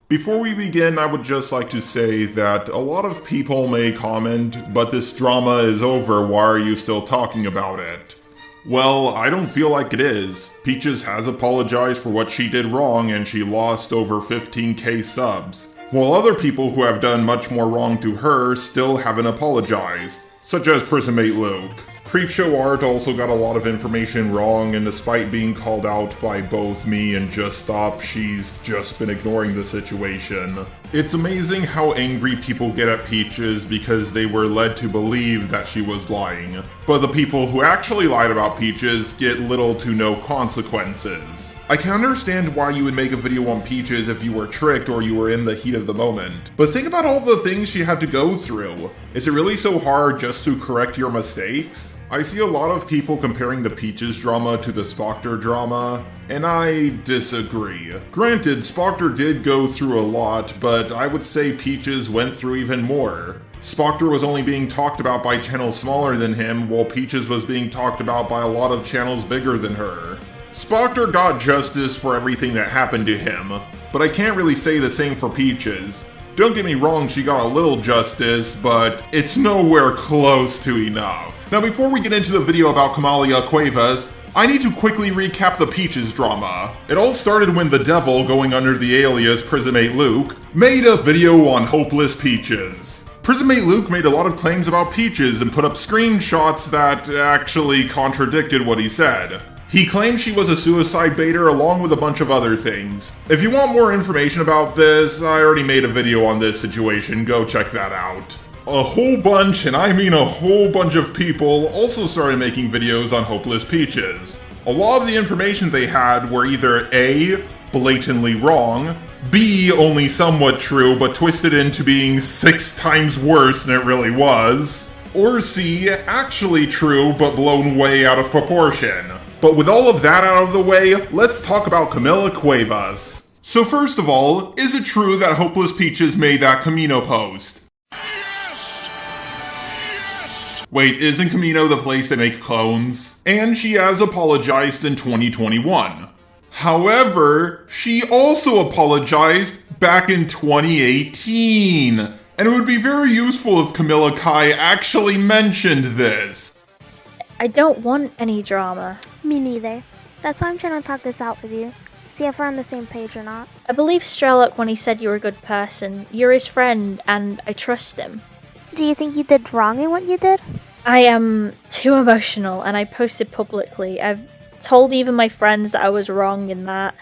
Before we begin, I would just like to say that a lot of people may comment, but this drama is over, why are you still talking about it? Well, I don't feel like it is. Peaches has apologized for what she did wrong and she lost over 15k subs, while other people who have done much more wrong to her still haven't apologized, such as Prismate Luke. CreepShow Art also got a lot of information wrong, and despite being called out by both me and Just Stop, she's just been ignoring the situation. It's amazing how angry people get at Peaches because they were led to believe that she was lying. But the people who actually lied about Peaches get little to no consequences. I can understand why you would make a video on Peaches if you were tricked or you were in the heat of the moment. But think about all the things she had to go through. Is it really so hard just to correct your mistakes? I see a lot of people comparing the Peaches drama to the Spoctor drama, and I disagree. Granted, Spoctor did go through a lot, but I would say Peaches went through even more. Spoctor was only being talked about by channels smaller than him, while Peaches was being talked about by a lot of channels bigger than her. Spoctor got justice for everything that happened to him, but I can't really say the same for Peaches. Don't get me wrong, she got a little justice, but it's nowhere close to enough. Now before we get into the video about Camila Cuevas, I need to quickly recap the Peaches drama. It all started when the devil, going under the alias Prismate Luke, made a video on Hopeless Peaches. Prismate Luke made a lot of claims about Peaches and put up screenshots that actually contradicted what he said. He claimed she was a suicide baiter along with a bunch of other things. If you want more information about this, I already made a video on this situation, go check that out. A whole bunch, and I mean a whole bunch of people also started making videos on Hopeless Peaches. A lot of the information they had were either A, blatantly wrong, B, only somewhat true but twisted into being 6 times worse than it really was, or C, actually true but blown way out of proportion. But with all of that out of the way, let's talk about Camila Cuevas. So first of all, is it true that Hopeless Peaches made that Camino post? Yes! Yes! Wait, isn't Camino the place they make clones? And she has apologized in 2021. However, she also apologized back in 2018. And it would be very useful if Camila Kai actually mentioned this. I don't want any drama. Me neither. That's why I'm trying to talk this out with you. See if we're on the same page or not. I believe Strelok when he said you're a good person. You're his friend, and I trust him. Do you think you did wrong in what you did? I am too emotional, and I posted publicly. I've told even my friends that I was wrong in that.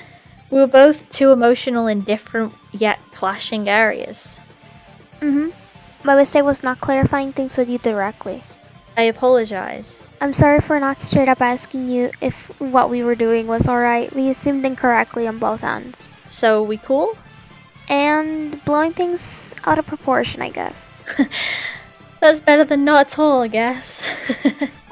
We were both too emotional in different, yet clashing areas. My mistake was not clarifying things with you directly. I apologize. I'm sorry for not straight up asking you if what we were doing was alright. We assumed incorrectly on both ends. So, we cool? And blowing things out of proportion, I guess. That's better than not at all, I guess.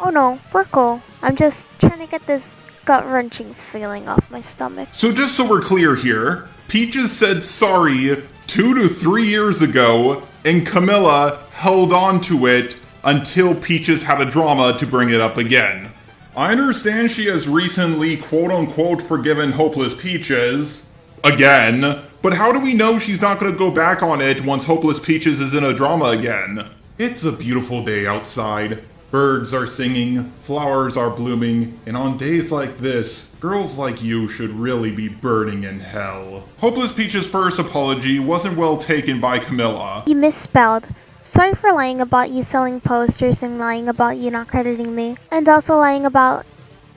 Oh no, we're cool. I'm just trying to get this gut-wrenching feeling off my stomach. So just so we're clear here, Peaches said sorry 2 to 3 years ago, and Camila held on to it until Peaches had a drama to bring it up again. I understand she has recently quote-unquote forgiven Hopeless Peaches, again, but how do we know she's not gonna go back on it once Hopeless Peaches is in a drama again? It's a beautiful day outside. Birds are singing, flowers are blooming, and on days like this, girls like you should really be burning in hell. Hopeless Peaches' first apology wasn't well taken by Camila. You misspelled. Sorry for lying about you selling posters and lying about you not crediting me. And also lying about...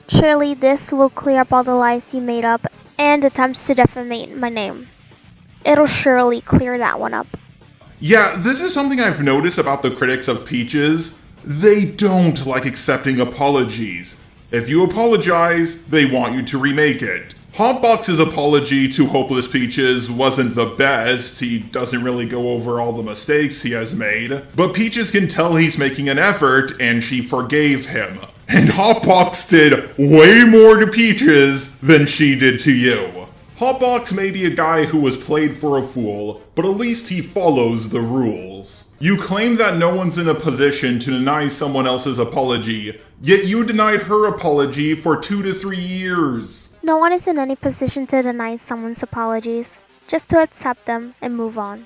Surely this will clear up all the lies you made up and attempts to defamate my name. It'll surely clear that one up. Yeah, this is something I've noticed about the critics of Peaches. They don't like accepting apologies. If you apologize, they want you to remake it. Hotbox's apology to Hopeless Peaches wasn't the best. He doesn't really go over all the mistakes he has made. But Peaches can tell he's making an effort, and she forgave him. And Hotbox did way more to Peaches than she did to you. Hotbox may be a guy who was played for a fool, but at least he follows the rules. You claim that no one's in a position to deny someone else's apology, yet you denied her apology for 2 to 3 years. No one is in any position to deny someone's apologies. just to accept them and move on.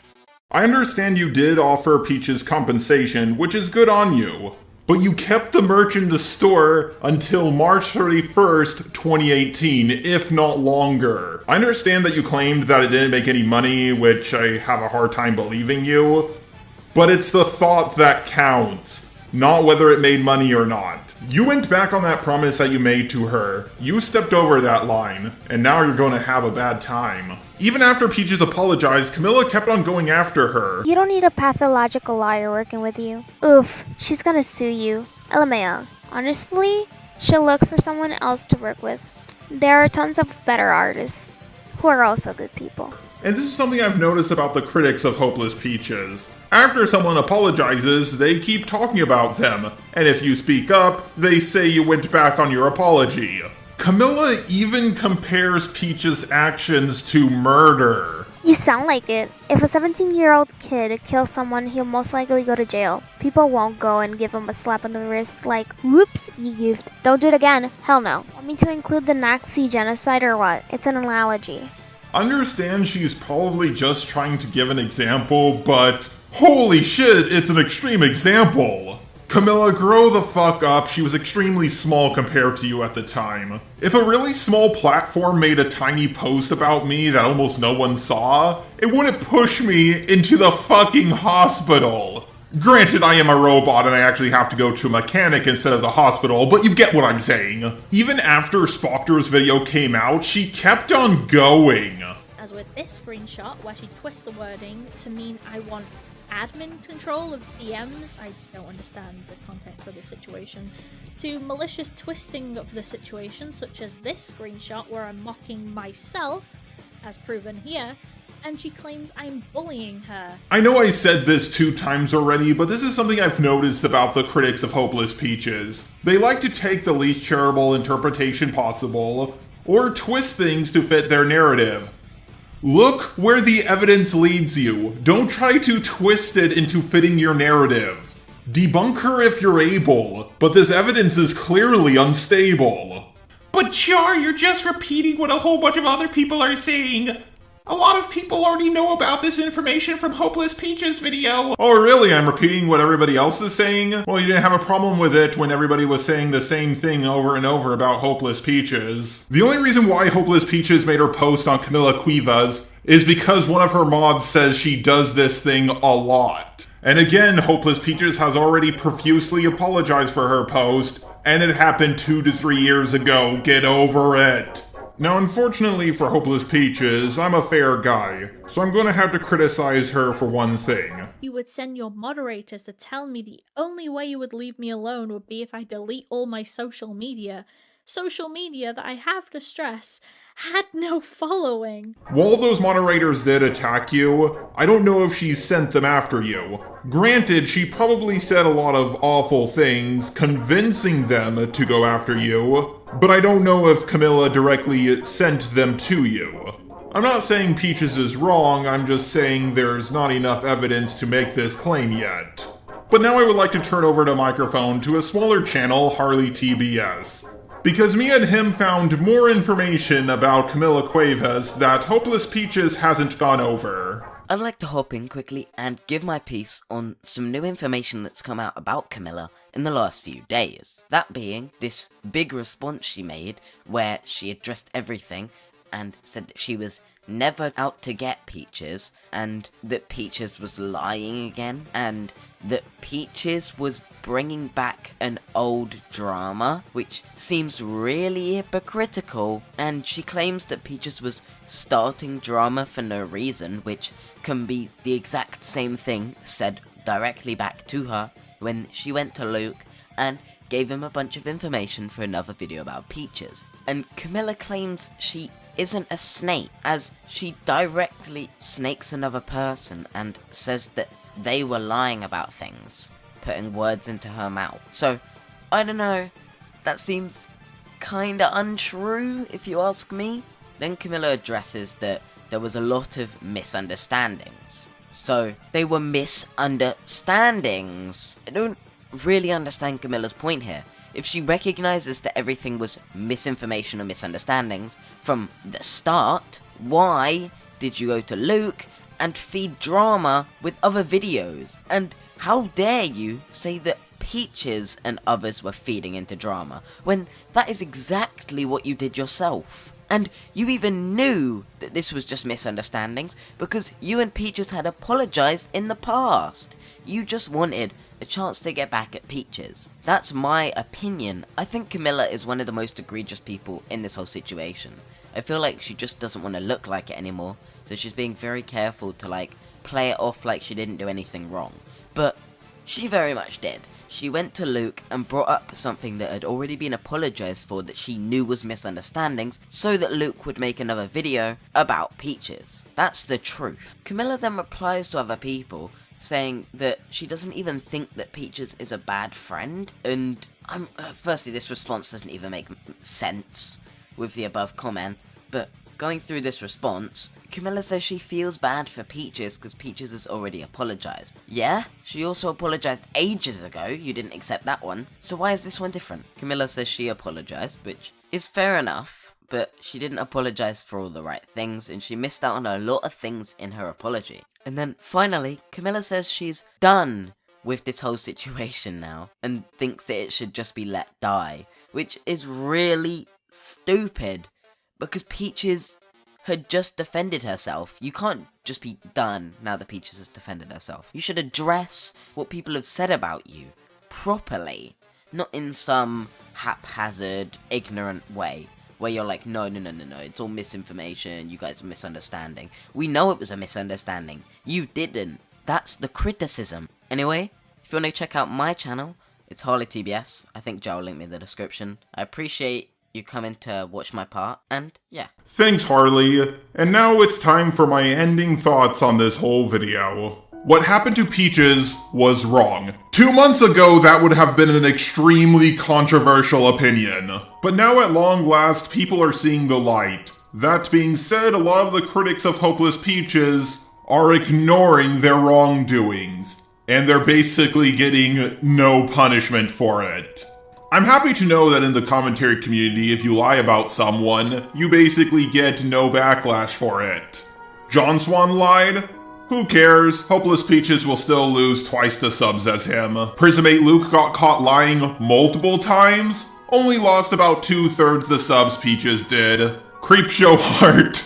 I understand you did offer Peaches compensation, which is good on you. But you kept the merch in the store until March 31st, 2018, if not longer. I understand that you claimed that it didn't make any money, which I have a hard time believing you. But it's the thought that counts, not whether it made money or not. You went back on that promise that you made to her. You stepped over that line, and now you're going to have a bad time. Even after Peaches apologized, Camila kept on going after her. You don't need a pathological liar working with you. Oof, she's gonna sue you. LMAO. Honestly, she'll look for someone else to work with. There are tons of better artists who are also good people. And this is something I've noticed about the critics of Hopeless Peaches. After someone apologizes, they keep talking about them, and if you speak up, they say you went back on your apology. Camila even compares Peaches' actions to murder. You sound like it. If a 17-year-old kid kills someone, he'll most likely go to jail. People won't go and give him a slap on the wrist like, whoops, you goofed. Don't do it again. Hell no. Want me to include the Nazi genocide or what? It's an analogy. Understand she's probably just trying to give an example, but holy shit, it's an extreme example! Camila, grow the fuck up, she was extremely small compared to you at the time. If a really small platform made a tiny post about me that almost no one saw, it wouldn't push me into the fucking hospital. Granted, I am a robot and I actually have to go to a mechanic instead of the hospital, but you get what I'm saying. Even after Spoctor's video came out, she kept on going. As with this screenshot, where she twists the wording to mean I want admin control of DMs, I don't understand the context of the situation, to malicious twisting of the situation, such as this screenshot where I'm mocking myself, as proven here, and she claims I'm bullying her. I know I said this 2 times already, but this is something I've noticed about the critics of Hopeless Peaches. They like to take the least charitable interpretation possible, or twist things to fit their narrative. Look where the evidence leads you. Don't try to twist it into fitting your narrative. Debunk her if you're able, but this evidence is clearly unstable. But Char, you're just repeating what a whole bunch of other people are saying. A lot of people already know about this information from Hopeless Peaches' video. Oh really? I'm repeating what everybody else is saying? Well, you didn't have a problem with it when everybody was saying the same thing over and over about Hopeless Peaches. The only reason why Hopeless Peaches made her post on Camila Cuevas is because one of her mods says she does this thing a lot. And again, Hopeless Peaches has already profusely apologized for her post, and it happened 2 to 3 years ago. Get over it. Now, unfortunately for Hopeless Peaches, I'm a fair guy, so I'm going to have to criticize her for one thing. You would send your moderators to tell me the only way you would leave me alone would be if I delete all my social media. Social media that I have to stress had no following. While those moderators did attack you, I don't know if she sent them after you. Granted, she probably said a lot of awful things, convincing them to go after you, but I don't know if Camila directly sent them to you. I'm not saying Peaches is wrong, I'm just saying there's not enough evidence to make this claim yet. But now I would like to turn over the microphone to a smaller channel, Harley TBS. Because me and him found more information about Camila Cuevas that Hopeless Peaches hasn't gone over. I'd like to hop in quickly and give my piece on some new information that's come out about Camila in the last few days. That being this big response she made where she addressed everything and said that she was never out to get Peaches, and that Peaches was lying again, and that Peaches was bringing back an old drama, which seems really hypocritical, and she claims that Peaches was starting drama for no reason, which can be the exact same thing said directly back to her when she went to Luke and gave him a bunch of information for another video about Peaches. And Camila claims she isn't a snake, as she directly snakes another person and says that they were lying about things, putting words into her mouth. So, I don't know, that seems kinda untrue if you ask me. Then Camila addresses that there was a lot of misunderstandings. So, they were misunderstandings. I don't really understand Camila's point here. If she recognizes that everything was misinformation or misunderstandings from the start, why did you go to Luke and feed drama with other videos? And how dare you say that Peaches and others were feeding into drama, when that is exactly what you did yourself? And you even knew that this was just misunderstandings, because you and Peaches had apologized in the past. You just wanted a chance to get back at Peaches. That's my opinion. I think Camila is one of the most egregious people in this whole situation. I feel like she just doesn't want to look like it anymore, so she's being very careful to like play it off like she didn't do anything wrong. But she very much did. She went to Luke and brought up something that had already been apologized for that she knew was misunderstandings, so that Luke would make another video about Peaches. That's the truth. Camila then replies to other people, saying that she doesn't even think that Peaches is a bad friend, and firstly, this response doesn't even make sense with the above comment, but going through this response, Camila says she feels bad for Peaches because Peaches has already apologized. Yeah, she also apologized ages ago, you didn't accept that one, so why is this one different? Camila says she apologized, which is fair enough, but she didn't apologize for all the right things, and she missed out on a lot of things in her apology. And then finally, Camila says she's done with this whole situation now, and thinks that it should just be let die, which is really stupid, because Peaches had just defended herself. You can't just be done now that Peaches has defended herself. You should address what people have said about you properly, not in some haphazard, ignorant way, where you're like, no, it's all misinformation, you guys are misunderstanding. We know it was a misunderstanding. You didn't. That's the criticism. Anyway, if you want to check out my channel, it's HarleyTBS. I think Joe will link me in the description. I appreciate you coming to watch my part, and yeah. Thanks, Harley. And now it's time for my ending thoughts on this whole video. What happened to Peaches was wrong. 2 months ago, that would have been an extremely controversial opinion. But now at long last, people are seeing the light. That being said, a lot of the critics of Hopeless Peaches are ignoring their wrongdoings, and they're basically getting no punishment for it. I'm happy to know that in the commentary community, if you lie about someone, you basically get no backlash for it. John Swan lied? Who cares? Hopeless Peaches will still lose twice the subs as him. Prismate Luke got caught lying multiple times? Only lost about 2/3 the subs Peaches did. CreepShow Heart.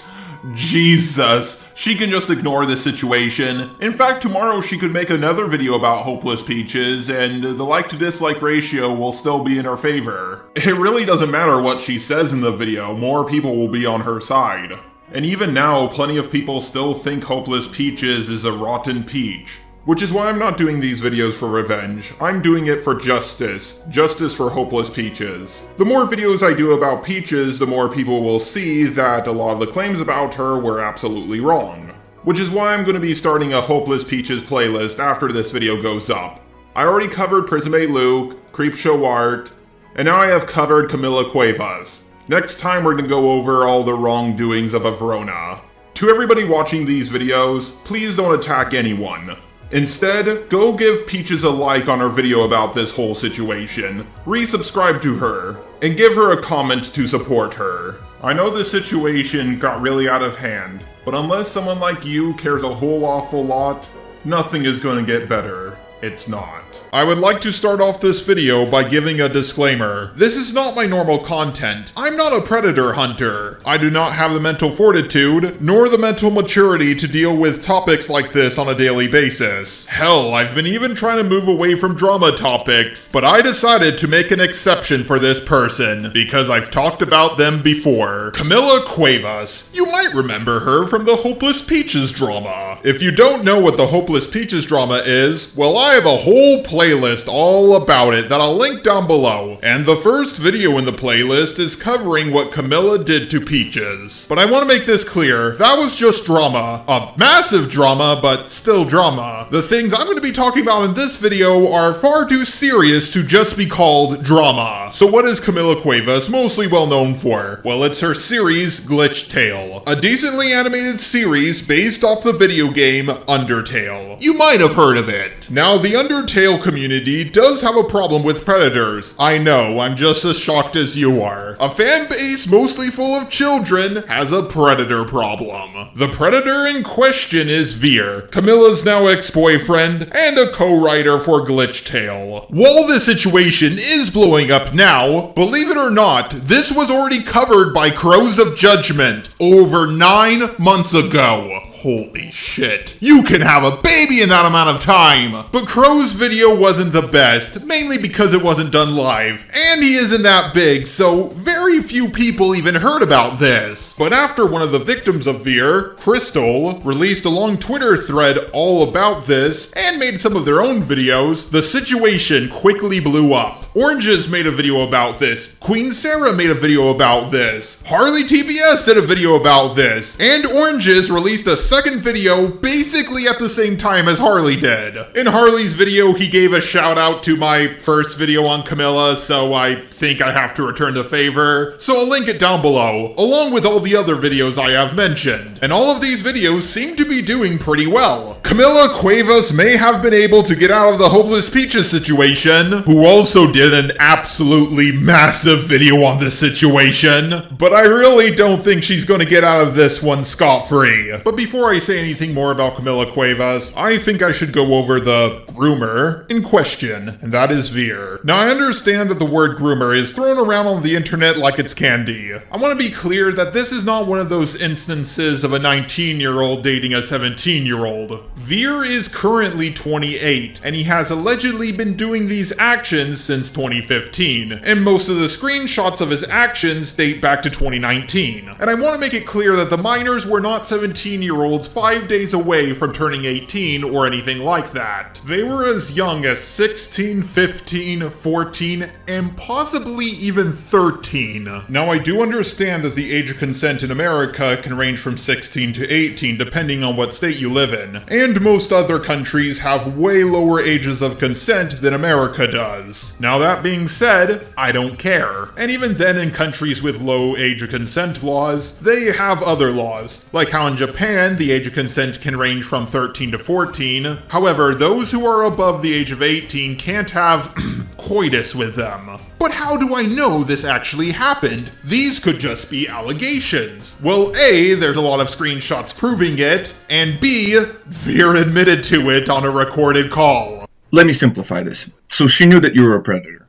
Jesus. She can just ignore this situation. In fact, tomorrow she could make another video about Hopeless Peaches, and the like to dislike ratio will still be in her favor. It really doesn't matter what she says in the video, more people will be on her side. And even now, plenty of people still think Hopeless Peaches is a rotten peach. Which is why I'm not doing these videos for revenge. I'm doing it for justice. Justice for Hopeless Peaches. The more videos I do about Peaches, the more people will see that a lot of the claims about her were absolutely wrong. Which is why I'm going to be starting a Hopeless Peaches playlist after this video goes up. I already covered Prismate Luke, CreepShow Art, and now I have covered Camila Cuevas. Next time we're going to go over all the wrongdoings of Avrona. To everybody watching these videos, please don't attack anyone. Instead, go give Peaches a like on her video about this whole situation, resubscribe to her, and give her a comment to support her. I know this situation got really out of hand, but unless someone like you cares a whole awful lot, nothing is going to get better. It's not. I would like to start off this video by giving a disclaimer. This is not my normal content. I'm not a predator hunter. I do not have the mental fortitude, nor the mental maturity to deal with topics like this on a daily basis. Hell, I've been even trying to move away from drama topics, but I decided to make an exception for this person, because I've talked about them before. Camila Cuevas. You might remember her from the Hopeless Peaches drama. If you don't know what the Hopeless Peaches drama is, well, I have a whole playlist all about it that I'll link down below. And the first video in the playlist is covering what Camila did to Peaches. But I want to make this clear, that was just drama. A massive drama, but still drama. The things I'm going to be talking about in this video are far too serious to just be called drama. So what is Camila Cuevas mostly well known for? Well, it's her series, Glitch Tale. A decently animated series based off the video game Undertale. You might have heard of it. Now, the Undertale community does have a problem with predators. I know. know, I'm just as shocked as you are. A fan base mostly full of children has a predator problem. The predator in question is Veer, Camilla's now ex-boyfriend, and a co-writer for Glitch Tale. While the situation is blowing up now, believe it or not, this was already covered by Crows of Judgment over 9 months ago. Holy shit. You can have a baby in that amount of time! But Crow's video wasn't the best, mainly because it wasn't done live, and he isn't that big, so very few people even heard about this. But after one of the victims of Veer, Crystal, released a long Twitter thread all about this, and made some of their own videos, the situation quickly blew up. Oranges made a video about this, Queen Sarah made a video about this, Harley TBS did a video about this, and Oranges released a second video basically at the same time as Harley did. In Harley's video, he gave a shout out to my first video on Camila, so I think I have to return the favor. So I'll link it down below, along with all the other videos I have mentioned. And all of these videos seem to be doing pretty well. Camila Cuevas may have been able to get out of the Hopeless Peaches situation, who also did an absolutely massive video on this situation, but I really don't think she's gonna get out of this one scot-free. But before I say anything more about Camila Cuevas, I think I should go over the groomer in question, and that is Veer. Now I understand that the word groomer is thrown around on the internet like it's candy. I want to be clear that this is not one of those instances of a 19-year-old dating a 17-year-old. Veer is currently 28, and he has allegedly been doing these actions since 2015, and most of the screenshots of his actions date back to 2019. And I want to make it clear that the minors were not 17-year-olds 5 days away from turning 18 or anything like that. They were as young as 16, 15, 14, and possibly even 13. Now I do understand that the age of consent in America can range from 16 to 18 depending on what state you live in, and most other countries have way lower ages of consent than America does. Now that being said, I don't care. And even then, in countries with low age of consent laws, they have other laws, like how in Japan the age of consent can range from 13 to 14. However, those who are above the age of 18 can't have coitus with them. But how do I know this actually happened? These could just be allegations. Well, A, there's a lot of screenshots proving it, and B, Veer admitted to it on a recorded call. Let me simplify this. So she knew that you were a predator.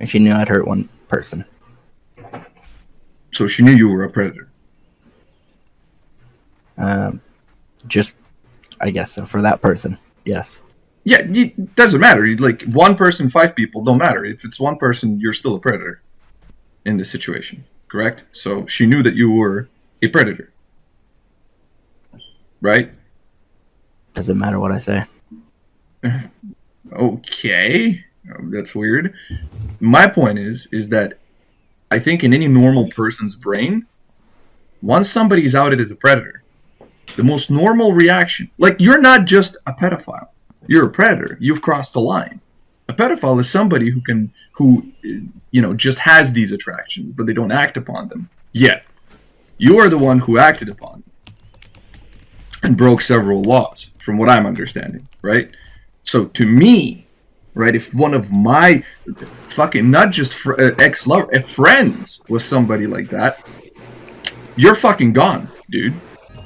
And she knew I'd hurt one person. So she knew you were a predator. Just, I guess so, for that person, yes. Yeah, it doesn't matter. Like, one person, 5 people, don't matter. If it's one person, you're still a predator in this situation, correct? So she knew that you were a predator, right? Doesn't matter what I say. Okay, that's weird. My point is that I think in any normal person's brain, once somebody's outed as a predator, the most normal reaction, like, you're not just a pedophile, you're a predator. You've crossed the line. A pedophile is somebody who just has these attractions, but they don't act upon them yet. You are the one who acted upon them and broke several laws, from what I'm understanding, right? So to me, right, if one of my fucking, not just ex-lover, if friends was somebody like that, you're fucking gone, dude.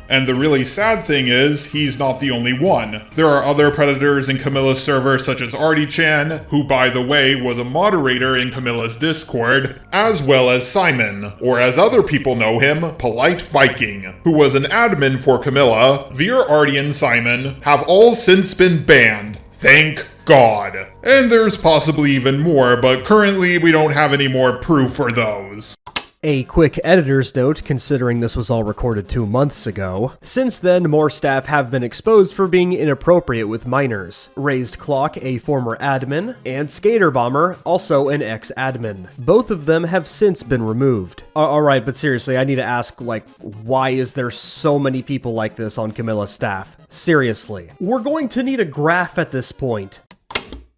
And the really sad thing is, he's not the only one. There are other predators in Camilla's server, such as Artie-chan, who by the way was a moderator in Camilla's Discord, as well as Simon, or as other people know him, Polite Viking, who was an admin for Camilla. Veer, Artie, and Simon have all since been banned. Thank God. And there's possibly even more, but currently we don't have any more proof for those. A quick editor's note, considering this was all recorded 2 months ago. Since then, more staff have been exposed for being inappropriate with minors. Raised Clock, a former admin, and Skater Bomber, also an ex-admin. Both of them have since been removed. Alright, but seriously, I need to ask, why is there so many people like this on Camilla's staff? Seriously. We're going to need a graph at this point.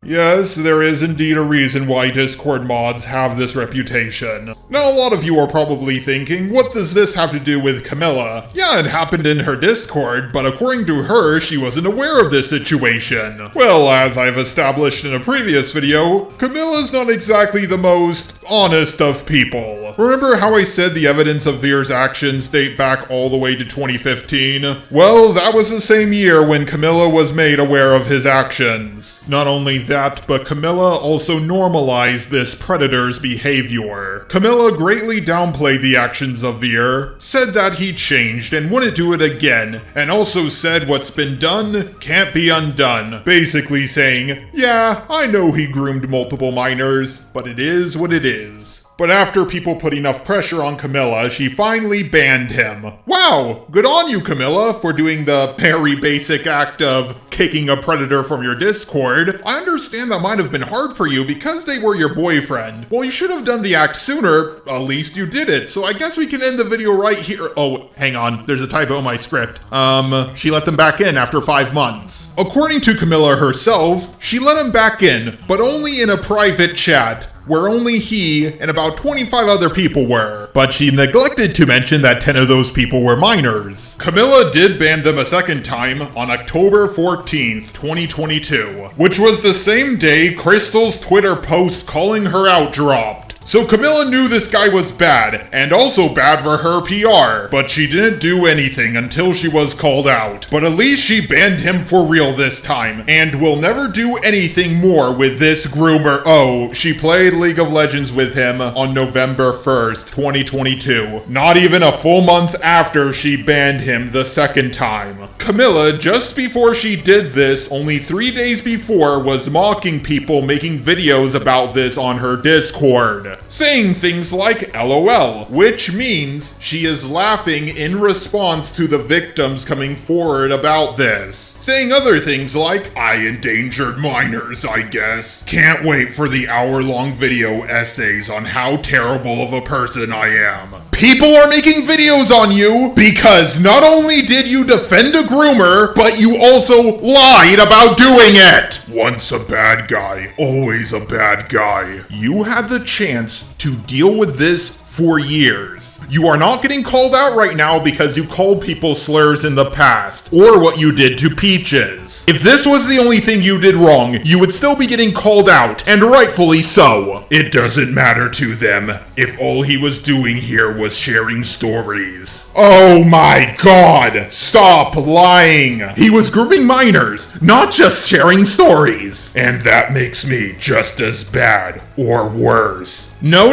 Yes, there is indeed a reason why Discord mods have this reputation. Now, a lot of you are probably thinking, what does this have to do with Camila? Yeah, it happened in her Discord, but according to her, she wasn't aware of this situation. Well, as I've established in a previous video, Camila's not exactly the most honest of people. Remember how I said the evidence of Veer's actions date back all the way to 2015? Well, that was the same year when Camila was made aware of his actions. Not only that, but Camila also normalized this predator's behavior. Camila greatly downplayed the actions of Veer, said that he changed and wouldn't do it again, and also said what's been done can't be undone. Basically saying, yeah, I know he groomed multiple minors, but it is what it is. But after people put enough pressure on Camila, she finally banned him. Wow, good on you, Camila, for doing the very basic act of kicking a predator from your Discord. I understand that might have been hard for you because they were your boyfriend. Well, you should have done the act sooner. At least you did it. So I guess we can end the video right here. Oh, hang on. There's a typo in my script. She let them back in after 5 months. According to Camila herself, she let him back in, but only in a private chat, where only he and about 25 other people were. But she neglected to mention that 10 of those people were minors. Camila did ban them a second time on October 14th, 2022, which was the same day Crystal's Twitter post calling her out dropped. So Camila knew this guy was bad, and also bad for her PR, but she didn't do anything until she was called out. But at least she banned him for real this time, and will never do anything more with this groomer. Oh, she played League of Legends with him on November 1st, 2022. Not even a full month after she banned him the second time. Camila, just before she did this, only 3 days before, was mocking people making videos about this on her Discord, saying things like LOL, which means she is laughing in response to the victims coming forward about this. Saying other things like, I endangered minors, I guess. Can't wait for the hour-long video essays on how terrible of a person I am. People are making videos on you because not only did you defend a groomer, but you also lied about doing it. Once a bad guy, always a bad guy. You had the chance to deal with this for years. You are not getting called out right now because you called people slurs in the past, or what you did to Peaches. If this was the only thing you did wrong, you would still be getting called out, and rightfully so. It doesn't matter to them if all he was doing here was sharing stories. Oh my god! Stop lying! He was grooming minors, not just sharing stories. And that makes me just as bad, or worse. No.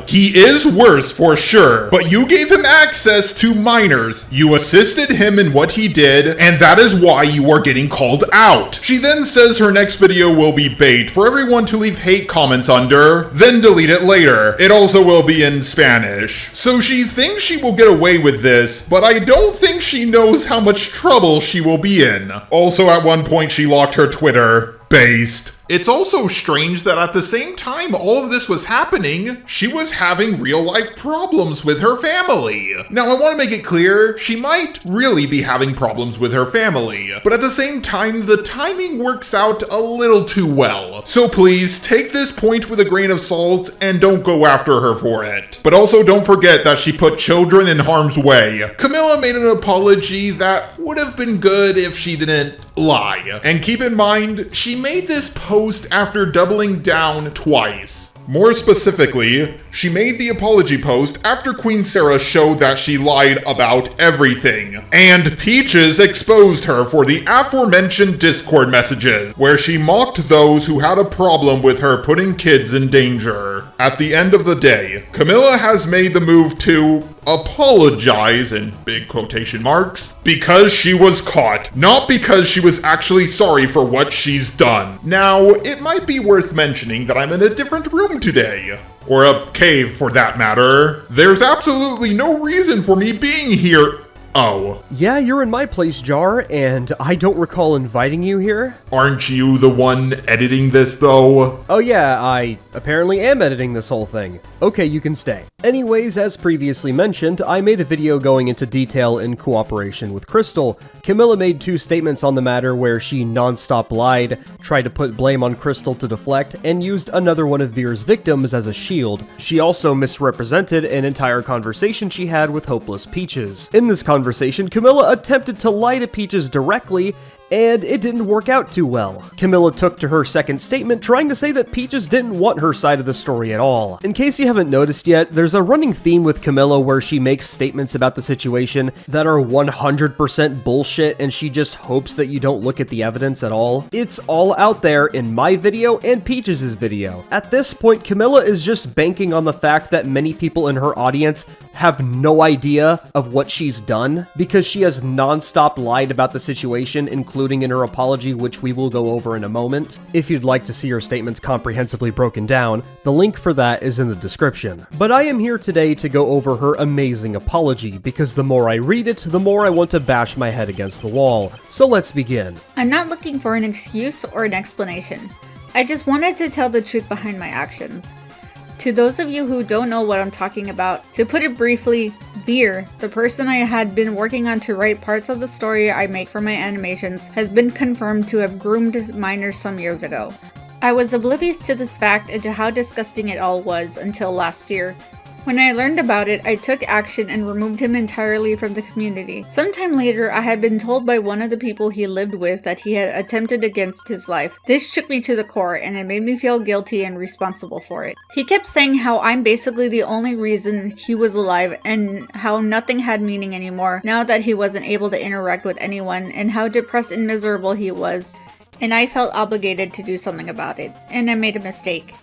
He is worse for sure, but you gave him access to minors. You assisted him in what he did, and that is why you are getting called out. She then says her next video will be bait for everyone to leave hate comments under, then delete it later. It also will be in Spanish. So she thinks she will get away with this, but I don't think she knows how much trouble she will be in. Also, at one point she locked her Twitter. Based. It's also strange that at the same time all of this was happening, she was having real-life problems with her family. Now, I want to make it clear, she might really be having problems with her family, but at the same time, the timing works out a little too well. So please, take this point with a grain of salt and don't go after her for it. But also don't forget that she put children in harm's way. Camila made an apology that would have been good if she didn't lie. And keep in mind, she made this post after doubling down twice. More specifically, she made the apology post after Queen Sarah showed that she lied about everything. And Peaches exposed her for the aforementioned Discord messages, where she mocked those who had a problem with her putting kids in danger. At the end of the day, Camila has made the move to apologize, in big quotation marks, because she was caught, not because she was actually sorry for what she's done. Now, it might be worth mentioning that I'm in a different room today. Or a cave, for that matter. There's absolutely no reason for me being here. Oh, Yeah, you're in my place, Jar, and I don't recall inviting you here. aren't you the one editing this though? Oh yeah, I apparently am editing this whole thing. Okay, you can stay. Anyways, as previously mentioned, I made a video going into detail in cooperation with Crystal. Camila made 2 statements on the matter where she non-stop lied, tried to put blame on Crystal to deflect, and used another one of Veer's victims as a shield. She also misrepresented an entire conversation she had with Hopeless Peaches. In this conversation, Camila attempted to lie to Peaches directly, and it didn't work out too well. Camila took to her second statement trying to say that Peaches didn't want her side of the story at all. In case you haven't noticed yet, there's a running theme with Camila where she makes statements about the situation that are 100% bullshit and she just hopes that you don't look at the evidence at all. It's all out there in my video and Peaches' video. At this point, Camila is just banking on the fact that many people in her audience have no idea of what she's done because she has non-stop lied about the situation, including in her apology, which we will go over in a moment. If you'd like to see her statements comprehensively broken down, the link for that is in the description. But I am here today to go over her amazing apology, because the more I read it, the more I want to bash my head against the wall. So let's begin. I'm not looking for an excuse or an explanation. I just wanted to tell the truth behind my actions. To those of you who don't know what I'm talking about, to put it briefly, Veer, the person I had been working on to write parts of the story I make for my animations, has been confirmed to have groomed minors some years ago. I was oblivious to this fact and to how disgusting it all was until last year. When I learned about it, I took action and removed him entirely from the community. Sometime later, I had been told by one of the people he lived with that he had attempted against his life. This shook me to the core, and it made me feel guilty and responsible for it. He kept saying how I'm basically the only reason he was alive, and how nothing had meaning anymore now that he wasn't able to interact with anyone, and how depressed and miserable he was. And I felt obligated to do something about it, and I made a mistake.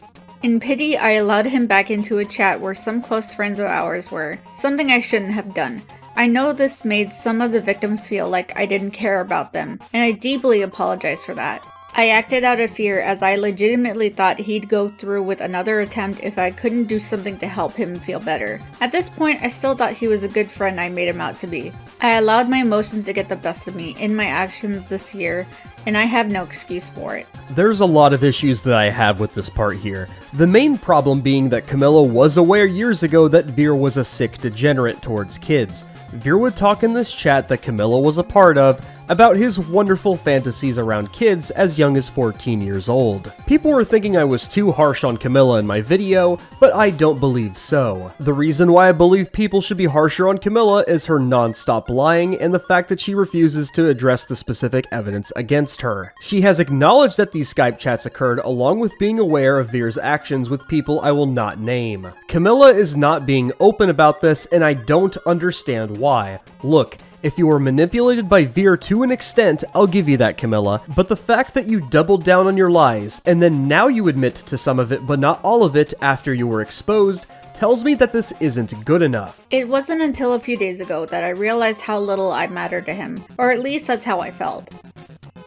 In pity, I allowed him back into a chat where some close friends of ours were, something I shouldn't have done. I know this made some of the victims feel like I didn't care about them, and I deeply apologize for that. I acted out of fear as I legitimately thought he'd go through with another attempt if I couldn't do something to help him feel better. At this point, I still thought he was a good friend I made him out to be. I allowed my emotions to get the best of me in my actions this year, and I have no excuse for it. There's a lot of issues that I have with this part here. The main problem being that Camila was aware years ago that Veer was a sick degenerate towards kids. Veer would talk in this chat that Camila was a part of about his wonderful fantasies around kids as young as 14 years old. People were thinking I was too harsh on Camila in my video, but I don't believe so. The reason why I believe people should be harsher on Camila is her non-stop lying and the fact that she refuses to address the specific evidence against her. She has acknowledged that these Skype chats occurred along with being aware of Veer's actions with people I will not name. Camila is not being open about this, and I don't understand why. Look, if you were manipulated by Veer to an extent, I'll give you that, Camila, but the fact that you doubled down on your lies, and then now you admit to some of it but not all of it after you were exposed, tells me that this isn't good enough. It wasn't until a few days ago that I realized how little I mattered to him, or at least that's how I felt.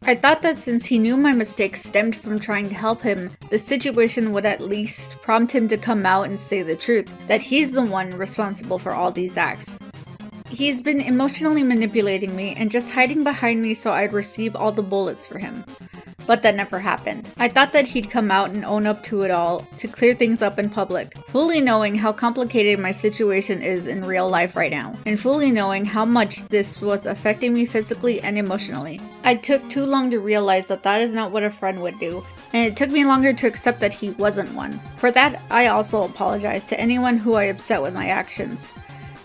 I thought that since he knew my mistakes stemmed from trying to help him, the situation would at least prompt him to come out and say the truth, that he's the one responsible for all these acts. He's been emotionally manipulating me and just hiding behind me so I'd receive all the bullets for him. But that never happened. I thought that he'd come out and own up to it all, to clear things up in public, fully knowing how complicated my situation is in real life right now, and fully knowing how much this was affecting me physically and emotionally. I took too long to realize that that is not what a friend would do, and it took me longer to accept that he wasn't one. For that, I also apologize to anyone who I upset with my actions.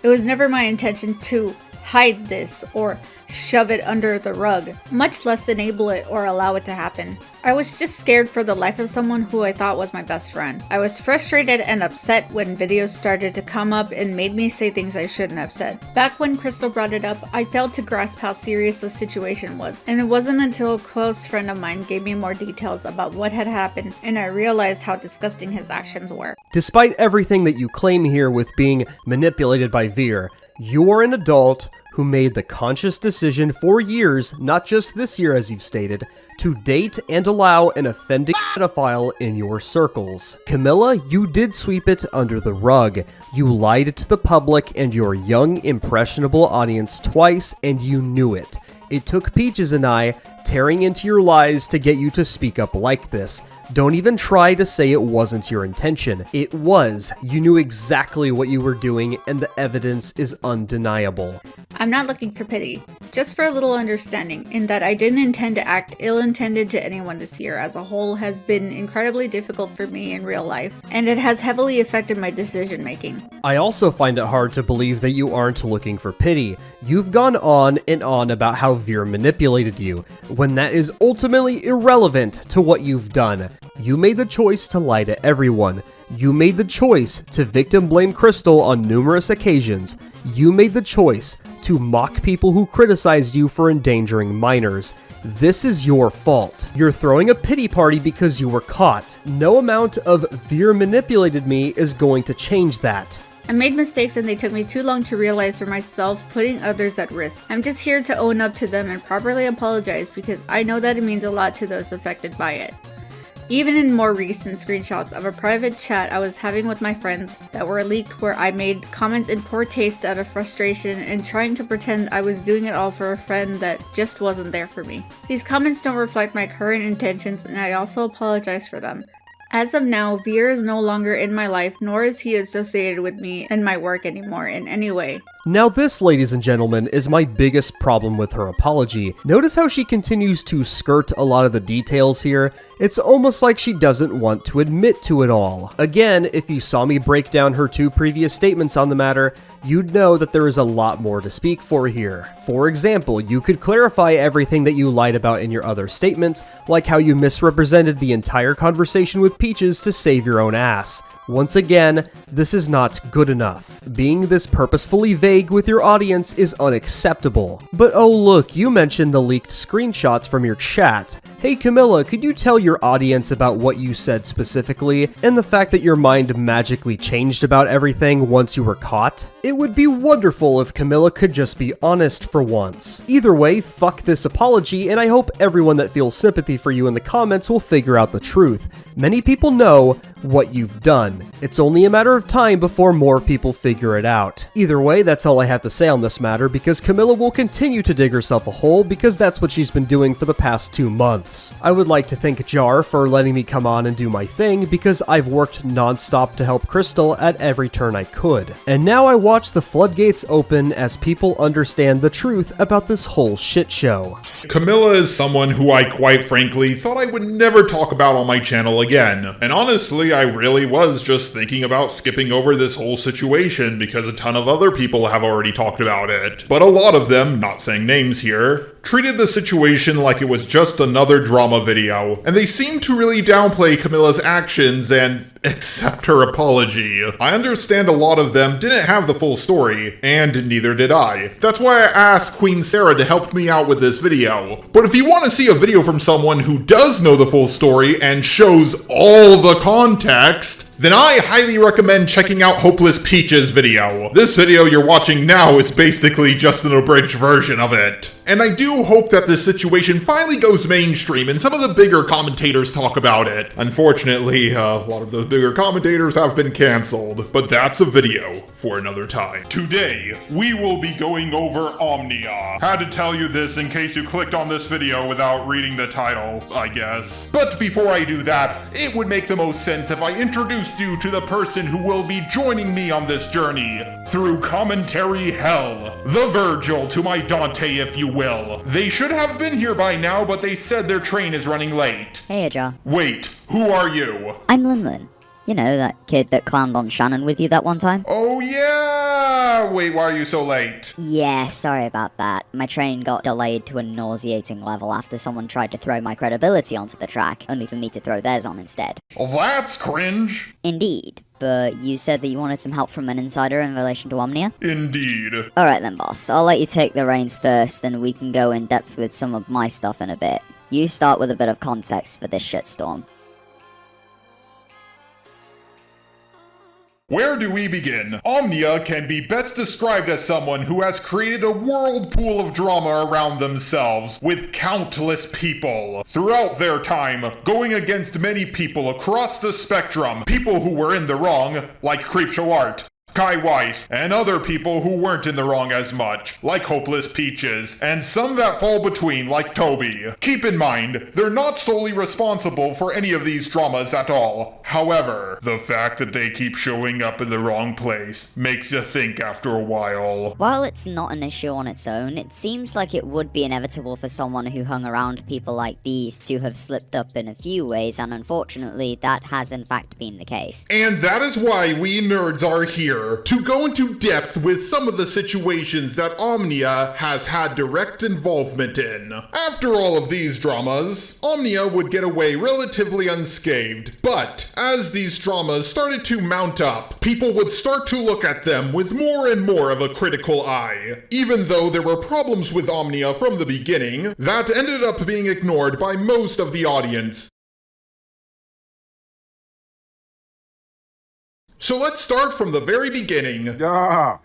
It was never my intention to hide this or shove it under the rug, much less enable it or allow it to happen. I was just scared for the life of someone who I thought was my best friend. I was frustrated and upset when videos started to come up and made me say things I shouldn't have said. Back when Crystal brought it up, I failed to grasp how serious the situation was, and it wasn't until a close friend of mine gave me more details about what had happened and I realized how disgusting his actions were. Despite everything that you claim here with being manipulated by Veer, you are an adult who made the conscious decision for years, not just this year as you've stated, to date and allow an offending pedophile in your circles. Camila, you did sweep it under the rug. You lied to the public and your young, impressionable audience twice, and you knew it. It took Peaches and I tearing into your lies to get you to speak up like this. Don't even try to say it wasn't your intention. It was. You knew exactly what you were doing, and the evidence is undeniable. I'm not looking for pity, just for a little understanding, in that I didn't intend to act ill-intended to anyone this year as a whole has been incredibly difficult for me in real life, and it has heavily affected my decision-making. I also find it hard to believe that you aren't looking for pity. You've gone on and on about how Veer manipulated you, when that is ultimately irrelevant to what you've done. You made the choice to lie to everyone. You made the choice to victim blame Crystal on numerous occasions. You made the choice to mock people who criticized you for endangering minors. This is your fault. You're throwing a pity party because you were caught. No amount of Veer manipulated me is going to change that. I made mistakes and they took me too long to realize for myself, putting others at risk. I'm just here to own up to them and properly apologize because I know that it means a lot to those affected by it. Even in more recent screenshots of a private chat I was having with my friends that were leaked where I made comments in poor taste out of frustration and trying to pretend I was doing it all for a friend that just wasn't there for me. These comments don't reflect my current intentions and I also apologize for them. As of now, Veer is no longer in my life, nor is he associated with me and my work anymore in any way. Now this, ladies and gentlemen, is my biggest problem with her apology. Notice how she continues to skirt a lot of the details here. It's almost like she doesn't want to admit to it all. Again, if you saw me break down her two previous statements on the matter, you'd know that there is a lot more to speak for here. For example, you could clarify everything that you lied about in your other statements, like how you misrepresented the entire conversation with Peaches to save your own ass. Once again, this is not good enough. Being this purposefully vague with your audience is unacceptable. But oh look, you mentioned the leaked screenshots from your chat. Hey Camila, could you tell your audience about what you said specifically, and the fact that your mind magically changed about everything once you were caught? It would be wonderful if Camila could just be honest for once. Either way, fuck this apology, and I hope everyone that feels sympathy for you in the comments will figure out the truth. Many people know what you've done. It's only a matter of time before more people figure it out. Either way, that's all I have to say on this matter, because Camila will continue to dig herself a hole because that's what she's been doing for the past 2 months. I would like to thank Jar for letting me come on and do my thing, because I've worked non-stop to help Crystal at every turn I could. And now I watch the floodgates open as people understand the truth about this whole shit show. Camila is someone who I quite frankly thought I would never talk about on my channel again. And honestly, I really was just thinking about skipping over this whole situation because a ton of other people have already talked about it. But a lot of them, not saying names here, treated the situation like it was just another drama video, and they seemed to really downplay Camila's actions and accept her apology. I understand a lot of them didn't have the full story, and neither did I. That's why I asked Queen Sarah to help me out with this video. But if you want to see a video from someone who does know the full story and shows all the context, then I highly recommend checking out Hopeless Peach's video. This video you're watching now is basically just an abridged version of it. And I do hope that this situation finally goes mainstream and some of the bigger commentators talk about it. Unfortunately, a lot of those bigger commentators have been cancelled, but that's a video for another time. Today, we will be going over Omnia. Had to tell you this in case you clicked on this video without reading the title, I guess. But before I do that, it would make the most sense if I introduced you to the person who will be joining me on this journey through commentary hell. The Virgil to my Dante, if you will. They should have been here by now, but they said their train is running late. Hey, Jar. Wait, who are you? I'm Lin. You know, that kid that clowned on Shannon with you that one time? Oh yeah! Wait, why are you so late? Yeah, sorry about that. My train got delayed to a nauseating level after someone tried to throw my credibility onto the track, only for me to throw theirs on instead. Well, that's cringe. Indeed. But you said that you wanted some help from an insider in relation to Omnia? Indeed. Alright then, boss. I'll let you take the reins first, and we can go in depth with some of my stuff in a bit. You start with a bit of context for this shitstorm. Where do we begin? Omnia can be best described as someone who has created a whirlpool of drama around themselves with countless people throughout their time, going against many people across the spectrum, people who were in the wrong, like CreepShow Art, Kai Weiss, and other people who weren't in the wrong as much, like Hopeless Peaches, and some that fall between, like Toby. Keep in mind, they're not solely responsible for any of these dramas at all. However, the fact that they keep showing up in the wrong place makes you think after a while. While it's not an issue on its own, it seems like it would be inevitable for someone who hung around people like these to have slipped up in a few ways, and unfortunately, that has in fact been the case. And that is why we nerds are here, to go into depth with some of the situations that Omnia has had direct involvement in. After all of these dramas, Omnia would get away relatively unscathed, but as these dramas started to mount up, people would start to look at them with more and more of a critical eye. Even though there were problems with Omnia from the beginning, that ended up being ignored by most of the audience. So let's start from the very beginning. Yeah,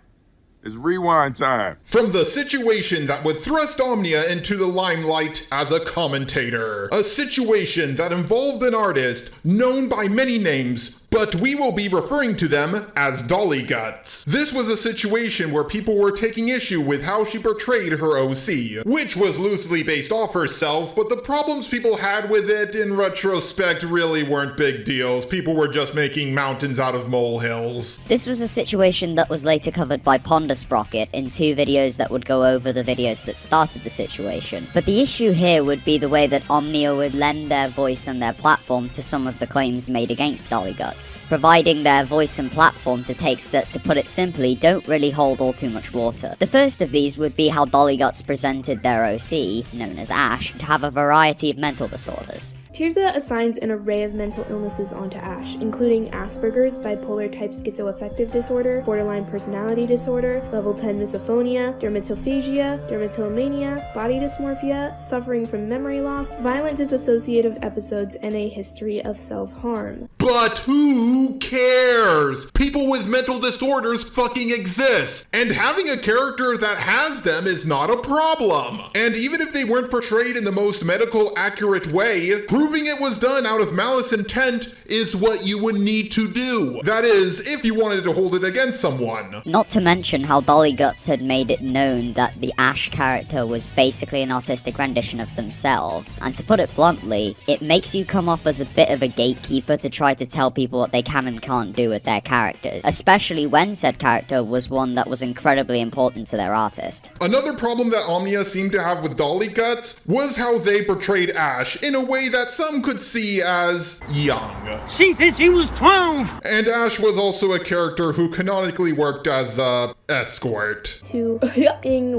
it's rewind time. From the situation that would thrust Omnia into the limelight as a commentator. A situation that involved an artist known by many names, but we will be referring to them as Dolly Guts. This was a situation where people were taking issue with how she portrayed her OC, which was loosely based off herself, but the problems people had with it in retrospect really weren't big deals. People were just making mountains out of molehills. This was a situation that was later covered by Pondersprocket in 2 videos that would go over the videos that started the situation. But the issue here would be the way that Omnia would lend their voice and their platform to some of the claims made against Dolly Guts, providing their voice and platform to takes that, to put it simply, don't really hold all too much water. The first of these would be how Dolly Guts presented their OC, known as Ash, to have a variety of mental disorders. Tirza assigns an array of mental illnesses onto Ash, including Asperger's, bipolar type schizoaffective disorder, borderline personality disorder, level 10 misophonia, dermatophagia, dermatillomania, body dysmorphia, suffering from memory loss, violent dissociative episodes, and a history of self-harm. But who cares? People with mental disorders fucking exist, and having a character that has them is not a problem. And even if they weren't portrayed in the most medical accurate way, proving it was done out of malice intent is what you would need to do. That is, if you wanted to hold it against someone. Not to mention how Dolly Guts had made it known that the Ash character was basically an autistic rendition of themselves, and to put it bluntly, it makes you come off as a bit of a gatekeeper to try to tell people what they can and can't do with their characters, especially when said character was one that was incredibly important to their artist. Another problem that Omnia seemed to have with Dolly Guts was how they portrayed Ash in a way that some could see as young. She said she was 12! And Ash was also a character who canonically worked as a escort. To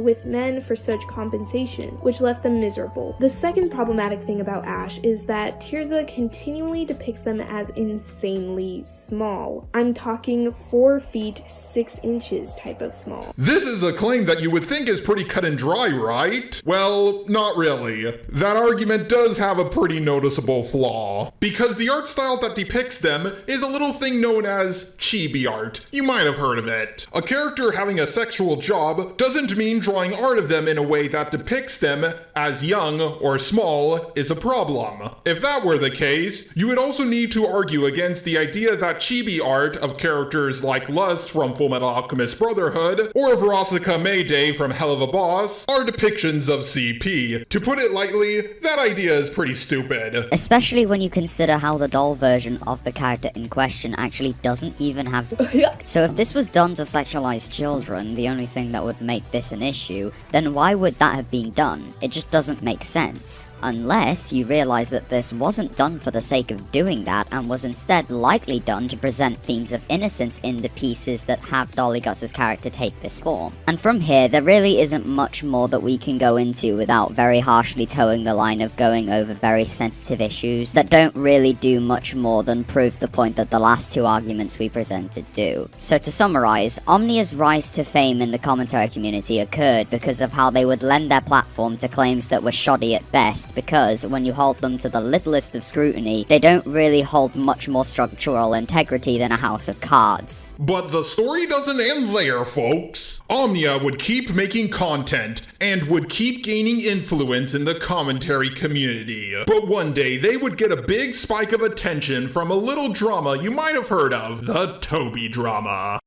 with men for such compensation, which left them miserable. The second problematic thing about Ash is that Tirza continually depicts them as insanely small. I'm talking 4 feet 6 inches type of small. This is a claim that you would think is pretty cut and dry, right? Well, not really. That argument does have a pretty noticeable flaw, because the art style that depicts them is a little thing known as chibi art. You might have heard of it. A character having a sexual job doesn't mean drawing art of them in a way that depicts them as young or small is a problem. If that were the case, you would also need to argue against the idea that chibi art of characters like Lust from Fullmetal Alchemist Brotherhood or Veronica Mayday from Hell of a Boss are depictions of CP. To put it lightly, that idea is pretty stupid. Especially when you consider how the doll version of the character in question actually doesn't even have... So if this was done to sexualize children, the only thing that would make this an issue, then why would that have been done? It just doesn't make sense. Unless you realize that this wasn't done for the sake of doing that, and was instead likely done to present themes of innocence in the pieces that have Dolly Guts' character take this form. And from here, there really isn't much more that we can go into without very harshly towing the line of going over very sensitive issues that don't really do much more than prove the point that the last 2 arguments we presented do. So to summarize, Omnia's rise rise to fame in the commentary community occurred because of how they would lend their platform to claims that were shoddy at best, because when you hold them to the littlest of scrutiny, they don't really hold much more structural integrity than a house of cards. But the story doesn't end there, folks. Omnia would keep making content and would keep gaining influence in the commentary community. But one day they would get a big spike of attention from a little drama you might have heard of, the Toby drama.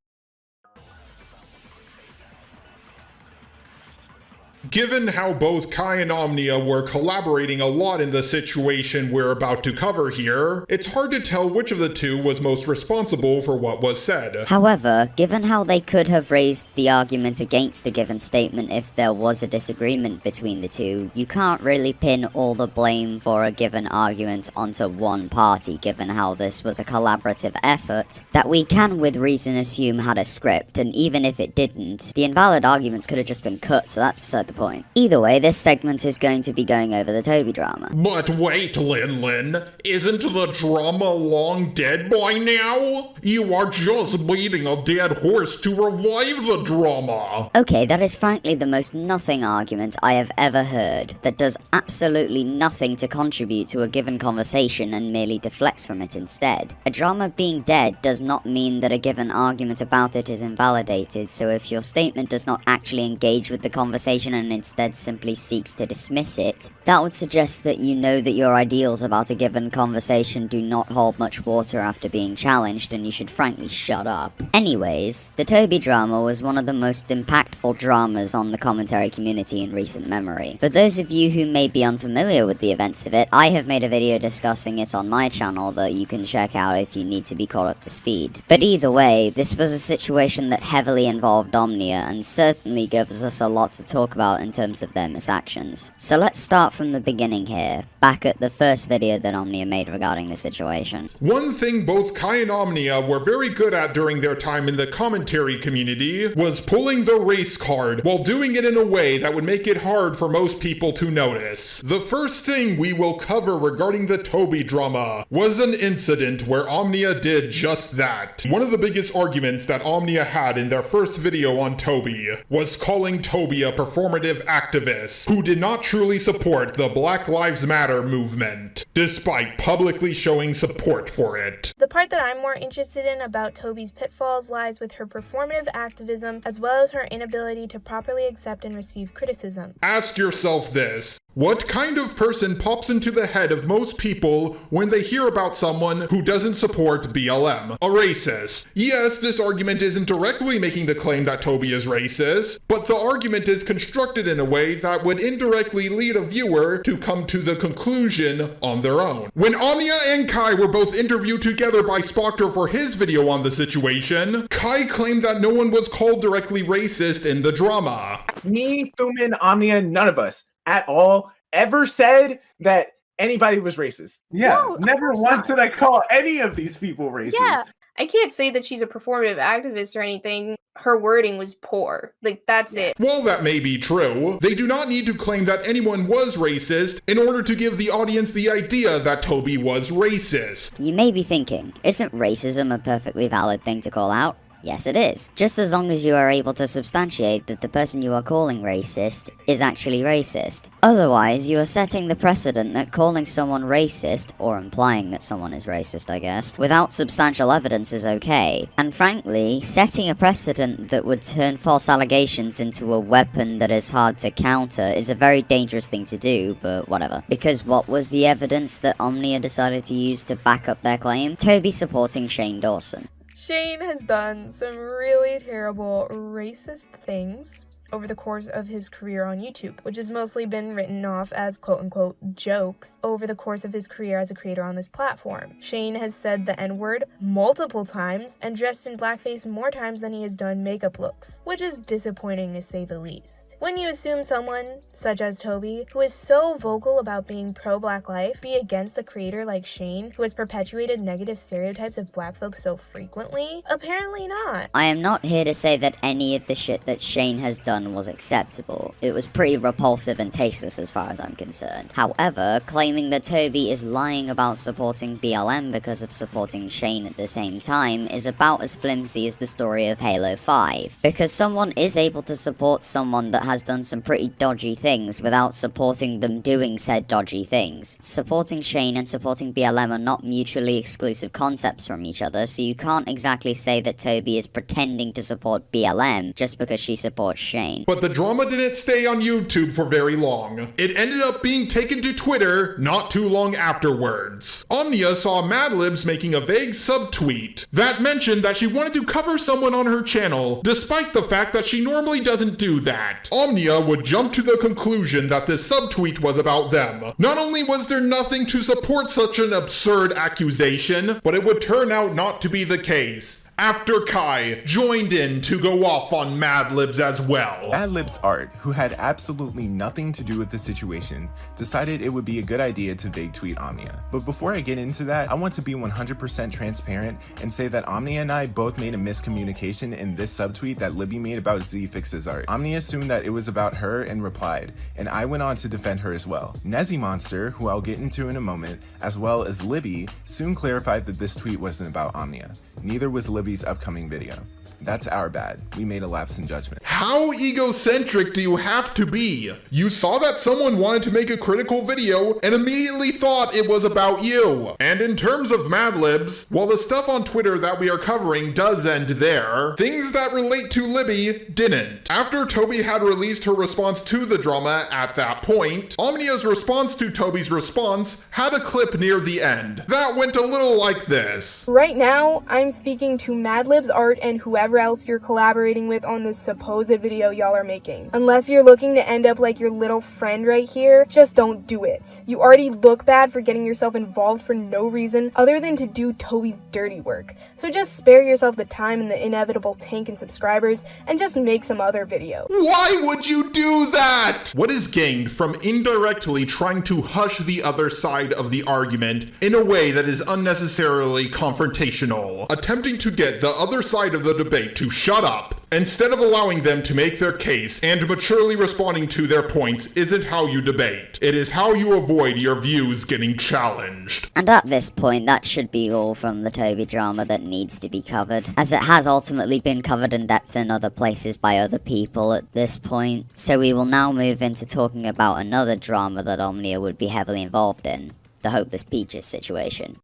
Given how both Kai and Omnia were collaborating a lot in the situation we're about to cover here, it's hard to tell which of the two was most responsible for what was said. However, given how they could have raised the argument against a given statement if there was a disagreement between the two, you can't really pin all the blame for a given argument onto one party, given how this was a collaborative effort that we can with reason assume had a script, and even if it didn't, the invalid arguments could have just been cut, so that's beside the point. Either way, this segment is going to be going over the Toby drama. But wait, Lin, isn't the drama long dead by now? You are just beating a dead horse to revive the drama. Okay, that is frankly the most nothing argument I have ever heard, that does absolutely nothing to contribute to a given conversation and merely deflects from it instead. A drama being dead does not mean that a given argument about it is invalidated, so if your statement does not actually engage with the conversation and instead simply seeks to dismiss it, that would suggest that you know that your ideals about a given conversation do not hold much water after being challenged, and you should frankly shut up. Anyways, the Toby drama was one of the most impactful dramas on the commentary community in recent memory. For those of you who may be unfamiliar with the events of it, I have made a video discussing it on my channel that you can check out if you need to be caught up to speed. But either way, this was a situation that heavily involved Omnia, and certainly gives us a lot to talk about in terms of their misactions. So let's start from the beginning here, back at the first video that Omnia made regarding the situation. One thing both Kai and Omnia were very good at during their time in the commentary community was pulling the race card, while doing it in a way that would make it hard for most people to notice. The first thing we will cover regarding the Toby drama was an incident where Omnia did just that. One of the biggest arguments that Omnia had in their first video on Toby was calling Toby a performative activist who did not truly support the Black Lives Matter movement, despite publicly showing support for it. The part that I'm more interested in about Toby's pitfalls lies with her performative activism, as well as her inability to properly accept and receive criticism. Ask yourself this. What kind of person pops into the head of most people when they hear about someone who doesn't support BLM? A racist. Yes, this argument isn't directly making the claim that Toby is racist, but the argument is constructed in a way that would indirectly lead a viewer to come to the conclusion on their own. When Omnia and Kai were both interviewed together by Spoctor for his video on the situation, Kai claimed that no one was called directly racist in the drama. Me, Thuman, Omnia, none of us at all ever said that anybody was racist. Yeah, no, never once did I call any of these people racist. Yeah, I can't say that she's a performative activist or anything. Her wording was poor. Like, that's it. While that may be true, they do not need to claim that anyone was racist in order to give the audience the idea that Toby was racist. You may be thinking, isn't racism a perfectly valid thing to call out? Yes, it is. Just as long as you are able to substantiate that the person you are calling racist is actually racist. Otherwise, you are setting the precedent that calling someone racist, or implying that someone is racist, I guess, without substantial evidence is okay. And frankly, setting a precedent that would turn false allegations into a weapon that is hard to counter is a very dangerous thing to do, but whatever. Because what was the evidence that Omnia decided to use to back up their claim? Toby supporting Shane Dawson. Shane has done some really terrible racist things over the course of his career on YouTube, which has mostly been written off as quote-unquote jokes over the course of his career as a creator on this platform. Shane has said the N-word multiple times and dressed in blackface more times than he has done makeup looks, which is disappointing to say the least. When you assume someone, such as Toby, who is so vocal about being pro-black life, be against a creator like Shane, who has perpetuated negative stereotypes of black folks so frequently? Apparently not. I am not here to say that any of the shit that Shane has done was acceptable. It was pretty repulsive and tasteless as far as I'm concerned. However, claiming that Toby is lying about supporting BLM because of supporting Shane at the same time is about as flimsy as the story of Halo 5. Because someone is able to support someone that has done some pretty dodgy things without supporting them doing said dodgy things. Supporting Shane and supporting BLM are not mutually exclusive concepts from each other, so you can't exactly say that Toby is pretending to support BLM just because she supports Shane. But the drama didn't stay on YouTube for very long. It ended up being taken to Twitter not too long afterwards. Omnia saw Madlibs making a vague subtweet that mentioned that she wanted to cover someone on her channel, despite the fact that she normally doesn't do that. Omnia would jump to the conclusion that this subtweet was about them. Not only was there nothing to support such an absurd accusation, but it would turn out not to be the case, after Kai joined in to go off on Madlibs as well. Madlibs Art, who had absolutely nothing to do with the situation, decided it would be a good idea to vague tweet Omnia. But before I get into that, I want to be 100% transparent and say that Omnia and I both made a miscommunication in this subtweet that Libby made about Z Fix's art. Omnia assumed that it was about her and replied, and I went on to defend her as well. Nezzy Monster, who I'll get into in a moment, as well as Libby, soon clarified that this tweet wasn't about Omnia. Neither was Libby's upcoming video. That's our bad. We made a lapse in judgment. How egocentric do you have to be? You saw that someone wanted to make a critical video and immediately thought it was about you. And in terms of Madlibs, while the stuff on Twitter that we are covering does end there, things that relate to Libby didn't. After Toby had released her response to the drama at that point, Omnia's response to Toby's response had a clip near the end that went a little like this. Right now, I'm speaking to Madlibs Art and whoever else you're collaborating with on this supposed video y'all are making. Unless you're looking to end up like your little friend right here, just don't do it. You already look bad for getting yourself involved for no reason other than to do Toby's dirty work. So just spare yourself the time and the inevitable tank in subscribers and just make some other video. Why would you do that? What is gained from indirectly trying to hush the other side of the argument in a way that is unnecessarily confrontational, attempting to get the other side of the debate to shut up instead of allowing them to make their case and maturely responding to their points isn't how you debate. It is how you avoid your views getting challenged. And at this point, that should be all from the Toby drama that needs to be covered, as it has ultimately been covered in depth in other places by other people at this point. So we will now move into talking about another drama that Omnia would be heavily involved in, the Hopeless Peaches situation.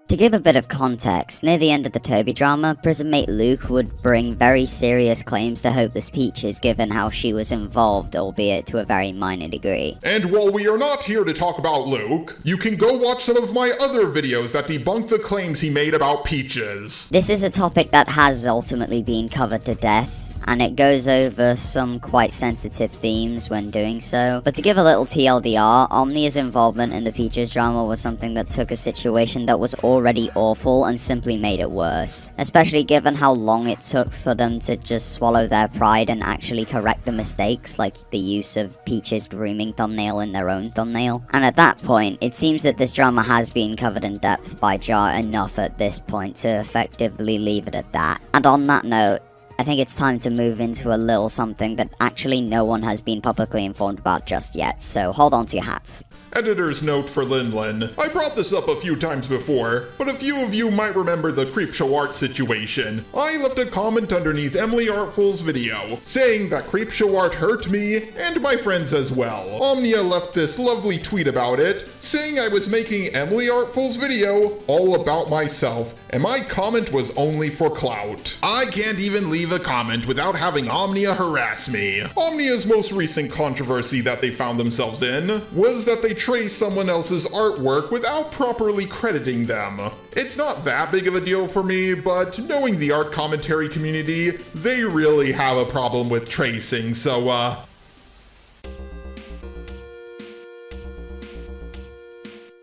To give a bit of context, near the end of the Toby drama, prison mate Luke would bring very serious claims to Hopeless Peaches given how she was involved, albeit to a very minor degree. And while we are not here to talk about Luke, you can go watch some of my other videos that debunk the claims he made about Peaches. This is a topic that has ultimately been covered to death, and it goes over some quite sensitive themes when doing so. But to give a little TLDR, Omnia's involvement in the Peaches drama was something that took a situation that was already awful and simply made it worse. Especially given how long it took for them to just swallow their pride and actually correct the mistakes, like the use of Peaches' grooming thumbnail in their own thumbnail. And at that point, it seems that this drama has been covered in depth by Jar enough at this point to effectively leave it at that. And on that note, I think it's time to move into a little something that actually no one has been publicly informed about just yet, so hold on to your hats. Editor's note for Linlin. I brought this up a few times before, but a few of you might remember the CreepShow art situation. I left a comment underneath Emily Artful's video, saying that CreepShow art hurt me and my friends as well. Omnia left this lovely tweet about it, saying I was making Emily Artful's video all about myself, and my comment was only for clout. I can't even leave a comment without having Omnia harass me. Omnia's most recent controversy that they found themselves in was that they traced someone else's artwork without properly crediting them. It's not that big of a deal for me, but knowing the art commentary community, they really have a problem with tracing, so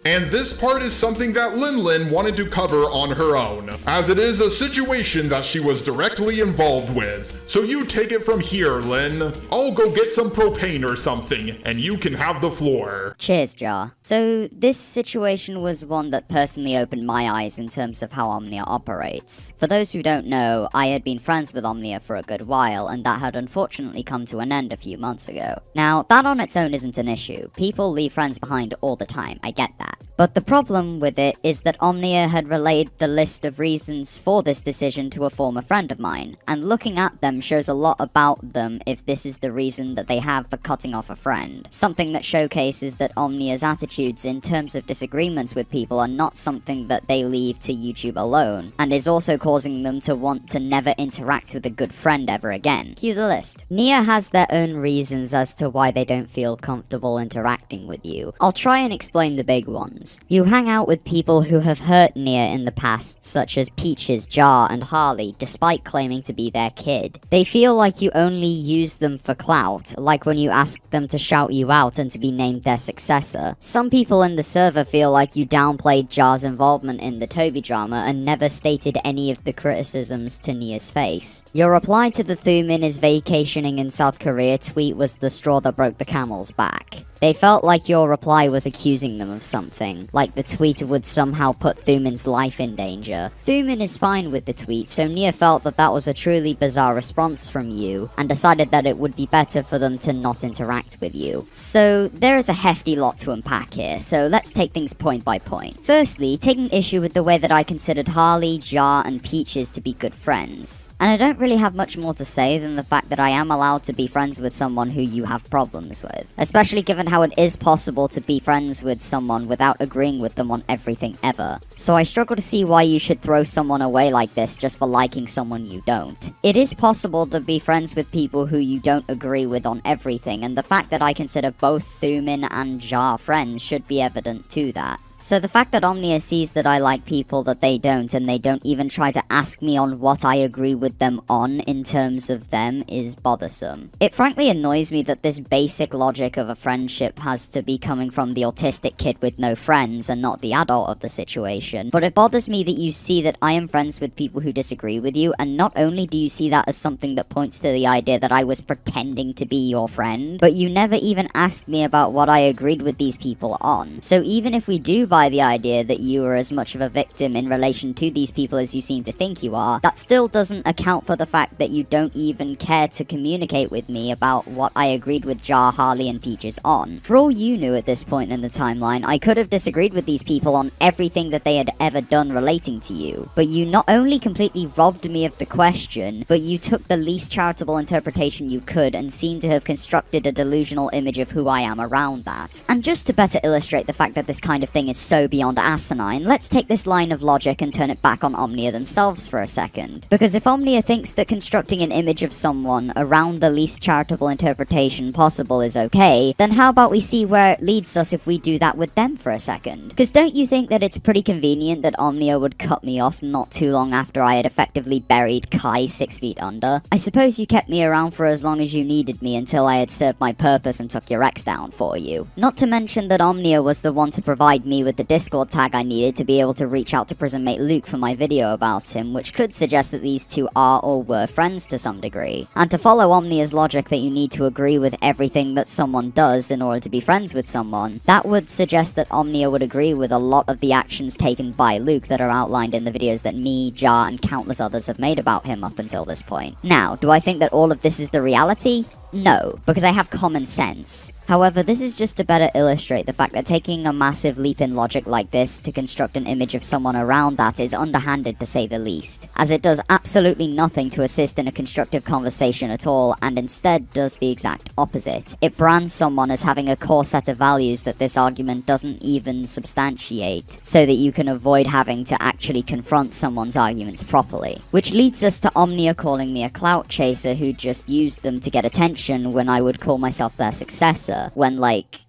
And this part is something that Lin wanted to cover on her own, as it is a situation that she was directly involved with. So you take it from here, Lin. I'll go get some propane or something, and you can have the floor. Cheers, Jar. So, this situation was one that personally opened my eyes in terms of how Omnia operates. For those who don't know, I had been friends with Omnia for a good while, and that had unfortunately come to an end a few months ago. Now, that on its own isn't an issue. People leave friends behind all the time, I get that. But the problem with it is that Omnia had relayed the list of reasons for this decision to a former friend of mine, and looking at them shows a lot about them if this is the reason that they have for cutting off a friend. Something that showcases that Omnia's attitudes in terms of disagreements with people are not something that they leave to YouTube alone, and is also causing them to want to never interact with a good friend ever again. Cue the list. Nia has their own reasons as to why they don't feel comfortable interacting with you. I'll try and explain the big ones. You hang out with people who have hurt Nia in the past, such as Peaches, Jar, and Harley, despite claiming to be their kid. They feel like you only use them for clout, like when you ask them to shout you out and to be named their successor. Some people in the server feel like you downplayed Jar's involvement in the Toby drama and never stated any of the criticisms to Nia's face. Your reply to the Thumin is vacationing in South Korea tweet was the straw that broke the camel's back. They felt like your reply was accusing them of something, like the tweet would somehow put Thumin's life in danger. Thumin is fine with the tweet, so Nia felt that that was a truly bizarre response from you, and decided that it would be better for them to not interact with you. So there is a hefty lot to unpack here, so let's take things point by point. Firstly, taking issue with the way that I considered Harley, Jar, and Peaches to be good friends. And I don't really have much more to say than the fact that I am allowed to be friends with someone who you have problems with, especially given how it is possible to be friends with someone without agreeing with them on everything ever. So I struggle to see why you should throw someone away like this just for liking someone you don't. It is possible to be friends with people who you don't agree with on everything, and the fact that I consider both Thumin and Jar friends should be evident to that. So the fact that Omnia sees that I like people that they don't, and they don't even try to ask me on what I agree with them on in terms of them, is bothersome. It frankly annoys me that this basic logic of a friendship has to be coming from the autistic kid with no friends and not the adult of the situation. But it bothers me that you see that I am friends with people who disagree with you, and not only do you see that as something that points to the idea that I was pretending to be your friend, but you never even asked me about what I agreed with these people on. So even if we do buy the idea that you are as much of a victim in relation to these people as you seem to think you are, that still doesn't account for the fact that you don't even care to communicate with me about what I agreed with Jar, Harley, and Peaches on. For all you knew at this point in the timeline, I could have disagreed with these people on everything that they had ever done relating to you. But you not only completely robbed me of the question, but you took the least charitable interpretation you could and seemed to have constructed a delusional image of who I am around that. And just to better illustrate the fact that this kind of thing is so beyond asinine, let's take this line of logic and turn it back on Omnia themselves for a second. Because if Omnia thinks that constructing an image of someone around the least charitable interpretation possible is okay, then how about we see where it leads us if we do that with them for a second? Because don't you think that it's pretty convenient that Omnia would cut me off not too long after I had effectively buried Kai 6 feet under? I suppose you kept me around for as long as you needed me until I had served my purpose and took your ex down for you. Not to mention that Omnia was the one to provide me with the Discord tag I needed to be able to reach out to prison mate Luke for my video about him, which could suggest that these two are or were friends to some degree. And to follow Omnia's logic that you need to agree with everything that someone does in order to be friends with someone, that would suggest that Omnia would agree with a lot of the actions taken by Luke that are outlined in the videos that me, Jar, and countless others have made about him up until this point. Now, do I think that all of this is the reality? No, because I have common sense. However, this is just to better illustrate the fact that taking a massive leap in logic like this to construct an image of someone around that is underhanded to say the least, as it does absolutely nothing to assist in a constructive conversation at all, and instead does the exact opposite. It brands someone as having a core set of values that this argument doesn't even substantiate, so that you can avoid having to actually confront someone's arguments properly. Which leads us to Omnia calling me a clout chaser who just used them to get attention when I would call myself their successor, when, like,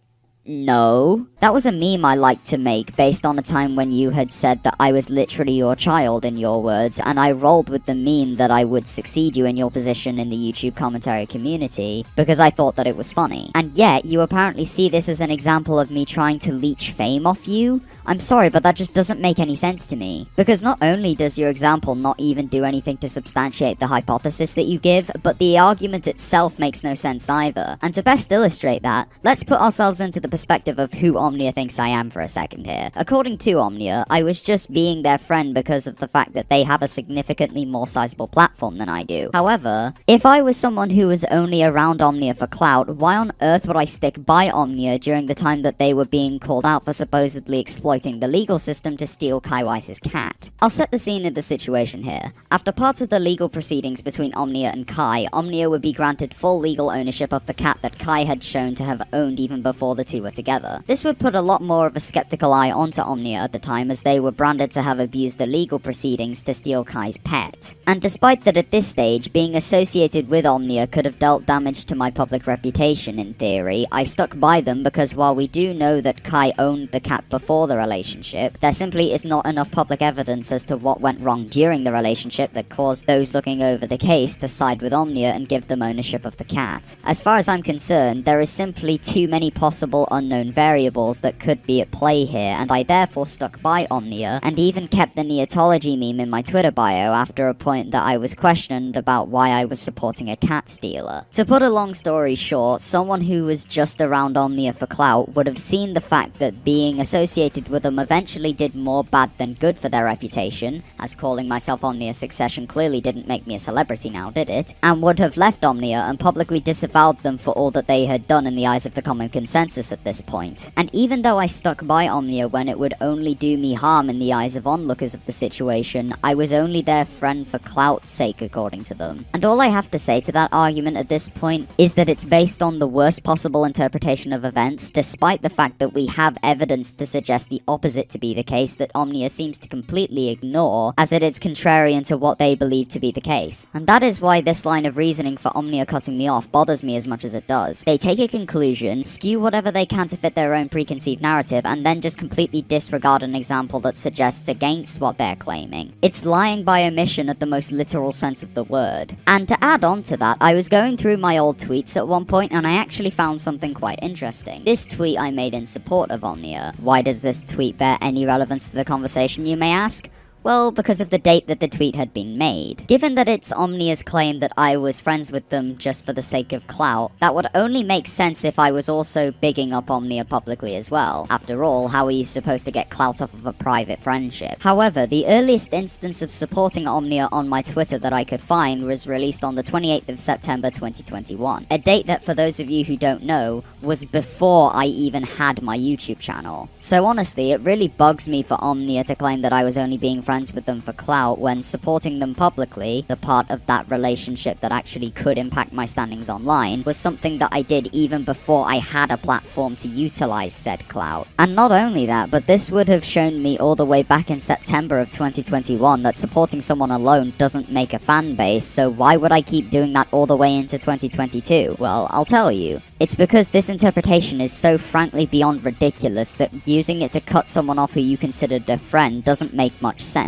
no. That was a meme I liked to make based on a time when you had said that I was literally your child in your words, and I rolled with the meme that I would succeed you in your position in the YouTube commentary community because I thought that it was funny. And yet, you apparently see this as an example of me trying to leech fame off you? I'm sorry, but that just doesn't make any sense to me. Because not only does your example not even do anything to substantiate the hypothesis that you give, but the argument itself makes no sense either. And to best illustrate that, let's put ourselves into the perspective of who Omnia thinks I am for a second here. According to Omnia, I was just being their friend because of the fact that they have a significantly more sizable platform than I do. However, if I was someone who was only around Omnia for clout, why on earth would I stick by Omnia during the time that they were being called out for supposedly exploiting the legal system to steal Kai Weiss's cat? I'll set the scene of the situation here. After parts of the legal proceedings between Omnia and Kai, Omnia would be granted full legal ownership of the cat that Kai had shown to have owned even before the two were together. This would put a lot more of a skeptical eye onto Omnia at the time, as they were branded to have abused the legal proceedings to steal Kai's pet. And despite that at this stage, being associated with Omnia could have dealt damage to my public reputation in theory, I stuck by them because while we do know that Kai owned the cat before the relationship, there simply is not enough public evidence as to what went wrong during the relationship that caused those looking over the case to side with Omnia and give them ownership of the cat. As far as I'm concerned, there is simply too many possible unknown variables that could be at play here, and I therefore stuck by Omnia, and even kept the neotology meme in my Twitter bio after a point that I was questioned about why I was supporting a cat stealer. To put a long story short, someone who was just around Omnia for clout would have seen the fact that being associated with them eventually did more bad than good for their reputation, as calling myself Omnia's succession clearly didn't make me a celebrity now, did it? And would have left Omnia and publicly disavowed them for all that they had done in the eyes of the common consensus at this point. And even though I stuck by Omnia when it would only do me harm in the eyes of onlookers of the situation, I was only their friend for clout's sake according to them. And all I have to say to that argument at this point is that it's based on the worst possible interpretation of events, despite the fact that we have evidence to suggest the opposite to be the case that Omnia seems to completely ignore, as it is contrarian to what they believe to be the case. And that is why this line of reasoning for Omnia cutting me off bothers me as much as it does. They take a conclusion, skew whatever they can to fit their own preconceived narrative, and then just completely disregard an example that suggests against what they're claiming. It's lying by omission at the most literal sense of the word. And to add on to that, I was going through my old tweets at one point and I actually found something quite interesting. This tweet I made in support of Omnia. Why does this tweet bear any relevance to the conversation, you may ask? Well, because of the date that the tweet had been made. Given that it's Omnia's claim that I was friends with them just for the sake of clout, that would only make sense if I was also bigging up Omnia publicly as well. After all, how are you supposed to get clout off of a private friendship? However, the earliest instance of supporting Omnia on my Twitter that I could find was released on the 28th of September 2021. A date that, for those of you who don't know, was before I even had my YouTube channel. So honestly, it really bugs me for Omnia to claim that I was only being friends with them for clout when supporting them publicly, the part of that relationship that actually could impact my standings online, was something that I did even before I had a platform to utilize said clout. And not only that, but this would have shown me all the way back in September of 2021 that supporting someone alone doesn't make a fan base, so why would I keep doing that all the way into 2022? Well, I'll tell you. It's because this interpretation is so frankly beyond ridiculous that using it to cut someone off who you considered a friend doesn't make much sense.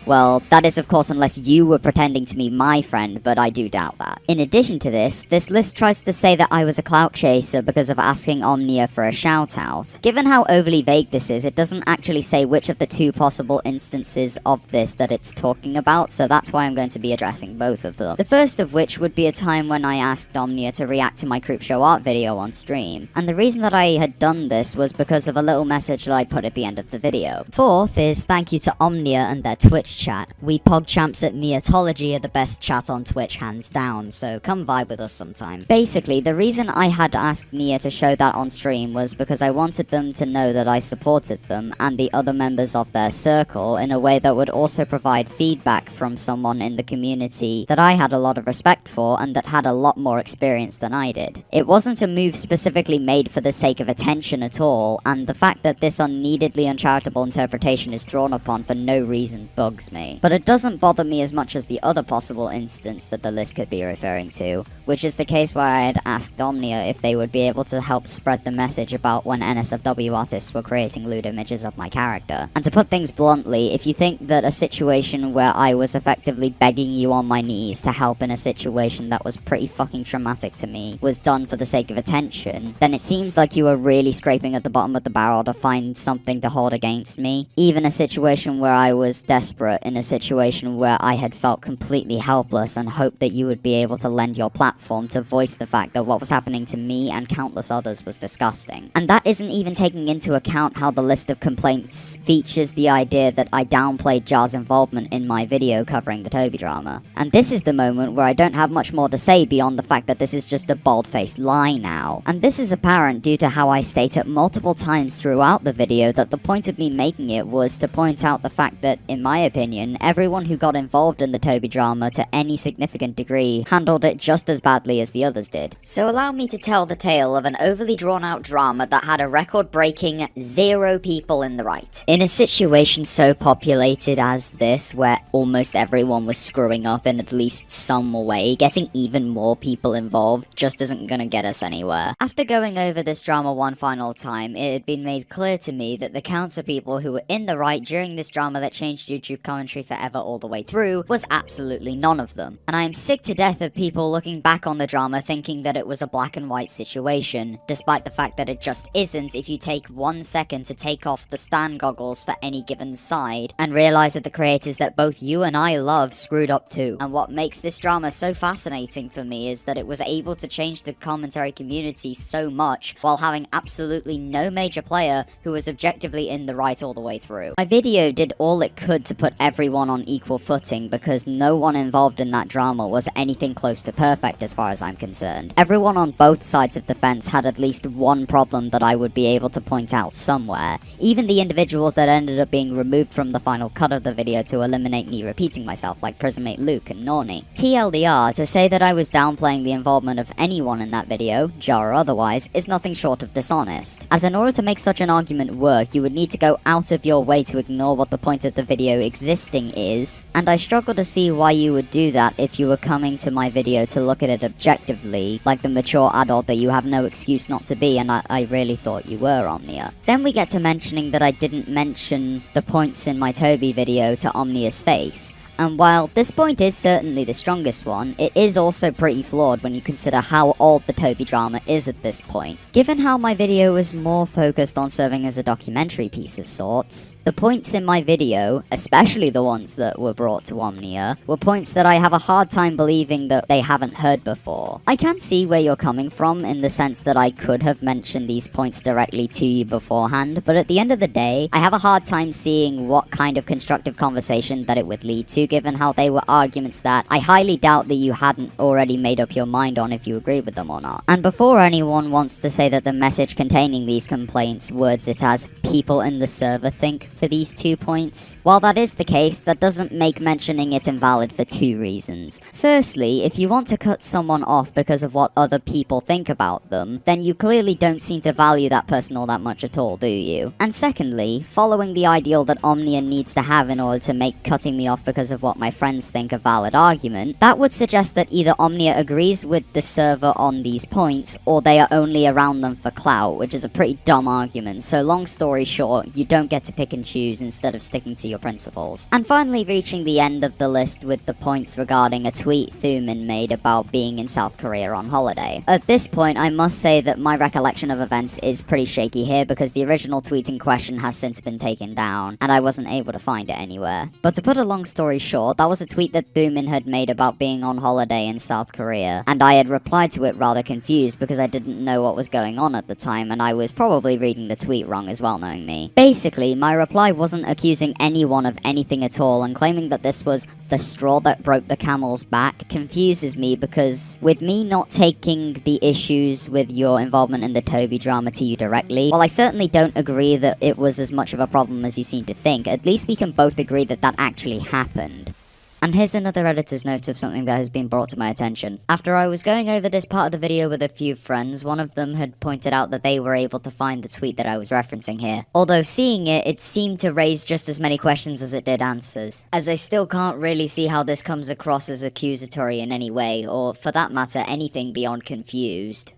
Well, that is of course unless you were pretending to be my friend, but I do doubt that. In addition to this list tries to say that I was a clout chaser because of asking Omnia for a shout out. Given how overly vague this is, it doesn't actually say which of the two possible instances of this that it's talking about, so that's why I'm going to be addressing both of them. The first of which would be a time when I asked Omnia to react to my CreepShow art video on stream, and the reason that I had done this was because of a little message that I put at the end of the video. Fourth is thank you to Omnia and their Twitch chat. We PogChamps at Neotology are the best chat on Twitch hands down, so come vibe with us sometime. Basically, the reason I had asked Nia to show that on stream was because I wanted them to know that I supported them and the other members of their circle in a way that would also provide feedback from someone in the community that I had a lot of respect for and that had a lot more experience than I did. It wasn't a move specifically made for the sake of attention at all, and the fact that this unneededly uncharitable interpretation is drawn upon for no reason reason bugs me. But it doesn't bother me as much as the other possible instance that the list could be referring to, which is the case where I had asked Omnia if they would be able to help spread the message about when NSFW artists were creating lewd images of my character. And to put things bluntly, if you think that a situation where I was effectively begging you on my knees to help in a situation that was pretty fucking traumatic to me was done for the sake of attention, then it seems like you were really scraping at the bottom of the barrel to find something to hold against me. Even a situation where I was desperate, in a situation where I had felt completely helpless and hoped that you would be able to lend your platform to voice the fact that what was happening to me and countless others was disgusting. And that isn't even taking into account how the list of complaints features the idea that I downplayed Jar's involvement in my video covering the Toby drama. And this is the moment where I don't have much more to say beyond the fact that this is just a bald-faced lie now. And this is apparent due to how I state it multiple times throughout the video that the point of me making it was to point out the fact that, in my opinion, everyone who got involved in the Toby drama to any significant degree handled it just as badly as the others did. So allow me to tell the tale of an overly drawn-out drama that had a record-breaking 0 people in the right. In a situation so populated as this, where almost everyone was screwing up in at least some way, getting even more people involved just isn't gonna get us anywhere. After going over this drama one final time, it had been made clear to me that the counts of people who were in the right during this drama that changed YouTube commentary forever all the way through was absolutely none of them. And I am sick to death of people looking back on the drama thinking that it was a black and white situation, despite the fact that it just isn't if you take 1 second to take off the Stan goggles for any given side and realize that the creators that both you and I love screwed up too. And what makes this drama so fascinating for me is that it was able to change the commentary community so much while having absolutely no major player who was objectively in the right all the way through. My video did all it could to put everyone on equal footing because no one involved in that drama was anything close to perfect as far as I'm concerned. Everyone on both sides of the fence had at least one problem that I would be able to point out somewhere. Even the individuals that ended up being removed from the final cut of the video to eliminate me repeating myself, like Prismate Luke and Norny. TLDR, to say that I was downplaying the involvement of anyone in that video, Jar or otherwise, is nothing short of dishonest. As in order to make such an argument work, you would need to go out of your way to ignore what the point of the video existing is, and I struggle to see why you would do that if you were coming to my video to look at it objectively, like the mature adult that you have no excuse not to be, and I really thought you were, Omnia. Then we get to mentioning that I didn't mention the points in my Toby video to Omnia's face. And while this point is certainly the strongest one, it is also pretty flawed when you consider how old the Toby drama is at this point. Given how my video was more focused on serving as a documentary piece of sorts, the points in my video, especially the ones that were brought to Omnia, were points that I have a hard time believing that they haven't heard before. I can see where you're coming from in the sense that I could have mentioned these points directly to you beforehand, but at the end of the day, I have a hard time seeing what kind of constructive conversation that it would lead to, given how they were arguments that I highly doubt that you hadn't already made up your mind on if you agree with them or not. And before anyone wants to say that the message containing these complaints words it as people in the server think for these 2 points, while that is the case, that doesn't make mentioning it invalid for 2 reasons. Firstly, if you want to cut someone off because of what other people think about them, then you clearly don't seem to value that person all that much at all, do you? And secondly, following the ideal that Omnia needs to have in order to make cutting me off because of what my friends think a valid argument, that would suggest that either Omnia agrees with the server on these points, or they are only around them for clout, which is a pretty dumb argument, so long story short, you don't get to pick and choose instead of sticking to your principles. And finally reaching the end of the list with the points regarding a tweet Thuman made about being in South Korea on holiday. At this point, I must say that my recollection of events is pretty shaky here because the original tweet in question has since been taken down, and I wasn't able to find it anywhere. But to put a long story short, that was a tweet that Thuman had made about being on holiday in South Korea, and I had replied to it rather confused because I didn't know what was going on at the time, and I was probably reading the tweet wrong as well, knowing me. Basically, my reply wasn't accusing anyone of anything at all, and claiming that this was the straw that broke the camel's back confuses me because with me not taking the issues with your involvement in the Toby drama to you directly, while I certainly don't agree that it was as much of a problem as you seem to think, at least we can both agree that that actually happened. And here's another editor's note of something that has been brought to my attention. After I was going over this part of the video with a few friends, one of them had pointed out that they were able to find the tweet that I was referencing here. Although seeing it, it seemed to raise just as many questions as it did answers, as I still can't really see how this comes across as accusatory in any way, or for that matter, anything beyond confused.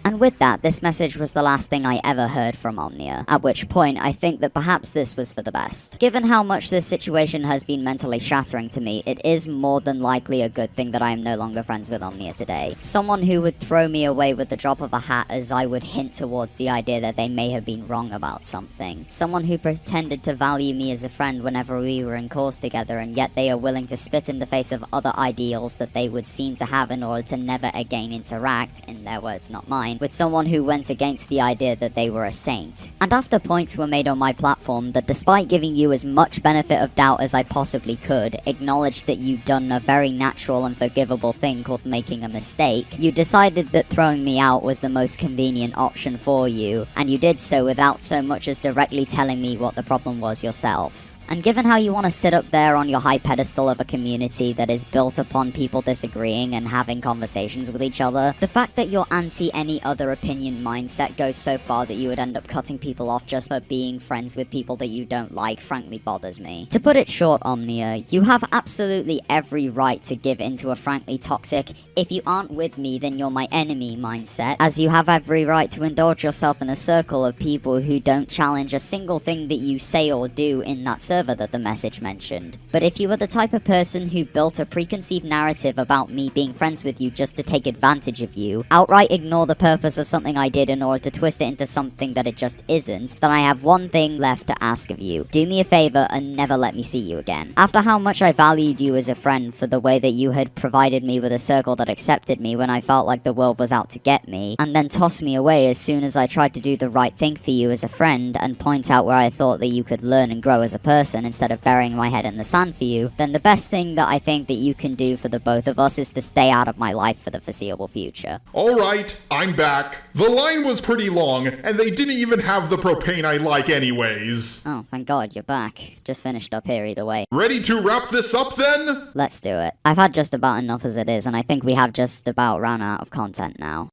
And with that, this message was the last thing I ever heard from Omnia, at which point I think that perhaps this was for the best. Given how much this situation has been mentally shattering to me, it is more than likely a good thing that I am no longer friends with Omnia today. Someone who would throw me away with the drop of a hat as I would hint towards the idea that they may have been wrong about something. Someone who pretended to value me as a friend whenever we were in course together, and yet they are willing to spit in the face of other ideals that they would seem to have in order to never again interact, in their words not mine, with someone who went against the idea that they were a saint. And after points were made on my platform that despite giving you as much benefit of doubt as I possibly could, acknowledged that you'd done a very natural and forgivable thing called making a mistake, you decided that throwing me out was the most convenient option for you, and you did so without so much as directly telling me what the problem was yourself. And given how you want to sit up there on your high pedestal of a community that is built upon people disagreeing and having conversations with each other, the fact that your anti-any other opinion mindset goes so far that you would end up cutting people off just for being friends with people that you don't like frankly bothers me. To put it short, Omnia, you have absolutely every right to give into a frankly toxic, if you aren't with me then you're my enemy mindset, as you have every right to indulge yourself in a circle of people who don't challenge a single thing that you say or do in that circle that the message mentioned. But if you are the type of person who built a preconceived narrative about me being friends with you just to take advantage of you, outright ignore the purpose of something I did in order to twist it into something that it just isn't, then I have one thing left to ask of you. Do me a favor and never let me see you again. After how much I valued you as a friend for the way that you had provided me with a circle that accepted me when I felt like the world was out to get me, and then tossed me away as soon as I tried to do the right thing for you as a friend and point out where I thought that you could learn and grow as a person, instead of burying my head in the sand for you, then the best thing that I think that you can do for the both of us is to stay out of my life for the foreseeable future. Alright, I'm back. The line was pretty long, and they didn't even have the propane I like anyways. Oh, thank God you're back. Just finished up here either way. Ready to wrap this up then? Let's do it. I've had just about enough as it is, and I think we have just about run out of content now.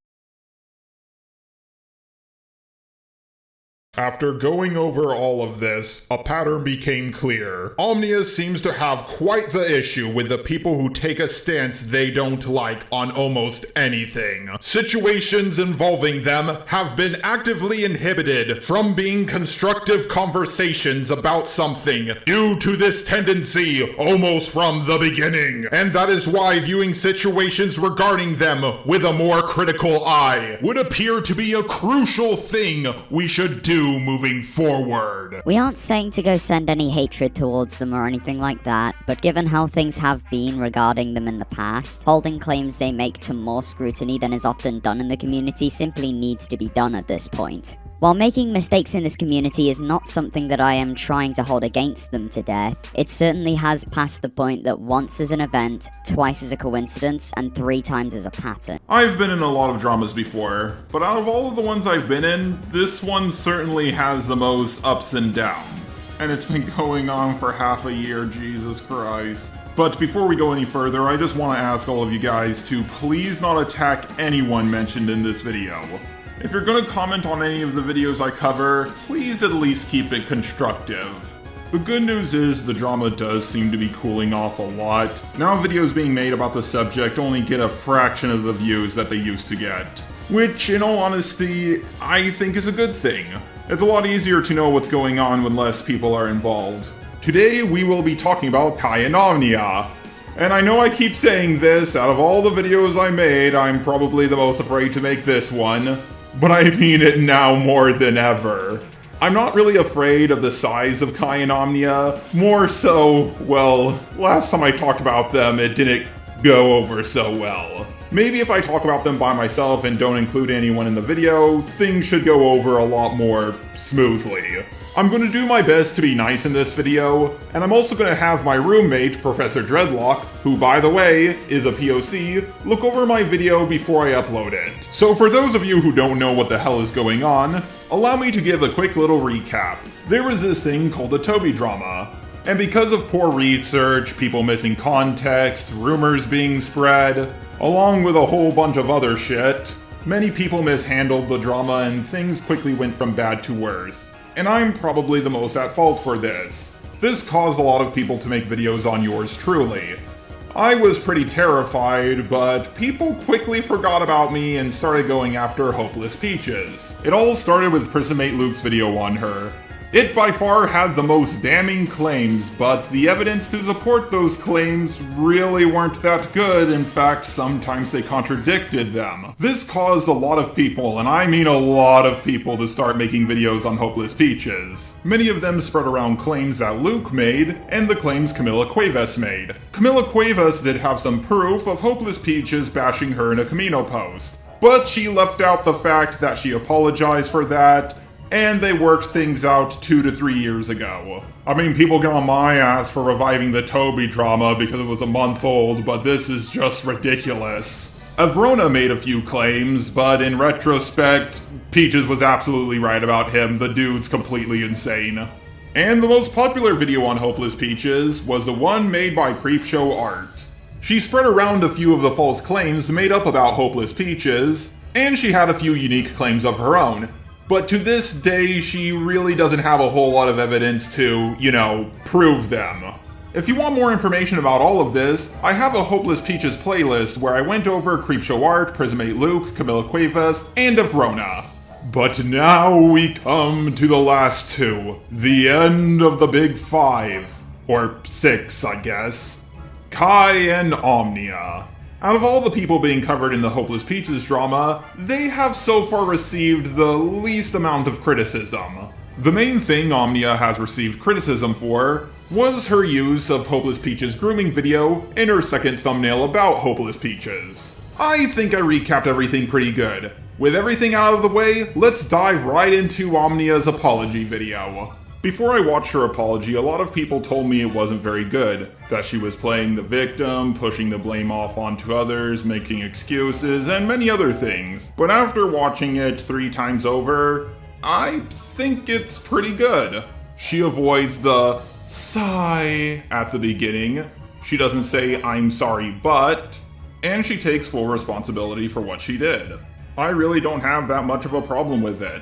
After going over all of this, a pattern became clear. Omnia seems to have quite the issue with the people who take a stance they don't like on almost anything. Situations involving them have been actively inhibited from being constructive conversations about something due to this tendency almost from the beginning. And that is why viewing situations regarding them with a more critical eye would appear to be a crucial thing we should do moving forward. We aren't saying to go send any hatred towards them or anything like that, but given how things have been regarding them in the past, holding claims they make to more scrutiny than is often done in the community simply needs to be done at this point. While making mistakes in this community is not something that I am trying to hold against them to death, it certainly has passed the point that once is an event, twice is a coincidence, and 3 times is a pattern. I've been in a lot of dramas before, but out of all of the ones I've been in, this one certainly has the most ups and downs. And it's been going on for half a year, Jesus Christ. But before we go any further, I just want to ask all of you guys to please not attack anyone mentioned in this video. If you're going to comment on any of the videos I cover, please at least keep it constructive. The good news is the drama does seem to be cooling off a lot. Now videos being made about the subject only get a fraction of the views that they used to get. Which, in all honesty, I think is a good thing. It's a lot easier to know what's going on when less people are involved. Today we will be talking about Kai and Omnia. And I know I keep saying this, out of all the videos I made, I'm probably the most afraid to make this one. But I mean it now more than ever. I'm not really afraid of the size of Kai and Omnia, more so, well, last time I talked about them it didn't go over so well. Maybe if I talk about them by myself and don't include anyone in the video, things should go over a lot more smoothly. I'm going to do my best to be nice in this video, and I'm also going to have my roommate, Professor Dreadlock, who by the way, is a POC, look over my video before I upload it. So for those of you who don't know what the hell is going on, allow me to give a quick little recap. There was this thing called the Toby drama. And because of poor research, people missing context, rumors being spread, along with a whole bunch of other shit, many people mishandled the drama and things quickly went from bad to worse. And I'm probably the most at fault for this. This caused a lot of people to make videos on yours truly. I was pretty terrified, but people quickly forgot about me and started going after Hopeless Peaches. It all started with Prismate Luke's video on her. It by far had the most damning claims, but the evidence to support those claims really weren't that good. In fact, sometimes they contradicted them. This caused a lot of people, and I mean a lot of people, to start making videos on Hopeless Peaches. Many of them spread around claims that Luke made, and the claims Camila Cuevas made. Camila Cuevas did have some proof of Hopeless Peaches bashing her in a Camino post, but she left out the fact that she apologized for that, and they worked things out 2 to 3 years ago. I mean, people get on my ass for reviving the Toby drama because it was a month old, but this is just ridiculous. Avrona made a few claims, but in retrospect, Peaches was absolutely right about him. The dude's completely insane. And the most popular video on Hopeless Peaches was the one made by CreepShow Art. She spread around a few of the false claims made up about Hopeless Peaches, and she had a few unique claims of her own. But to this day, she really doesn't have a whole lot of evidence to, prove them. If you want more information about all of this, I have a Hopeless Peaches playlist where I went over CreepShow Art, Prismate Luke, Camila Cuevas, and Avrona. But now we come to the last two. The end of the big five. Or 6, I guess. Kai and Omnia. Out of all the people being covered in the Hopeless Peaches drama, they have so far received the least amount of criticism. The main thing Omnia has received criticism for was her use of Hopeless Peaches' grooming video in her second thumbnail about Hopeless Peaches. I think I recapped everything pretty good. With everything out of the way, let's dive right into Omnia's apology video. Before I watched her apology, a lot of people told me it wasn't very good, that she was playing the victim, pushing the blame off onto others, making excuses, and many other things. But after watching it 3 times over, I think it's pretty good. She avoids the sigh at the beginning, she doesn't say "I'm sorry but," and she takes full responsibility for what she did. I really don't have that much of a problem with it.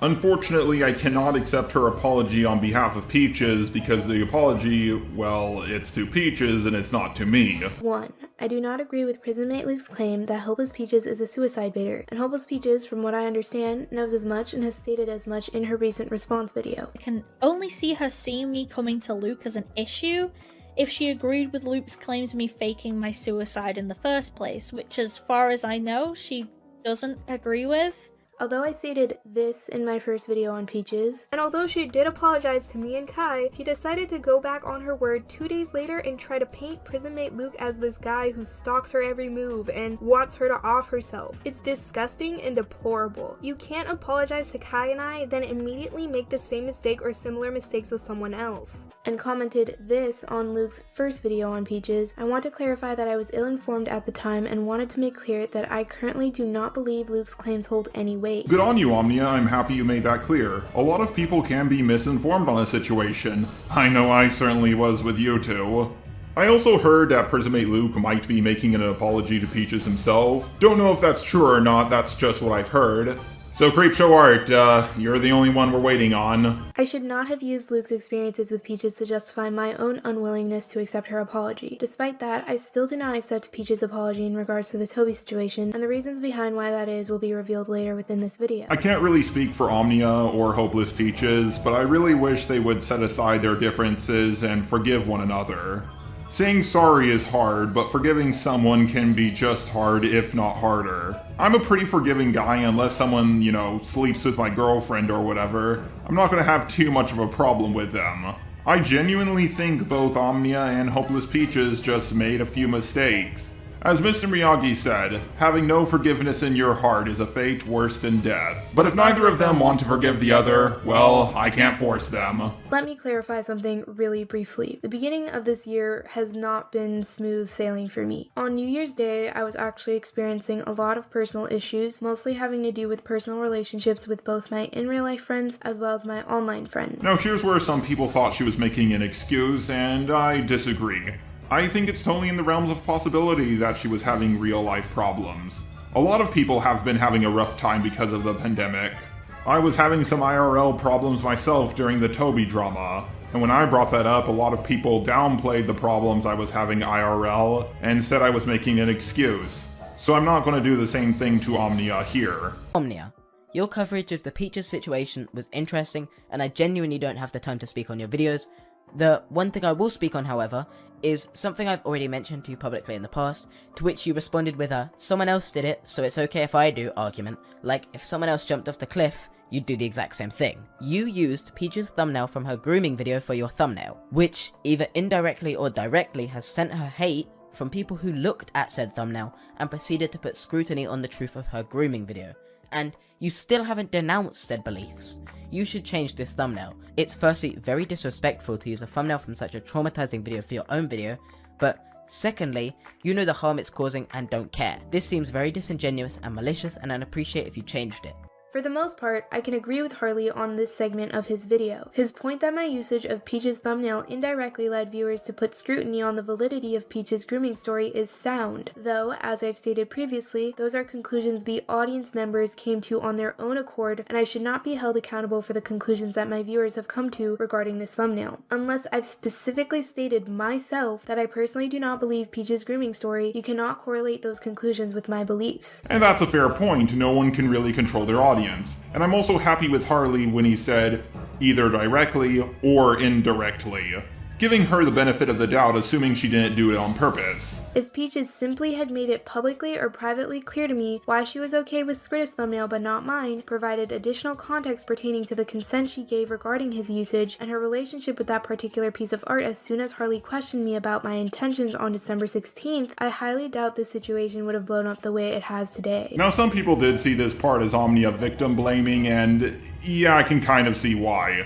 Unfortunately, I cannot accept her apology on behalf of Peaches because the apology, well, it's to Peaches and it's not to me. 1. I do not agree with Prismate Luke's claim that Hopeless Peaches is a suicide baiter, and Hopeless Peaches, from what I understand, knows as much and has stated as much in her recent response video. I can only see her seeing me coming to Luke as an issue if she agreed with Luke's claims of me faking my suicide in the first place, which as far as I know, she doesn't agree with. Although I stated this in my first video on Peaches, and although she did apologize to me and Kai, she decided to go back on her word 2 days later and try to paint Prismate Luke as this guy who stalks her every move and wants her to off herself. It's disgusting and deplorable. You can't apologize to Kai and I, then immediately make the same mistake or similar mistakes with someone else. And commented this on Luke's first video on Peaches. I want to clarify that I was ill-informed at the time and wanted to make clear that I currently do not believe Luke's claims hold any weight. Good on you, Omnia. I'm happy you made that clear. A lot of people can be misinformed on a situation. I know I certainly was with you two. I also heard that Prismate Luke might be making an apology to Peaches himself. Don't know if that's true or not, that's just what I've heard. So CreepShow Art, you're the only one we're waiting on. I should not have used Luke's experiences with Peaches to justify my own unwillingness to accept her apology. Despite that, I still do not accept Peaches' apology in regards to the Toby situation, and the reasons behind why that is will be revealed later within this video. I can't really speak for Omnia or Hopeless Peaches, but I really wish they would set aside their differences and forgive one another. Saying sorry is hard, but forgiving someone can be just hard, if not harder. I'm a pretty forgiving guy unless someone, sleeps with my girlfriend or whatever. I'm not gonna have too much of a problem with them. I genuinely think both Omnia and Hopeless Peaches just made a few mistakes. As Mr. Miyagi said, having no forgiveness in your heart is a fate worse than death. But if neither of them want to forgive the other, well, I can't force them. Let me clarify something really briefly. The beginning of this year has not been smooth sailing for me. On New Year's Day, I was actually experiencing a lot of personal issues, mostly having to do with personal relationships with both my in-real-life friends as well as my online friends. Now here's where some people thought she was making an excuse, and I disagree. I think it's totally in the realms of possibility that she was having real-life problems. A lot of people have been having a rough time because of the pandemic. I was having some IRL problems myself during the Toby drama, and when I brought that up, a lot of people downplayed the problems I was having IRL and said I was making an excuse. So I'm not going to do the same thing to Omnia here. Omnia, your coverage of the Peaches situation was interesting, and I genuinely don't have the time to speak on your videos. The one thing I will speak on, however, is something I've already mentioned to you publicly in the past, to which you responded with a "someone else did it, so it's okay if I do" argument. Like, if someone else jumped off the cliff, you'd do the exact same thing. You used Peach's thumbnail from her grooming video for your thumbnail, which either indirectly or directly has sent her hate from people who looked at said thumbnail and proceeded to put scrutiny on the truth of her grooming video. And you still haven't denounced said beliefs. You should change this thumbnail. It's firstly very disrespectful to use a thumbnail from such a traumatizing video for your own video, but secondly, you know the harm it's causing and don't care. This seems very disingenuous and malicious, and I'd appreciate if you changed it. For the most part, I can agree with Harley on this segment of his video. His point that my usage of Peach's thumbnail indirectly led viewers to put scrutiny on the validity of Peach's grooming story is sound. Though, as I've stated previously, those are conclusions the audience members came to on their own accord, and I should not be held accountable for the conclusions that my viewers have come to regarding this thumbnail. Unless I've specifically stated myself that I personally do not believe Peach's grooming story, you cannot correlate those conclusions with my beliefs. And that's a fair point. No one can really control their audience. And I'm also happy with Harley when he said either directly or indirectly, giving her the benefit of the doubt, assuming she didn't do it on purpose. If Peaches simply had made it publicly or privately clear to me why she was okay with Skritta's thumbnail but not mine, provided additional context pertaining to the consent she gave regarding his usage, and her relationship with that particular piece of art as soon as Harley questioned me about my intentions on December 16th, I highly doubt this situation would have blown up the way it has today. Now some people did see this part as Omnia victim blaming, and yeah, I can kind of see why.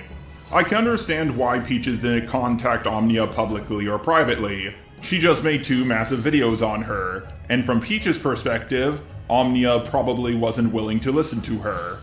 I can understand why Peaches didn't contact Omnia publicly or privately. She just made 2 massive videos on her, and from Peach's perspective, Omnia probably wasn't willing to listen to her.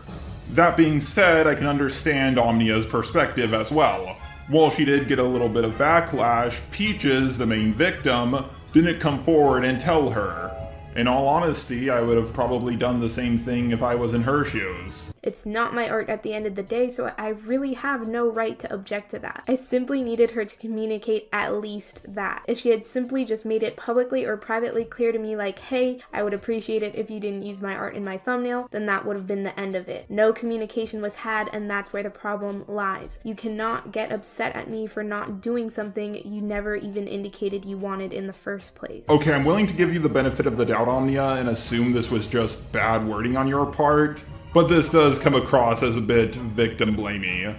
That being said, I can understand Omnia's perspective as well. While she did get a little bit of backlash, Peaches, the main victim, didn't come forward and tell her. In all honesty, I would have probably done the same thing if I was in her shoes. It's not my art at the end of the day, so I really have no right to object to that. I simply needed her to communicate at least that. If she had simply just made it publicly or privately clear to me like, hey, I would appreciate it if you didn't use my art in my thumbnail, then that would have been the end of it. No communication was had, and that's where the problem lies. You cannot get upset at me for not doing something you never even indicated you wanted in the first place. Okay, I'm willing to give you the benefit of the doubt, Omnia, and assume this was just bad wording on your part, but this does come across as a bit victim-blamey.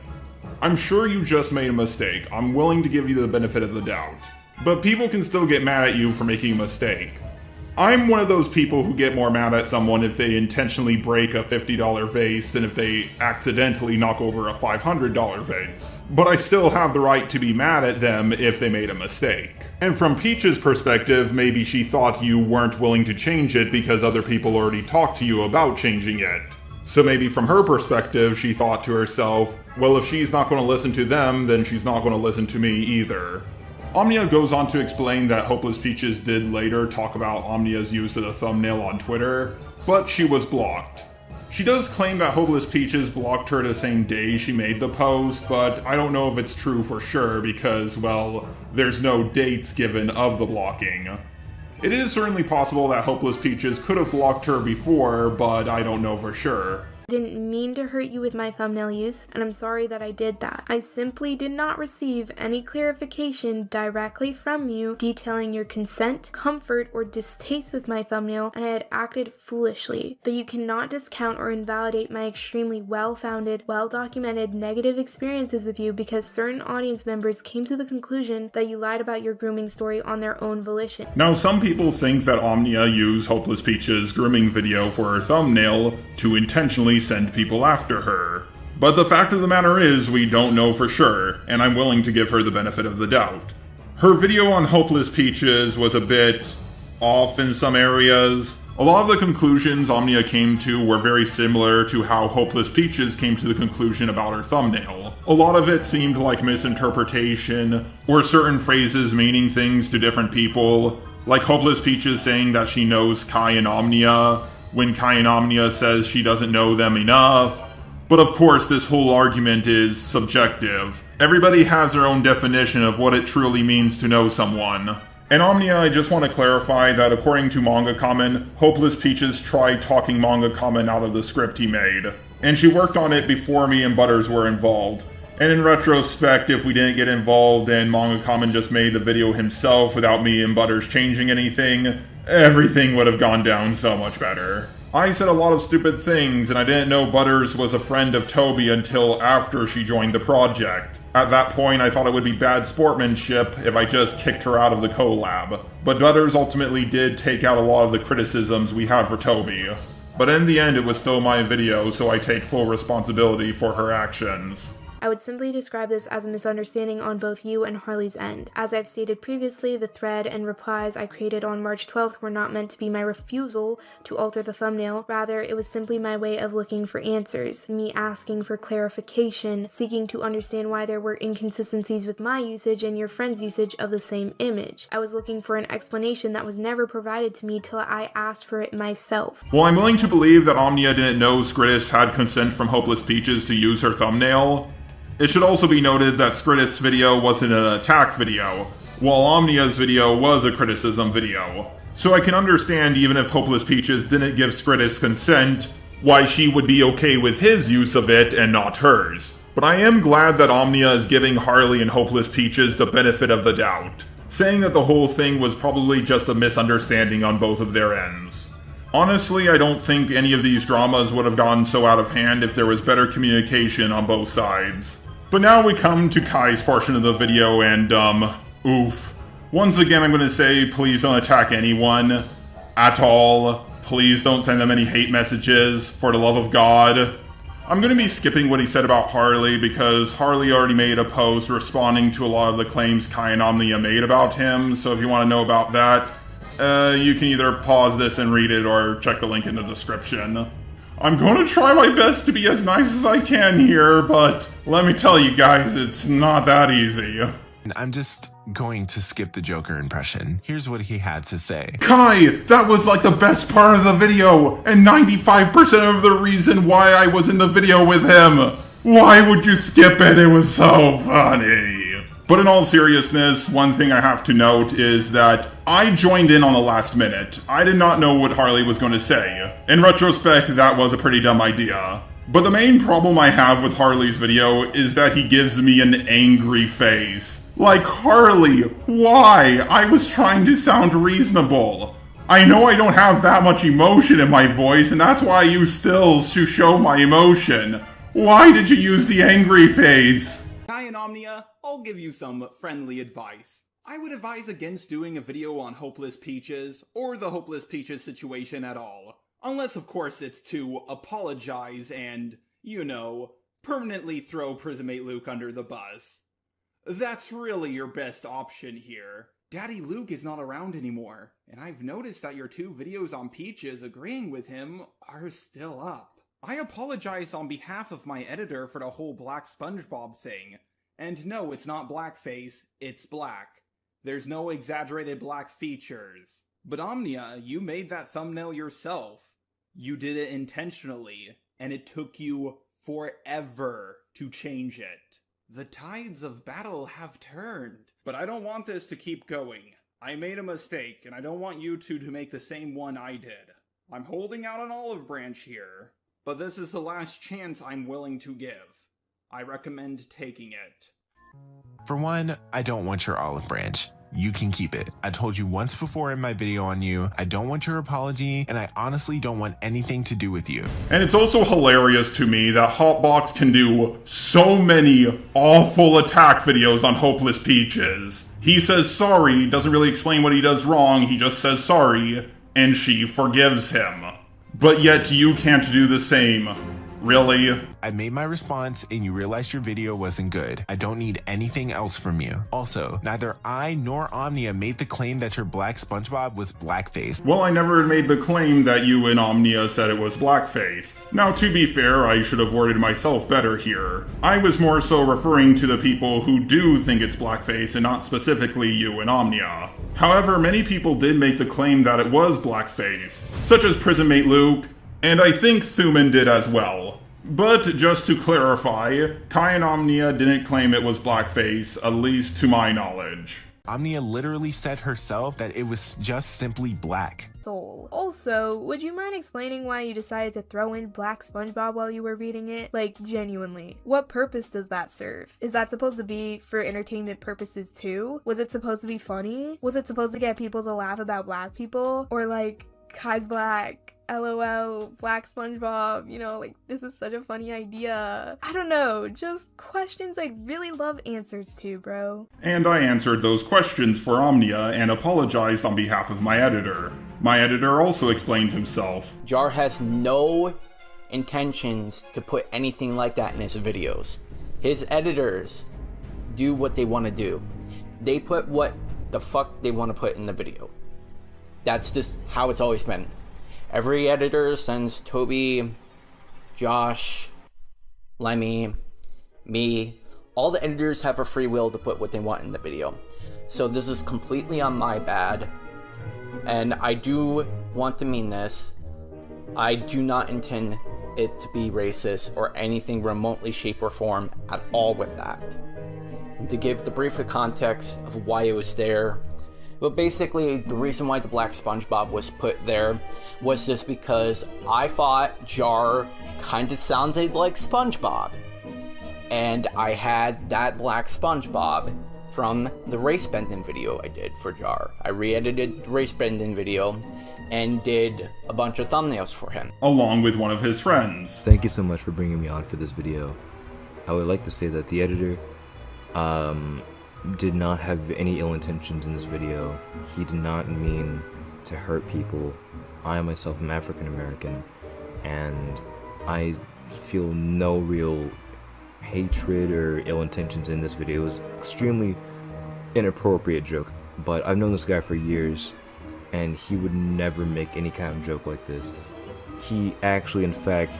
I'm sure you just made a mistake. I'm willing to give you the benefit of the doubt. But people can still get mad at you for making a mistake. I'm one of those people who get more mad at someone if they intentionally break a $50 vase than if they accidentally knock over a $500 vase. But I still have the right to be mad at them if they made a mistake. And from Peach's perspective, maybe she thought you weren't willing to change it because other people already talked to you about changing it. So maybe from her perspective, she thought to herself, well, if she's not going to listen to them, then she's not going to listen to me either. Omnia goes on to explain that Hopeless Peaches did later talk about Omnia's use of the thumbnail on Twitter, but she was blocked. She does claim that Hopeless Peaches blocked her the same day she made the post, but I don't know if it's true for sure because, well, there's no dates given of the blocking. It is certainly possible that Hopeless Peaches could have blocked her before, but I don't know for sure. I didn't mean to hurt you with my thumbnail use, and I'm sorry that I did that. I simply did not receive any clarification directly from you detailing your consent, comfort, or distaste with my thumbnail, and I had acted foolishly. But you cannot discount or invalidate my extremely well-founded, well-documented negative experiences with you because certain audience members came to the conclusion that you lied about your grooming story on their own volition. Now, some people think that Omnia used Hopeless Peach's grooming video for her thumbnail to intentionally send people after her. But the fact of the matter is, we don't know for sure, and I'm willing to give her the benefit of the doubt. Her video on Hopeless Peaches was a bit off in some areas. A lot of the conclusions Omnia came to were very similar to how Hopeless Peaches came to the conclusion about her thumbnail. A lot of it seemed like misinterpretation, or certain phrases meaning things to different people, like Hopeless Peaches saying that she knows Kai and Omnia, when Kai and Omnia says she doesn't know them enough. But of course, this whole argument is subjective. Everybody has their own definition of what it truly means to know someone. And Omnia, I just want to clarify that according to Manga Kamen, Hopeless Peaches tried talking Manga Kamen out of the script he made. And she worked on it before me and Butters were involved. And in retrospect, if we didn't get involved and Manga Kamen just made the video himself without me and Butters changing anything, everything would have gone down so much better. I said a lot of stupid things, and I didn't know Butters was a friend of Toby until after she joined the project. At that point, I thought it would be bad sportsmanship if I just kicked her out of the collab. But Butters ultimately did take out a lot of the criticisms we have for Toby. But in the end, it was still my video, so I take full responsibility for her actions. I would simply describe this as a misunderstanding on both you and Harley's end. As I've stated previously, the thread and replies I created on March 12th were not meant to be my refusal to alter the thumbnail. Rather, it was simply my way of looking for answers, me asking for clarification, seeking to understand why there were inconsistencies with my usage and your friend's usage of the same image. I was looking for an explanation that was never provided to me till I asked for it myself. Well, I'm willing to believe that Omnia didn't know Skritis had consent from Hopeless Peaches to use her thumbnail. It should also be noted that Skritis' video wasn't an attack video, while Omnia's video was a criticism video. So I can understand even if Hopeless Peaches didn't give Skritis consent, why she would be okay with his use of it and not hers. But I am glad that Omnia is giving Harley and Hopeless Peaches the benefit of the doubt, saying that the whole thing was probably just a misunderstanding on both of their ends. Honestly, I don't think any of these dramas would have gone so out of hand if there was better communication on both sides. But now we come to Kai's portion of the video and, oof. Once again, I'm gonna say, please don't attack anyone. At all. Please don't send them any hate messages, for the love of God. I'm gonna be skipping what he said about Harley, because Harley already made a post responding to a lot of the claims Kai and Omnia made about him, so if you want to know about that, you can either pause this and read it, or check the link in the description. I'm going to try my best to be as nice as I can here, but let me tell you guys, it's not that easy. I'm just going to skip the Joker impression. Here's what he had to say. Kai, that was like the best part of the video, and 95% of the reason why I was in the video with him. Why would you skip it? It was so funny. But in all seriousness, one thing I have to note is that I joined in on the last minute. I did not know what Harley was going to say. In retrospect, that was a pretty dumb idea. But the main problem I have with Harley's video is that he gives me an angry face. Like, Harley, why? I was trying to sound reasonable. I know I don't have that much emotion in my voice, and that's why I use stills to show my emotion. Why did you use the angry face? Kai and Omnia, I'll give you some friendly advice. I would advise against doing a video on Hopeless Peaches, or the Hopeless Peaches situation at all. Unless, of course, it's to apologize and, you know, permanently throw Prismate Luke under the bus. That's really your best option here. Daddy Luke is not around anymore, and I've noticed that your 2 videos on Peaches agreeing with him are still up. I apologize on behalf of my editor for the whole Black SpongeBob thing. And no, it's not blackface, it's black. There's no exaggerated black features. But Omnia, you made that thumbnail yourself. You did it intentionally, and it took you forever to change it. The tides of battle have turned. But I don't want this to keep going. I made a mistake, and I don't want you two to make the same one I did. I'm holding out an olive branch here. but this is the last chance I'm willing to give. I recommend taking it. For one, I don't want your olive branch. You can keep it. I told you once before in my video on you, I don't want your apology, and I honestly don't want anything to do with you. And it's also hilarious to me that Hotbox can do so many awful attack videos on Hopeless Peaches. He says sorry, doesn't really explain what he does wrong, he just says sorry, and she forgives him. But yet you can't do the same. Really? I made my response and you realized your video wasn't good. I don't need anything else from you. Also, neither I nor Omnia made the claim that your black SpongeBob was blackface. Well, I never made the claim that you and Omnia said it was blackface. Now, to be fair, I should have worded myself better here. I was more so referring to the people who do think it's blackface and not specifically you and Omnia. However, many people did make the claim that it was blackface, such as Prison Mate Luke, and I think Thuman did as well. But just to clarify, Kai and Omnia didn't claim it was blackface, at least to my knowledge. Omnia literally said herself that it was just simply black. Soul. Also, would you mind explaining why you decided to throw in Black SpongeBob while you were reading it? Like, genuinely. What purpose does that serve? Is that supposed to be for entertainment purposes too? Was it supposed to be funny? Was it supposed to get people to laugh about black people? Or like, Kai's black, LOL, Black SpongeBob, you know, like, this is such a funny idea. I don't know, just questions I'd really love answers to, bro. And I answered those questions for Omnia and apologized on behalf of my editor. My editor also explained himself. Jar has no intentions to put anything like that in his videos. His editors do what they want to do. They put what the fuck they want to put in the video. That's just how it's always been. Every editor sends Toby, Josh, Lemmy, me. All the editors have a free will to put what they want in the video. So this is completely on my bad. And I do want to mean this. I do not intend it to be racist or anything remotely shape or form at all with that. And to give the brief context of why it was there, but basically, the reason why the Black SpongeBob was put there was just because I thought Jar kind of sounded like SpongeBob. And I had that Black SpongeBob from the race bending video I did for Jar. I re-edited the race bending video and did a bunch of thumbnails for him. Along with one of his friends. Thank you so much for bringing me on for this video. I would like to say that the editor, did not have any ill intentions in this video. He did not mean to hurt people. I myself am African American, and I feel no real hatred or ill intentions in this video. It was extremely inappropriate joke, but I've known this guy for years, and he would never make any kind of joke like this. He actually, in fact,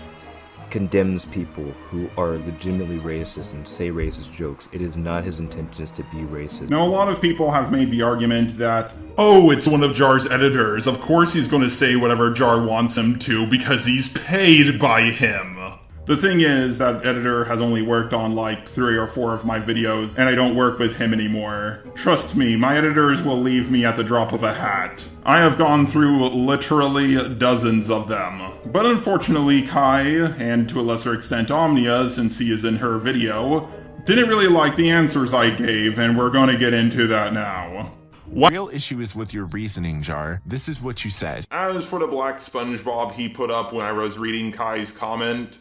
condemns people who are legitimately racist and say racist jokes. It is not his intentions to be racist. Now, a lot of people have made the argument that, oh, it's one of Jar's editors. Of course he's going to say whatever Jar wants him to because he's paid by him. The thing is, that editor has only worked on like 3 or 4 of my videos, and I don't work with him anymore. Trust me, my editors will leave me at the drop of a hat. I have gone through literally dozens of them. But unfortunately, Kai, and to a lesser extent Omnia, since he is in her video, didn't really like the answers I gave, and we're gonna get into that now. The real issue is with your reasoning, Jar. This is what you said. As for the Black SpongeBob he put up when I was reading Kai's comment,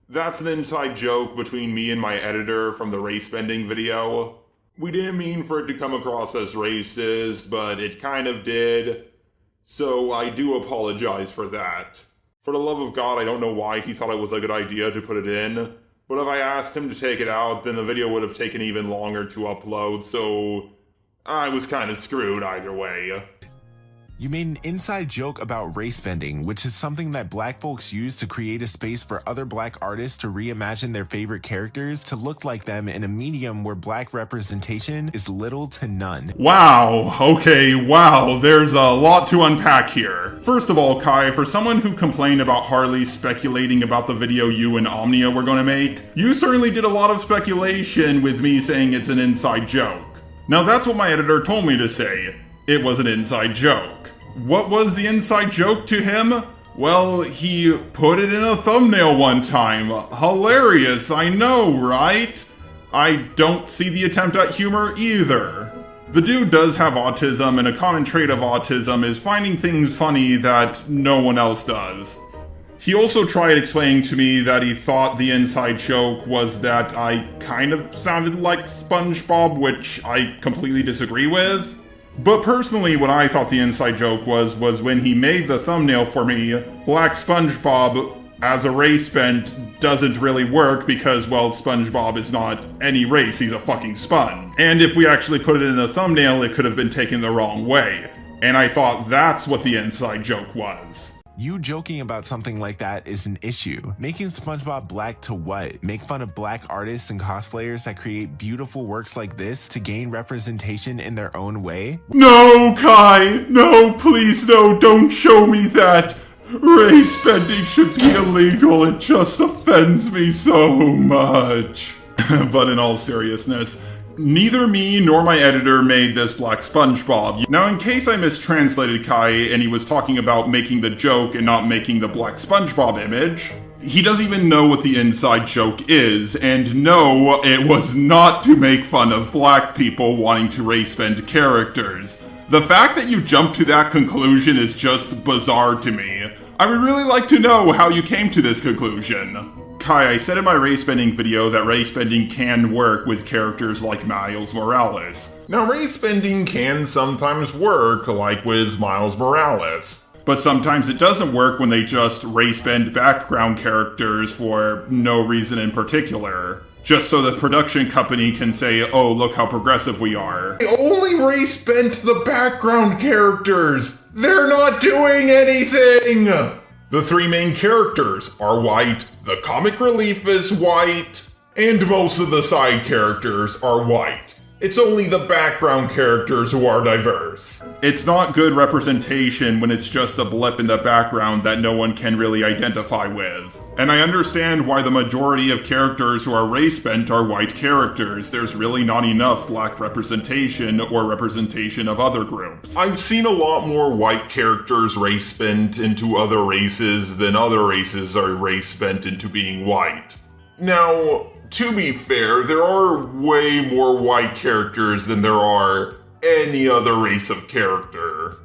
that's an inside joke between me and my editor from the race bending video. We didn't mean for it to come across as racist, but it kind of did. So I do apologize for that. For the love of God, I don't know why he thought it was a good idea to put it in. But if I asked him to take it out, then the video would have taken even longer to upload, so I was kind of screwed either way. You made an inside joke about race bending, which is something that black folks use to create a space for other black artists to reimagine their favorite characters to look like them in a medium where black representation is little to none. Wow, okay, wow, there's a lot to unpack here. First of all, Kai, for someone who complained about Harley speculating about the video you and Omnia were gonna make, you certainly did a lot of speculation with me saying it's an inside joke. Now that's what my editor told me to say. It was an inside joke. What was the inside joke to him? Well, he put it in a thumbnail one time. Hilarious, I know, right? I don't see the attempt at humor either. The dude does have autism, and a common trait of autism is finding things funny that no one else does. He also tried explaining to me that he thought the inside joke was that I kind of sounded like SpongeBob, which I completely disagree with. But personally, what I thought the inside joke was when he made the thumbnail for me, Black SpongeBob as a race bent doesn't really work because, well, SpongeBob is not any race, he's a fucking sponge. And if we actually put it in the thumbnail, it could have been taken the wrong way. And I thought that's what the inside joke was. You joking about something like that is an issue. Making SpongeBob black to what? Make fun of black artists and cosplayers that create beautiful works like this to gain representation in their own way? No, Kai! No, please, no, don't show me that! Race bending should be illegal, it just offends me so much. But in all seriousness, neither me nor my editor made this Black SpongeBob. Now, in case I mistranslated Kai and he was talking about making the joke and not making the Black SpongeBob image, he doesn't even know what the inside joke is, and no, it was not to make fun of black people wanting to race bend characters. The fact that you jumped to that conclusion is just bizarre to me. I would really like to know how you came to this conclusion. Kai, I said in my race bending video that race bending can work with characters like Miles Morales. Now, race bending can sometimes work, like with Miles Morales. But sometimes it doesn't work when they just race bend background characters for no reason in particular. Just so the production company can say, oh, look how progressive we are. They only race bent the background characters! They're not doing anything! The three main characters are white, the comic relief is white, and most of the side characters are white. It's only the background characters who are diverse. It's not good representation when it's just a blip in the background that no one can really identify with. And I understand why the majority of characters who are race bent are white characters. There's really not enough black representation or representation of other groups. I've seen a lot more white characters race bent into other races than other races are race bent into being white. Now, to be fair, there are way more white characters than there are any other race of character.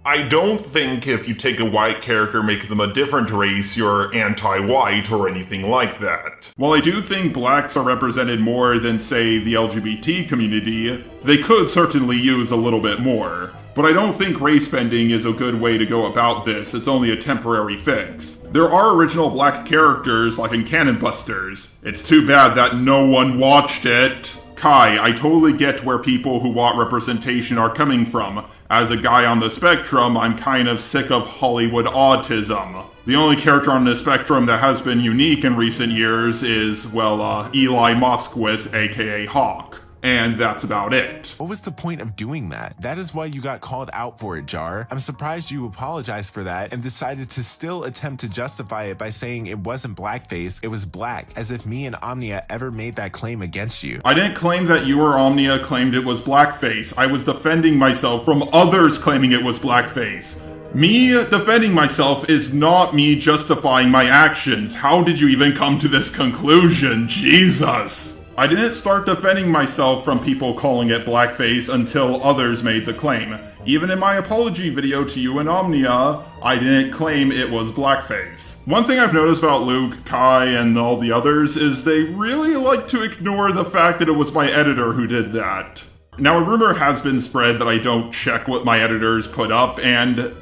I don't think if you take a white character, make them a different race, you're anti-white or anything like that. While I do think blacks are represented more than, say, the LGBT community, they could certainly use a little bit more. But I don't think race bending is a good way to go about this, it's only a temporary fix. There are original black characters, like in Cannon Busters. It's too bad that no one watched it. Kai, I totally get where people who want representation are coming from. As a guy on the spectrum, I'm kind of sick of Hollywood autism. The only character on the spectrum that has been unique in recent years is, well, Eli Moskowitz, aka Hawk. And that's about it. What was the point of doing that? That is why you got called out for it, Jar. I'm surprised you apologized for that and decided to still attempt to justify it by saying it wasn't blackface, it was black, as if me and Omnia ever made that claim against you. I didn't claim that you or Omnia claimed it was blackface. I was defending myself from others claiming it was blackface. Me defending myself is not me justifying my actions. How did you even come to this conclusion? Jesus! I didn't start defending myself from people calling it blackface until others made the claim. Even in my apology video to you and Omnia, I didn't claim it was blackface. One thing I've noticed about Luke, Kai, and all the others is they really like to ignore the fact that it was my editor who did that. Now, a rumor has been spread that I don't check what my editors put up, and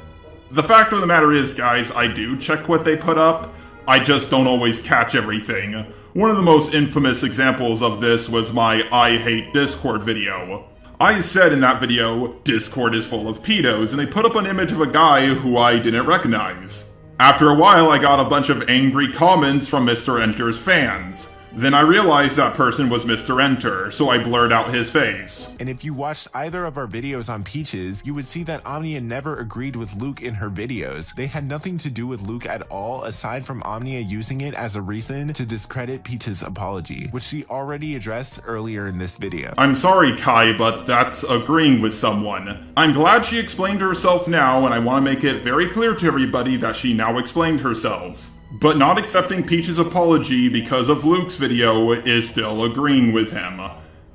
the fact of the matter is, guys, I do check what they put up. I just don't always catch everything. One of the most infamous examples of this was my I Hate Discord video. I said in that video, Discord is full of pedos, and they put up an image of a guy who I didn't recognize. After a while, I got a bunch of angry comments from Mr. Enter's fans. Then I realized that person was Mr. Enter, so I blurred out his face. And if you watched either of our videos on Peaches, you would see that Omnia never agreed with Luke in her videos. They had nothing to do with Luke at all, aside from Omnia using it as a reason to discredit Peaches' apology, which she already addressed earlier in this video. I'm sorry, Kai, but that's agreeing with someone. I'm glad she explained herself now, and I want to make it very clear to everybody that she now explained herself. But not accepting Peach's apology because of Luke's video is still agreeing with him.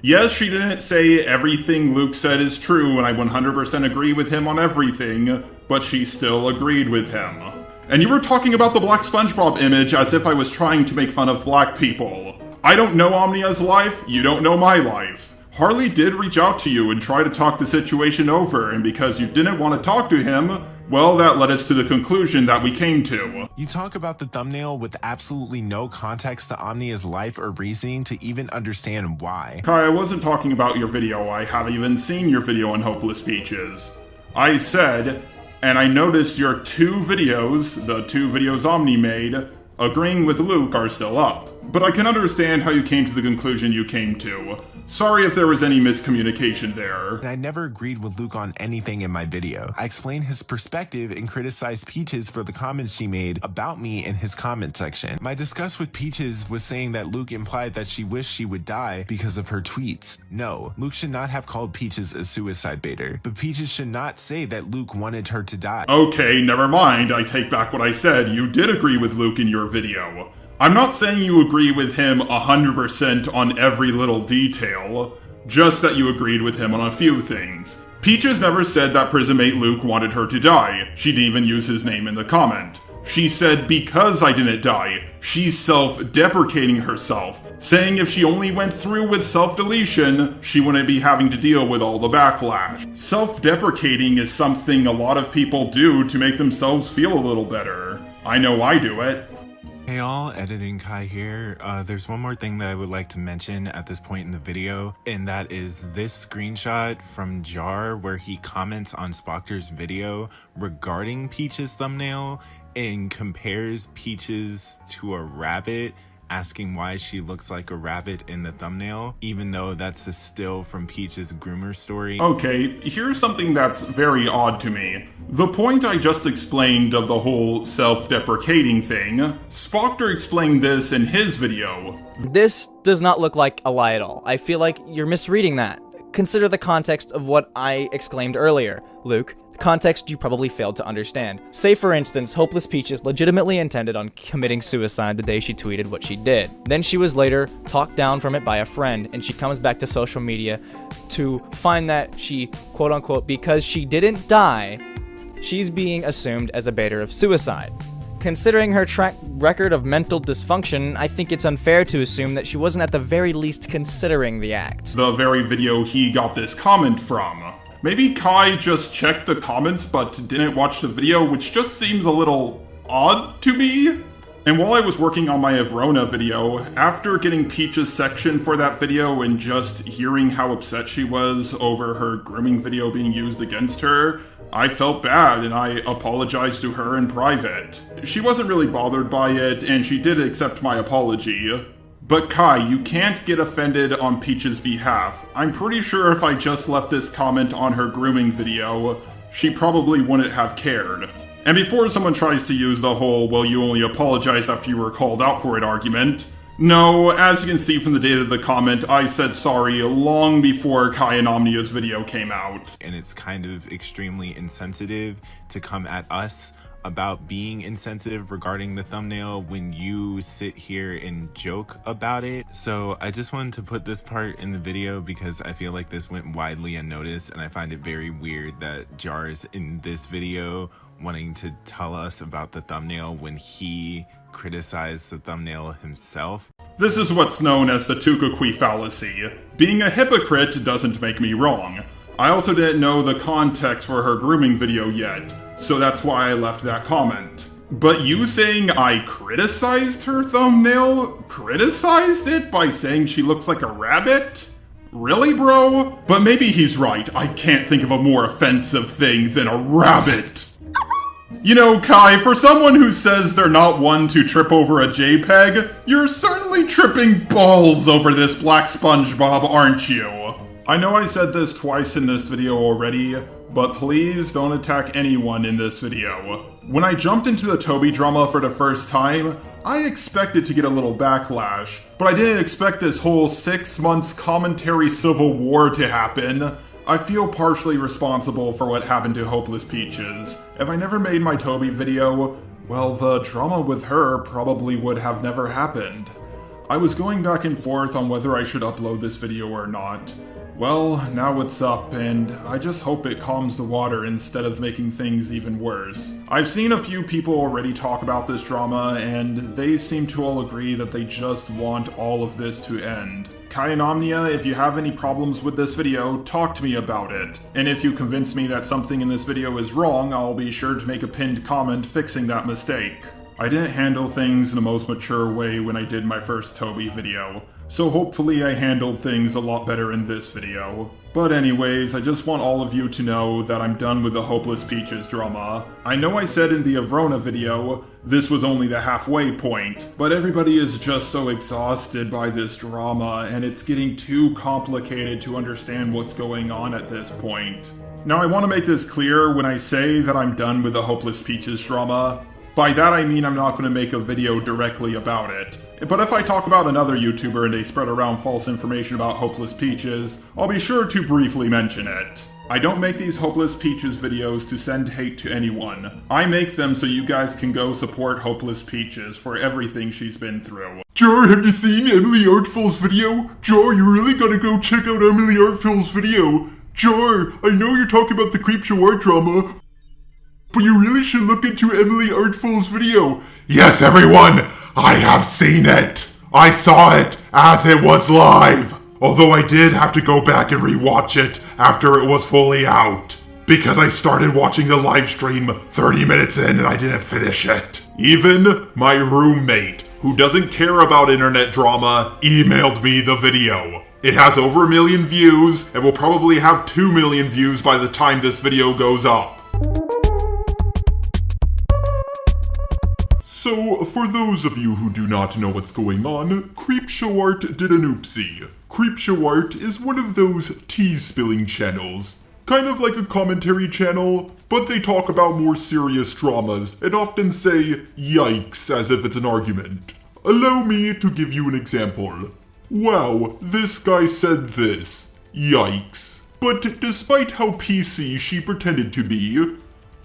Yes, she didn't say everything Luke said is true, and I 100% agree with him on everything, but she still agreed with him. And you were talking about the Black SpongeBob image as if I was trying to make fun of black people. I don't know Omnia's life, you don't know my life. Harley did reach out to you and try to talk the situation over, and because you didn't want to talk to him, well, that led us to the conclusion that we came to. You talk about the thumbnail with absolutely no context to Omnia's life or reasoning to even understand why. Kai, I wasn't talking about your video. I haven't even seen your video on Hopeless Peaches. I said, and I noticed your two videos, the two videos Omni made, agreeing with Luke are still up. But I can understand how you came to the conclusion you came to. Sorry if there was any miscommunication there. And I never agreed with Luke on anything in my video. I explained his perspective and criticized Peaches for the comments she made about me in his comment section. My disgust with Peaches was saying that Luke implied that she wished she would die because of her tweets. No, Luke should not have called Peaches a suicide baiter, but Peaches should not say that Luke wanted her to die. Okay, never mind. I take back what I said. You did agree with Luke in your video. I'm not saying you agree with him 100% on every little detail, just that you agreed with him on a few things. Peaches never said that prison mate Luke wanted her to die. She didn't even use his name in the comment. She said because I didn't die, she's self-deprecating herself, saying if she only went through with self-deletion, she wouldn't be having to deal with all the backlash. Self-deprecating is something a lot of people do to make themselves feel a little better. I know I do it. Hey all, Editing Kai here. There's one more thing that I would like to mention at this point in the video, and that is this screenshot from Jar where he comments on Spockter's video regarding Peach's thumbnail and compares Peaches to a rabbit, asking why she looks like a rabbit in the thumbnail, even though that's a still from Peach's groomer story. Okay, here's something that's very odd to me. The point I just explained of the whole self-deprecating thing, Spockter explained this in his video. This does not look like a lie at all. I feel like you're misreading that. Consider the context of what I exclaimed earlier, Luke. Context you probably failed to understand. Say for instance, Hopeless Peaches legitimately intended on committing suicide the day she tweeted what she did. Then she was later talked down from it by a friend, and she comes back to social media to find that she, quote unquote, because she didn't die, she's being assumed as a baiter of suicide. Considering her track record of mental dysfunction, I think it's unfair to assume that she wasn't at the very least considering the act. The very video he got this comment from. Maybe Kai just checked the comments but didn't watch the video, which just seems a little odd to me. And while I was working on my Evrona video, after getting Peach's section for that video and just hearing how upset she was over her grooming video being used against her, I felt bad and I apologized to her in private. She wasn't really bothered by it and she did accept my apology. But Kai, you can't get offended on Peach's behalf. I'm pretty sure if I just left this comment on her grooming video, she probably wouldn't have cared. And before someone tries to use the whole, well, you only apologized after you were called out for it argument, no, as you can see from the date of the comment, I said sorry long before Kai and Omnia's video came out. And it's kind of extremely insensitive to come at us about being insensitive regarding the thumbnail when you sit here and joke about it. So I just wanted to put this part in the video because I feel like this went widely unnoticed, and I find it very weird that Jar's in this video wanting to tell us about the thumbnail when he criticized the thumbnail himself. This is what's known as the Tukukui fallacy. Being a hypocrite doesn't make me wrong. I also didn't know the context for her grooming video yet, so that's why I left that comment. But you saying I criticized her thumbnail? Criticized it by saying she looks like a rabbit? Really, bro? But maybe he's right. I can't think of a more offensive thing than a rabbit. You know, Kai, for someone who says they're not one to trip over a JPEG, you're certainly tripping balls over this black SpongeBob, aren't you? I know I said this twice in this video already, but please don't attack anyone in this video. When I jumped into the Toby drama for the first time, I expected to get a little backlash, but I didn't expect this whole 6 months commentary civil war to happen. I feel partially responsible for what happened to Hopeless Peaches. If I never made my Toby video, well, the drama with her probably would have never happened. I was going back and forth on whether I should upload this video or not. Well, now it's up, and I just hope it calms the water instead of making things even worse. I've seen a few people already talk about this drama, and they seem to all agree that they just want all of this to end. Kai and Omnia, if you have any problems with this video, talk to me about it. And if you convince me that something in this video is wrong, I'll be sure to make a pinned comment fixing that mistake. I didn't handle things in the most mature way when I did my first Toby video, so hopefully I handled things a lot better in this video. But anyways, I just want all of you to know that I'm done with the Hopeless Peaches drama. I know I said in the Avrona video, this was only the halfway point, but everybody is just so exhausted by this drama, and it's getting too complicated to understand what's going on at this point. Now I want to make this clear when I say that I'm done with the Hopeless Peaches drama. By that I mean I'm not going to make a video directly about it. But if I talk about another YouTuber and they spread around false information about Hopeless Peaches, I'll be sure to briefly mention it. I don't make these Hopeless Peaches videos to send hate to anyone. I make them so you guys can go support Hopeless Peaches for everything she's been through. Jar, have you seen Emily Artful's video? Jar, you really gotta go check out Emily Artful's video. Jar, I know you're talking about the CreepShow art drama, but you really should look into Emily Artful's video. Yes, everyone! I have seen it! I saw it as it was live! Although I did have to go back and rewatch it after it was fully out. Because I started watching the live stream 30 minutes in and I didn't finish it. Even my roommate, who doesn't care about internet drama, emailed me the video. It has over 1 million views and will probably have 2 million views by the time this video goes up. So, for those of you who do not know what's going on, CreepShow Art did an oopsie. CreepShow Art is one of those tea-spilling channels. Kind of like a commentary channel, but they talk about more serious dramas and often say yikes as if it's an argument. Allow me to give you an example. Wow, this guy said this. Yikes. But despite how PC she pretended to be,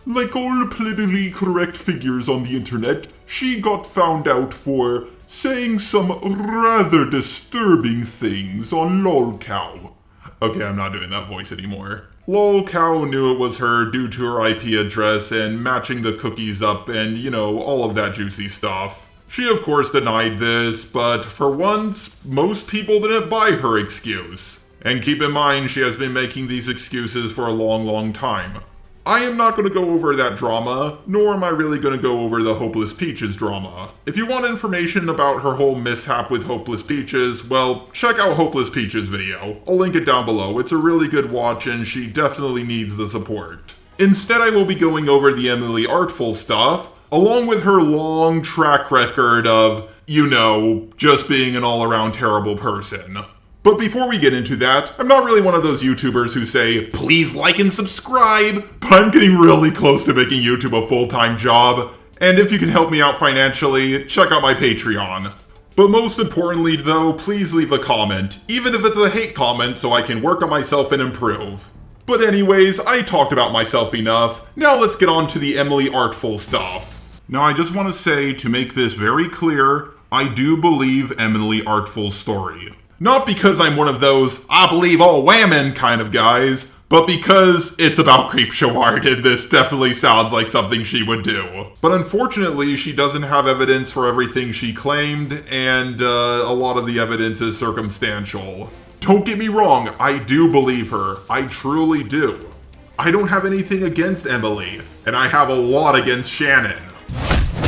like all politically correct figures on the internet, she got found out for saying some rather disturbing things on LOLcow. Okay, I'm not doing that voice anymore. LOLcow knew it was her due to her IP address and matching the cookies up and, you know, all of that juicy stuff. She of course denied this, but for once, most people didn't buy her excuse. And keep in mind, she has been making these excuses for a long time. I am not going to go over that drama, nor am I really going to go over the Hopeless Peaches drama. If you want information about her whole mishap with Hopeless Peaches, well, check out Hopeless Peaches' video. I'll link it down below. It's a really good watch and she definitely needs the support. Instead, I will be going over the Emily Artful stuff, along with her long track record of, you know, just being an all-around terrible person. But before we get into that, I'm not really one of those YouTubers who say, please like and subscribe, but I'm getting really close to making YouTube a full-time job, and if you can help me out financially, check out my Patreon. But most importantly though, please leave a comment, even if it's a hate comment so I can work on myself and improve. But anyways, I talked about myself enough, now let's get on to the Emily Artful stuff. Now I just want to say, to make this very clear, I do believe Emily Artful's story. Not because I'm one of those, I believe all women kind of guys, but because it's about CreepShow art and this definitely sounds like something she would do. But unfortunately, she doesn't have evidence for everything she claimed, and a lot of the evidence is circumstantial. Don't get me wrong, I do believe her. I truly do. I don't have anything against Emily, and I have a lot against Shannon.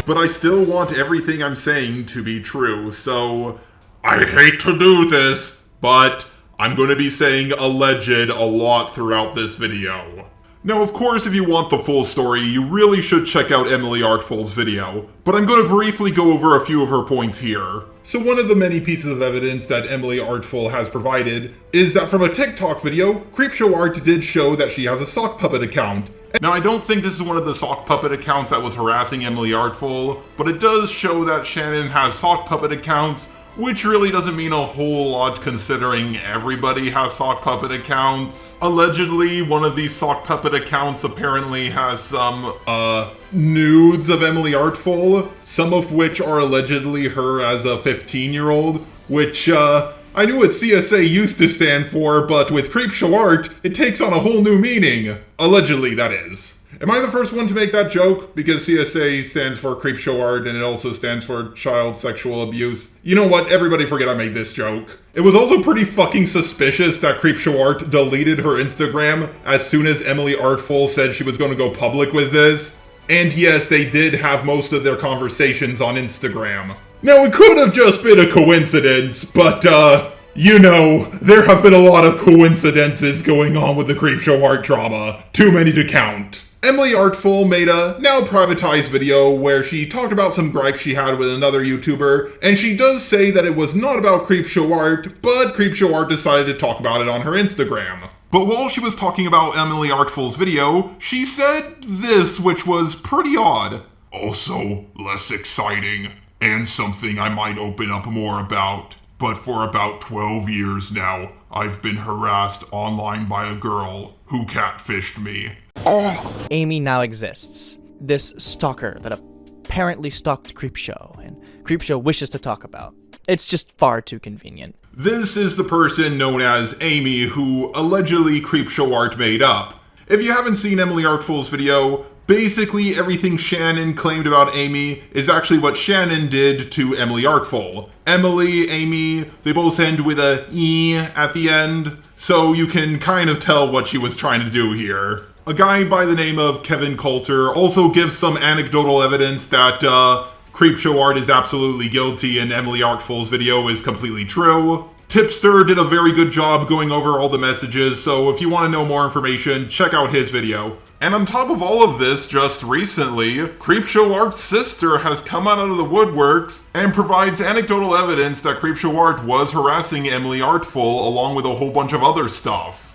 But I still want everything I'm saying to be true, so I hate to do this, but I'm going to be saying alleged a lot throughout this video. Now, of course, if you want the full story, you really should check out Emily Artful's video, but I'm going to briefly go over a few of her points here. So one of the many pieces of evidence that Emily Artful has provided is that from a TikTok video, CreepShow Art did show that she has a sock puppet account. Now, I don't think this is one of the sock puppet accounts that was harassing Emily Artful, but it does show that Shannon has sock puppet accounts, which really doesn't mean a whole lot considering everybody has sock puppet accounts. Allegedly, one of these sock puppet accounts apparently has some, nudes of Emily Artful, some of which are allegedly her as a 15-year-old, which, I knew what CSA used to stand for, but with CreepShow Art, it takes on a whole new meaning. Allegedly, that is. Am I the first one to make that joke? Because CSA stands for CreepShow Art and it also stands for child sexual abuse. You know what? Everybody forget I made this joke. It was also pretty fucking suspicious that CreepShow Art deleted her Instagram as soon as Emily Artful said she was going to go public with this. And yes, they did have most of their conversations on Instagram. Now, it could have just been a coincidence, but, you know, there have been a lot of coincidences going on with the CreepShow Art drama. Too many to count. Emily Artful made a now privatized video where she talked about some gripes she had with another YouTuber, and she does say that it was not about CreepShow Art, but CreepShow Art decided to talk about it on her Instagram. But while she was talking about Emily Artful's video, she said this, which was pretty odd. Also, less exciting, and something I might open up more about. But for about 12 years now, I've been harassed online by a girl who catfished me. Amy now exists. This stalker that apparently stalked CreepShow, and CreepShow wishes to talk about. It's just far too convenient. This is the person known as Amy who allegedly CreepShow Art made up. If you haven't seen Emily Artful's video, basically everything Shannon claimed about Amy is actually what Shannon did to Emily Artful. Emily, Amy, they both end with a E at the end, so you can kind of tell what she was trying to do here. A guy by the name of Kevin Coulter also gives some anecdotal evidence that CreepShow Art is absolutely guilty and Emily Artful's video is completely true. Tipster did a very good job going over all the messages, so if you want to know more information, check out his video. And on top of all of this, just recently, CreepShow Art's sister has come out of the woodworks and provides anecdotal evidence that CreepShow Art was harassing Emily Artful along with a whole bunch of other stuff.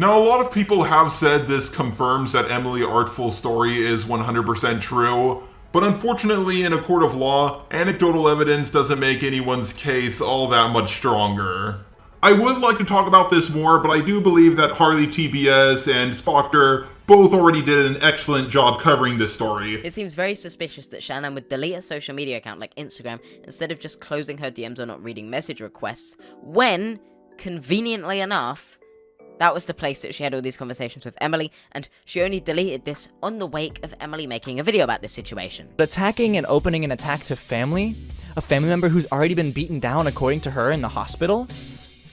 Now, a lot of people have said this confirms that Emily Artful's story is 100% true, but unfortunately in a court of law, anecdotal evidence doesn't make anyone's case all that much stronger. I would like to talk about this more, but I do believe that Harley TBS and Spoctor both already did an excellent job covering this story. It seems very suspicious that Shannon would delete a social media account like Instagram instead of just closing her DMs or not reading message requests, when, conveniently enough, that was the place that she had all these conversations with Emily, and she only deleted this on the wake of Emily making a video about this situation. Attacking and opening an attack to family? A family member who's already been beaten down according to her in the hospital?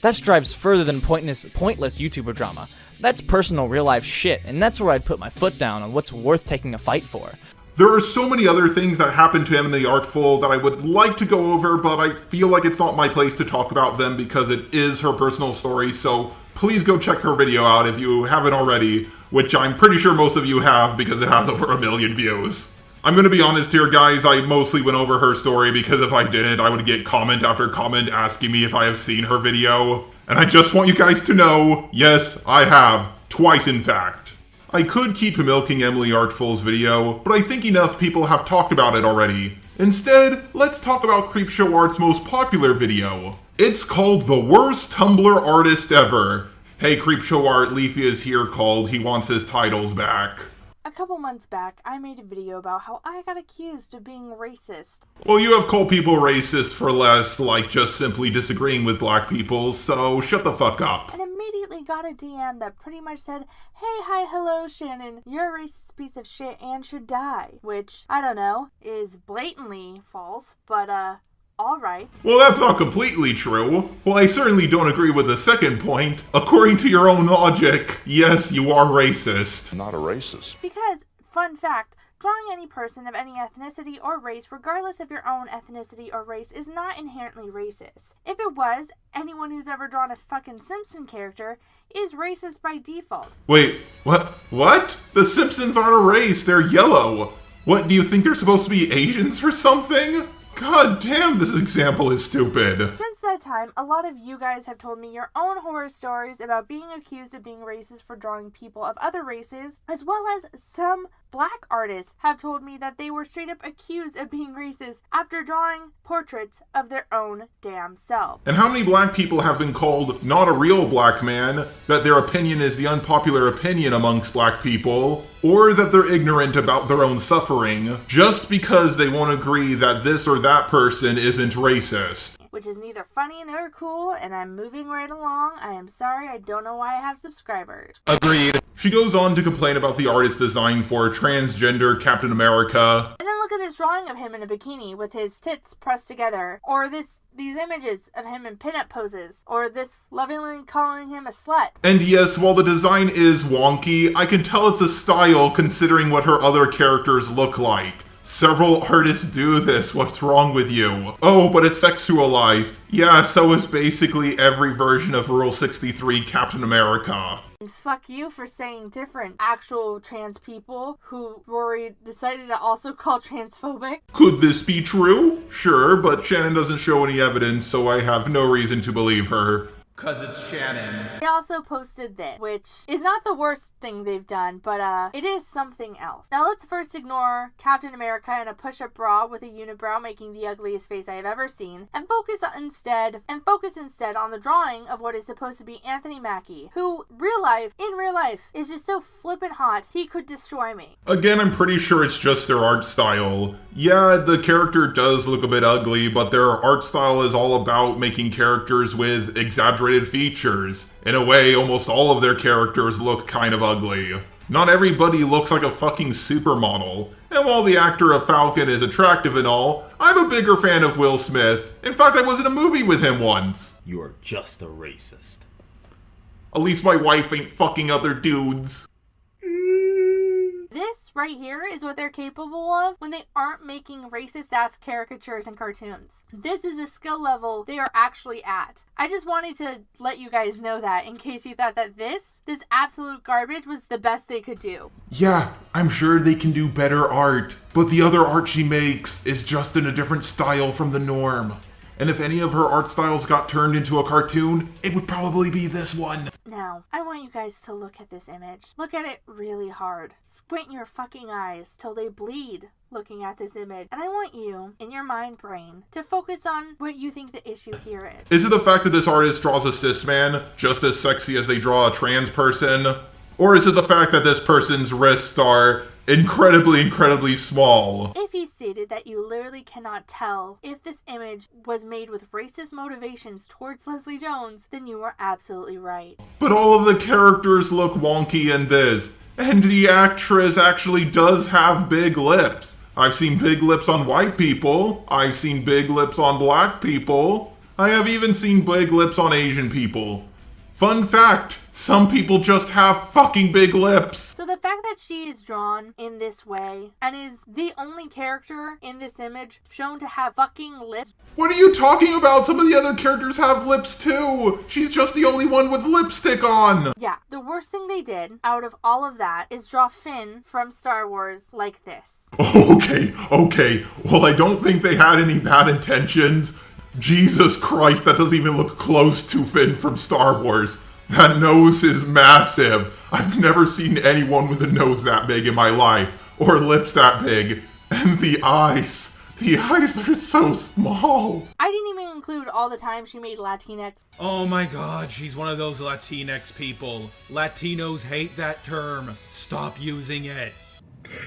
That strives further than pointless YouTuber drama. That's personal real-life shit, and that's where I'd put my foot down on what's worth taking a fight for. There are so many other things that happened to Emily Artful that I would like to go over, but I feel like it's not my place to talk about them because it is her personal story, so please go check her video out if you haven't already, which I'm pretty sure most of you have because it has over 1 million views. I'm gonna be honest here, guys, I mostly went over her story because if I didn't, I would get comment after comment asking me if I have seen her video. And I just want you guys to know, yes, I have. Twice, in fact. I could keep milking Emily Artful's video, but I think enough people have talked about it already. Instead, let's talk about CreepShow Art's most popular video. It's called The Worst Tumblr Artist Ever. Hey, CreepShow Art, Leafy is here called He Wants His Titles Back. A couple months back, I made a video about how I got accused of being racist. Well, you have called people racist for less, like just simply disagreeing with black people, so shut the fuck up. And immediately got a DM that pretty much said, hey, hi, hello, Shannon, you're a racist piece of shit and should die. Which, I don't know, is blatantly false, but alright. Well, that's not completely true. Well, I certainly don't agree with the second point. According to your own logic, yes, you are racist. Not a racist. Because, fun fact, Drawing any person of any ethnicity or race, regardless of your own ethnicity or race, is not inherently racist. If it was, anyone who's ever drawn a fucking Simpson character is racist by default. Wait, what? The Simpsons aren't a race, they're yellow. What, do you think they're supposed to be Asians or something? God damn, this example is stupid. Since that time, a lot of you guys have told me your own horror stories about being accused of being racist for drawing people of other races, as well as some black artists have told me that they were straight up accused of being racist after drawing portraits of their own damn self. And how many black people have been called not a real black man, that their opinion is the unpopular opinion amongst black people, or that they're ignorant about their own suffering, just because they won't agree that this or that person isn't racist? Which is neither funny nor cool, and I'm moving right along. I am sorry, I don't know why I have subscribers. Agreed. She goes on to complain about the artist's design for transgender Captain America. And then look at this drawing of him in a bikini with his tits pressed together, or these images of him in pinup poses, or this lovingly calling him a slut. And yes, while the design is wonky, I can tell it's a style considering what her other characters look like. Several artists do this, what's wrong with you? Oh, but it's sexualized. Yeah, so is basically every version of Rule 63 Captain America. And fuck you for saying different actual trans people who Rory decided to also call transphobic. Could this be true? Sure, but Shannon doesn't show any evidence, so I have no reason to believe her. Cause it's Shannon. They also posted this, which is not the worst thing they've done, but it is something else. Now let's first ignore Captain America in a push-up bra with a unibrow making the ugliest face I have ever seen, and focus instead on the drawing of what is supposed to be Anthony Mackie, who in real life is just so flippin' hot he could destroy me. Again, I'm pretty sure it's just their art style. Yeah, the character does look a bit ugly, but their art style is all about making characters with exaggerated features. In a way, almost all of their characters look kind of ugly. Not everybody looks like a fucking supermodel. And while the actor of Falcon is attractive and all, I'm a bigger fan of Will Smith. In fact, I was in a movie with him once. You are just a racist. At least my wife ain't fucking other dudes. This right here is what they're capable of when they aren't making racist-ass caricatures and cartoons. This is the skill level they are actually at. I just wanted to let you guys know that in case you thought that this absolute garbage was the best they could do. Yeah, I'm sure they can do better art, but the other art she makes is just in a different style from the norm. And if any of her art styles got turned into a cartoon, it would probably be this one. Now, I want you guys to look at this image. Look at it really hard. Squint your fucking eyes till they bleed looking at this image. And I want you, in your mind brain, to focus on what you think the issue here is. Is it the fact that this artist draws a cis man just as sexy as they draw a trans person? Or is it the fact that this person's wrists are incredibly small? If you stated that you literally cannot tell if this image was made with racist motivations towards Leslie Jones, then you are absolutely right. But all of the characters look wonky in this, and the actress actually does have big lips. I've seen big lips on white people, I've seen big lips on black people, I have even seen big lips on Asian people. Fun fact, some people just have fucking big lips. So the fact that she is drawn in this way and is the only character in this image shown to have fucking lips. What are you talking about? Some of the other characters have lips too. She's just the only one with lipstick on. Yeah, the worst thing they did out of all of that is draw Finn from Star Wars like this. Okay. Well, I don't think they had any bad intentions. Jesus Christ, that doesn't even look close to Finn from Star Wars. That nose is massive. I've never seen anyone with a nose that big in my life, or lips that big. And the eyes are so small. I didn't even include all the time she made Latinx. Oh my god, she's one of those Latinx people. Latinos hate that term. Stop using it.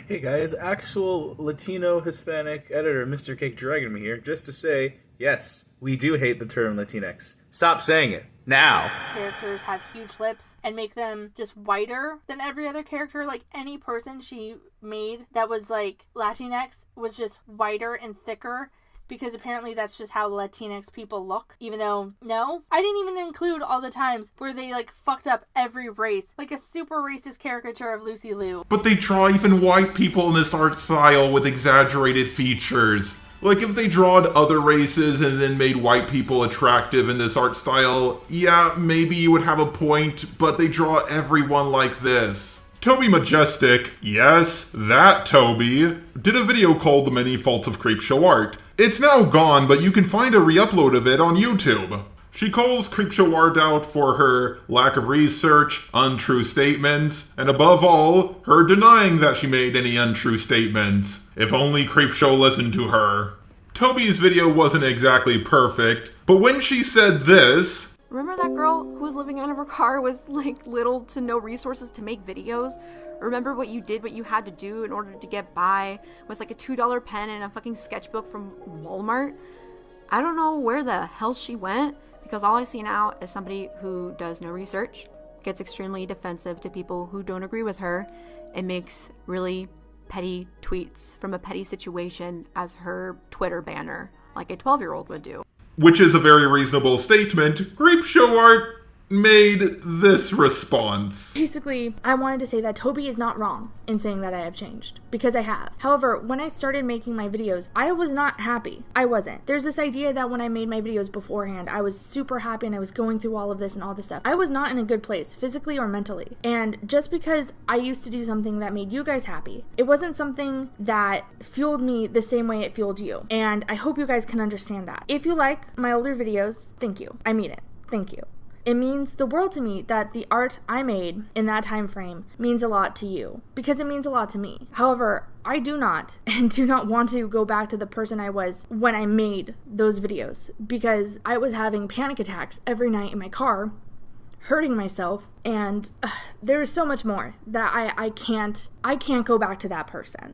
Hey guys, actual Latino Hispanic editor Mr. Cake Dragon here, just to say, yes, we do hate the term Latinx. Stop saying it. Now. Characters have huge lips and make them just whiter than every other character. Like any person she made that was like Latinx was just whiter and thicker because apparently that's just how Latinx people look. Even though, no, I didn't even include all the times where they like fucked up every race, like a super racist caricature of Lucy Liu. But they draw even white people in this art style with exaggerated features. Like, if they drawed other races and then made white people attractive in this art style, yeah, maybe you would have a point, but they draw everyone like this. Toby Majestic, yes, that Toby, did a video called The Many Faults of CreepShow Art. It's now gone, but you can find a re-upload of it on YouTube. She calls CreepShow Art out for her lack of research, untrue statements, and above all, her denying that she made any untrue statements. If only CreepShow listened to her. Toby's video wasn't exactly perfect, but when she said this... Remember that girl who was living out of her car with like little to no resources to make videos? Remember what you did, what you had to do in order to get by with like a $2 pen and a fucking sketchbook from Walmart? I don't know where the hell she went, because all I see now is somebody who does no research, gets extremely defensive to people who don't agree with her, and makes really petty tweets from a petty situation as her Twitter banner, like a 12-year-old would do. Which is a very reasonable statement. CreepShow Art made this response. Basically, I wanted to say that Toby is not wrong in saying that I have changed, because I have. However, when I started making my videos, I was not happy. I wasn't. There's this idea that when I made my videos beforehand, I was super happy and I was going through all of this and all this stuff. I was not in a good place, physically or mentally. And just because I used to do something that made you guys happy, it wasn't something that fueled me the same way it fueled you. And I hope you guys can understand that. If you like my older videos, thank you. I mean it. Thank you. It means the world to me that the art I made in that time frame means a lot to you, because it means a lot to me. However, I do not want to go back to the person I was when I made those videos, because I was having panic attacks every night in my car, hurting myself, and there is so much more that I can't go back to that person.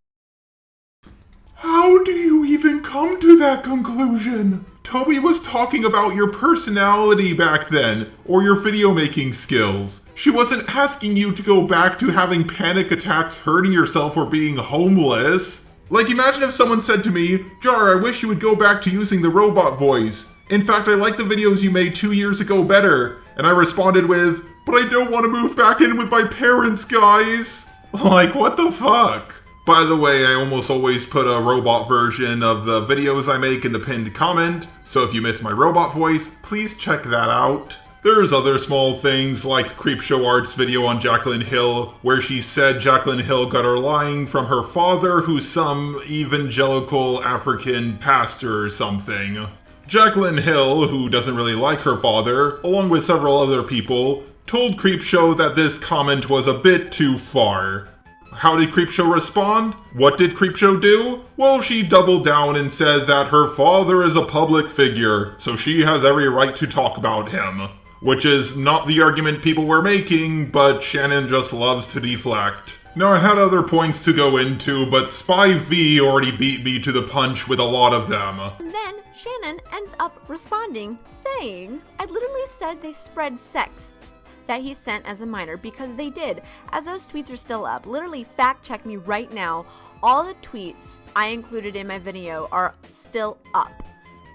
How do you even come to that conclusion? Toby was talking about your personality back then, or your video making skills. She wasn't asking you to go back to having panic attacks, hurting yourself, or being homeless. Like, imagine if someone said to me, Jar, I wish you would go back to using the robot voice. In fact, I like the videos you made 2 years ago better. And I responded with, but I don't want to move back in with my parents, guys. Like, what the fuck? By the way, I almost always put a robot version of the videos I make in the pinned comment, so if you miss my robot voice, please check that out. There's other small things like CreepShow Art's video on Jaclyn Hill, where she said Jaclyn Hill got her lying from her father, who's some evangelical African pastor or something. Jaclyn Hill, who doesn't really like her father, along with several other people, told CreepShow that this comment was a bit too far. How did CreepShow respond? What did CreepShow do? Well, she doubled down and said that her father is a public figure, so she has every right to talk about him. Which is not the argument people were making, but Shannon just loves to deflect. Now, I had other points to go into, but Spy V already beat me to the punch with a lot of them. And then Shannon ends up responding, saying, I literally said they spread sex that he sent as a minor, because they did. As those tweets are still up, literally fact check me right now, all the tweets I included in my video are still up.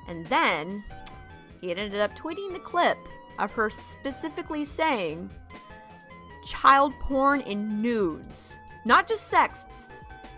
And then he ended up tweeting the clip of her specifically saying child porn and nudes, not just sexts.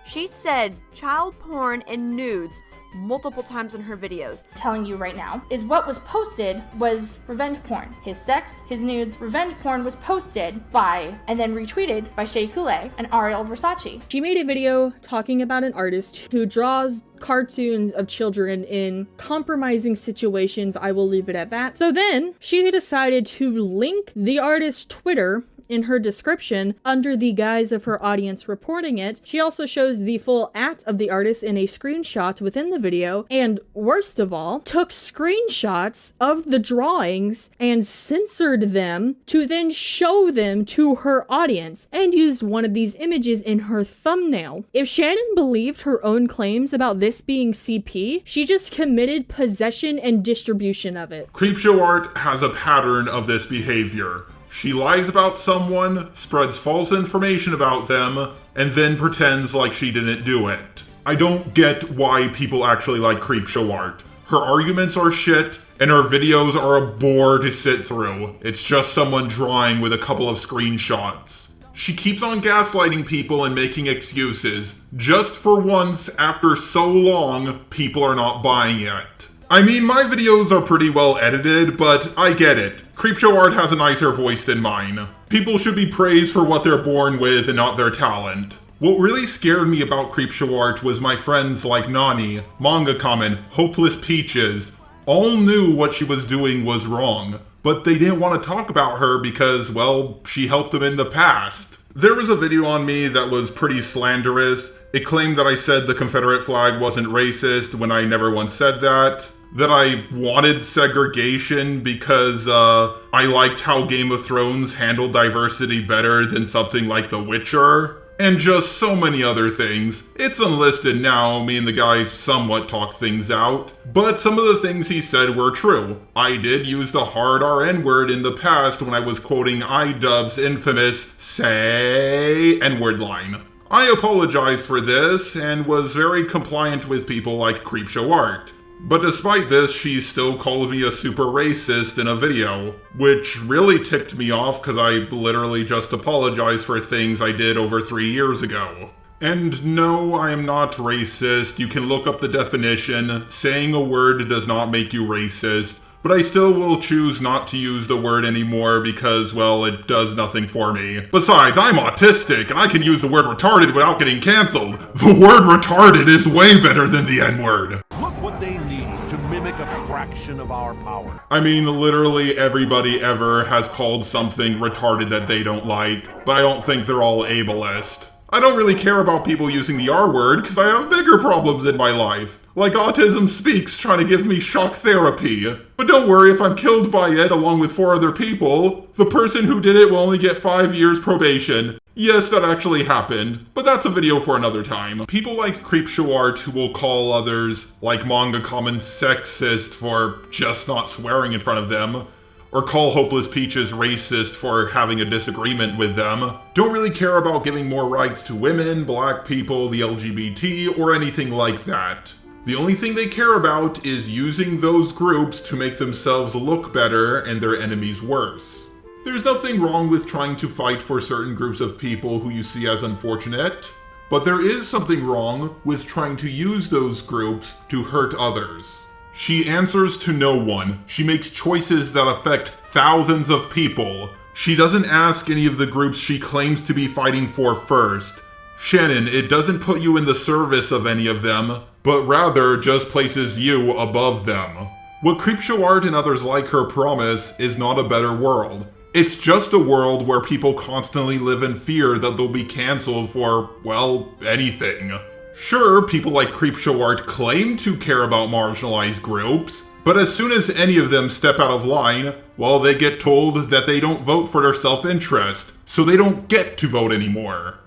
She said child porn and nudes multiple times in her videos. Telling you right now is what was posted was revenge porn. His sex, his nudes, revenge porn was posted by and then retweeted by Shea Coulee and Ariel Versace. She made a video talking about an artist who draws cartoons of children in compromising situations. I will leave it at that. So then she decided to link the artist's Twitter in her description under the guise of her audience reporting it. She also shows the full @ of the artist in a screenshot within the video, and worst of all, took screenshots of the drawings and censored them to then show them to her audience and used one of these images in her thumbnail. If Shannon believed her own claims about this being CP, she just committed possession and distribution of it. CreepShow Art has a pattern of this behavior. She lies about someone, spreads false information about them, and then pretends like she didn't do it. I don't get why people actually like CreepShow art. Her arguments are shit, and her videos are a bore to sit through. It's just someone drawing with a couple of screenshots. She keeps on gaslighting people and making excuses. Just for once, after so long, people are not buying it. I mean, my videos are pretty well edited, but I get it. CreepShow art has a nicer voice than mine. People should be praised for what they're born with and not their talent. What really scared me about CreepShow art was my friends like Nani, Manga Common, Hopeless Peaches, all knew what she was doing was wrong, but they didn't want to talk about her because, well, she helped them in the past. There was a video on me that was pretty slanderous. It claimed that I said the Confederate flag wasn't racist when I never once said that. That I wanted segregation because I liked how Game of Thrones handled diversity better than something like The Witcher. And just so many other things. It's unlisted now, me and the guy somewhat talked things out. But some of the things he said were true. I did use the hard RN word in the past when I was quoting iDubbbz's infamous say N-word line. I apologized for this and was very compliant with people like CreepShow art. But despite this, she still called me a super racist in a video, which really ticked me off because I literally just apologized for things I did over 3 years ago. And no, I am not racist. You can look up the definition. Saying a word does not make you racist. But I still will choose not to use the word anymore because, well, it does nothing for me. Besides, I'm autistic and I can use the word retarded without getting canceled. The word retarded is way better than the N-word. Look what they need to mimic a fraction of our power. I mean, literally everybody ever has called something retarded that they don't like, but I don't think they're all ableist. I don't really care about people using the R word because I have bigger problems in my life. Like Autism Speaks trying to give me shock therapy. But don't worry, if I'm killed by it along with 4 other people, the person who did it will only get 5 years probation. Yes, that actually happened, but that's a video for another time. People like CreepShow art who will call others, like Manga Common, sexist for just not swearing in front of them, or call Hopeless Peaches racist for having a disagreement with them, don't really care about giving more rights to women, black people, the LGBT, or anything like that. The only thing they care about is using those groups to make themselves look better and their enemies worse. There's nothing wrong with trying to fight for certain groups of people who you see as unfortunate, but there is something wrong with trying to use those groups to hurt others. She answers to no one. She makes choices that affect thousands of people. She doesn't ask any of the groups she claims to be fighting for first. Shannon, it doesn't put you in the service of any of them, but rather just places you above them. What CreepShow art and others like her promise is not a better world. It's just a world where people constantly live in fear that they'll be canceled for, well, anything. Sure, people like CreepShow art claim to care about marginalized groups, but as soon as any of them step out of line, well, they get told that they don't vote for their self-interest, so they don't get to vote anymore.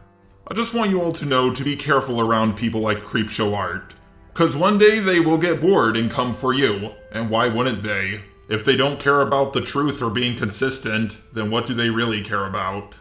I just want you all to know to be careful around people like CreepShow art. Cause one day they will get bored and come for you, and why wouldn't they? If they don't care about the truth or being consistent, then what do they really care about?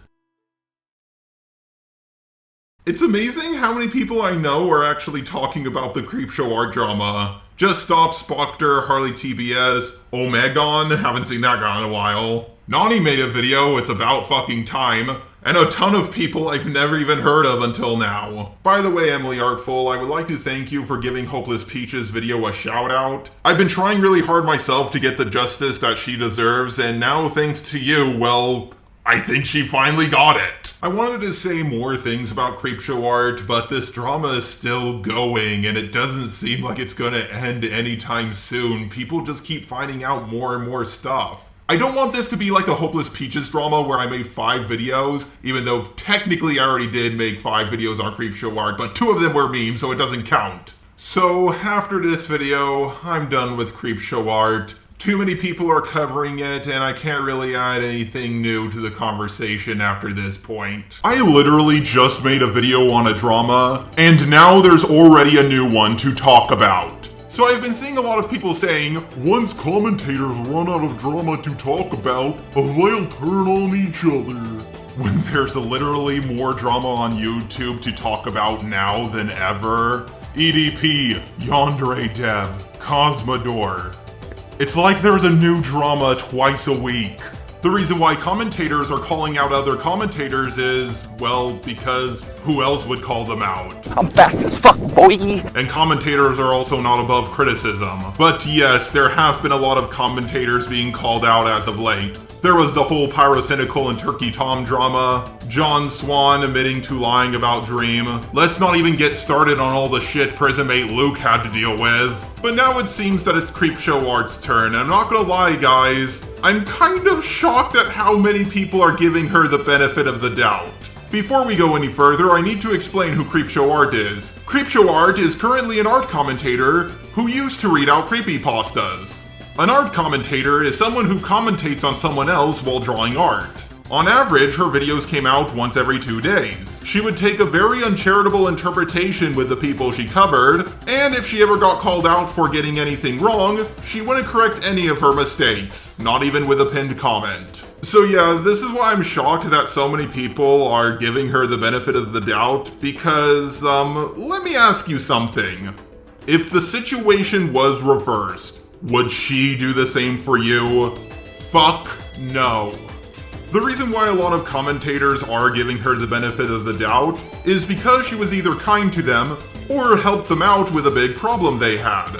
It's amazing how many people I know are actually talking about the CreepShow art drama. Just Stop, Spocter, Harley TBS, Omegon, haven't seen that guy in a while. Nani made a video, it's about fucking time, and a ton of people I've never even heard of until now. By the way, Emily Artful, I would like to thank you for giving Hopeless Peaches video a shout out. I've been trying really hard myself to get the justice that she deserves, and now thanks to you, well, I think she finally got it. I wanted to say more things about CreepShow art, but this drama is still going, and it doesn't seem like it's gonna end anytime soon. People just keep finding out more and more stuff. I don't want this to be like the Hopeless Peaches drama where I made 5 videos, even though technically I already did make 5 videos on CreepShow art, but 2 of them were memes, so it doesn't count. So after this video, I'm done with CreepShow art. Too many people are covering it, and I can't really add anything new to the conversation after this point. I literally just made a video on a drama, and now there's already a new one to talk about. So I've been seeing a lot of people saying, once commentators run out of drama to talk about, they'll turn on each other. When there's literally more drama on YouTube to talk about now than ever. EDP, Yandere Dev, Cosmodor. It's like there's a new drama twice a week. The reason why commentators are calling out other commentators is, well, because who else would call them out? I'm fast as fuck, boy! And commentators are also not above criticism. But yes, there have been a lot of commentators being called out as of late. There was the whole Pyrocynical and Turkey Tom drama, John Swan admitting to lying about Dream. Let's not even get started on all the shit Prismate Luke had to deal with. But now it seems that it's CreepShow Art's turn, and I'm not gonna lie guys, I'm kind of shocked at how many people are giving her the benefit of the doubt. Before we go any further, I need to explain who CreepShow Art is. CreepShow Art is currently an art commentator who used to read out creepypastas. An art commentator is someone who commentates on someone else while drawing art. On average, her videos came out once every 2 days. She would take a very uncharitable interpretation with the people she covered, and if she ever got called out for getting anything wrong, she wouldn't correct any of her mistakes, not even with a pinned comment. So yeah, this is why I'm shocked that so many people are giving her the benefit of the doubt, because, let me ask you something. If the situation was reversed, would she do the same for you? Fuck no. The reason why a lot of commentators are giving her the benefit of the doubt is because she was either kind to them or helped them out with a big problem they had.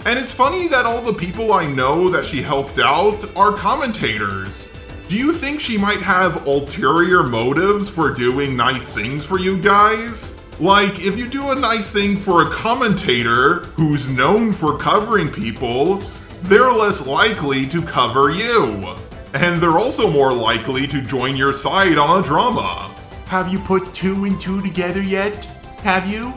And it's funny that all the people I know that she helped out are commentators. Do you think she might have ulterior motives for doing nice things for you guys? Like, if you do a nice thing for a commentator who's known for covering people, they're less likely to cover you. And they're also more likely to join your side on a drama. Have you put 2 and 2 together yet? Have you?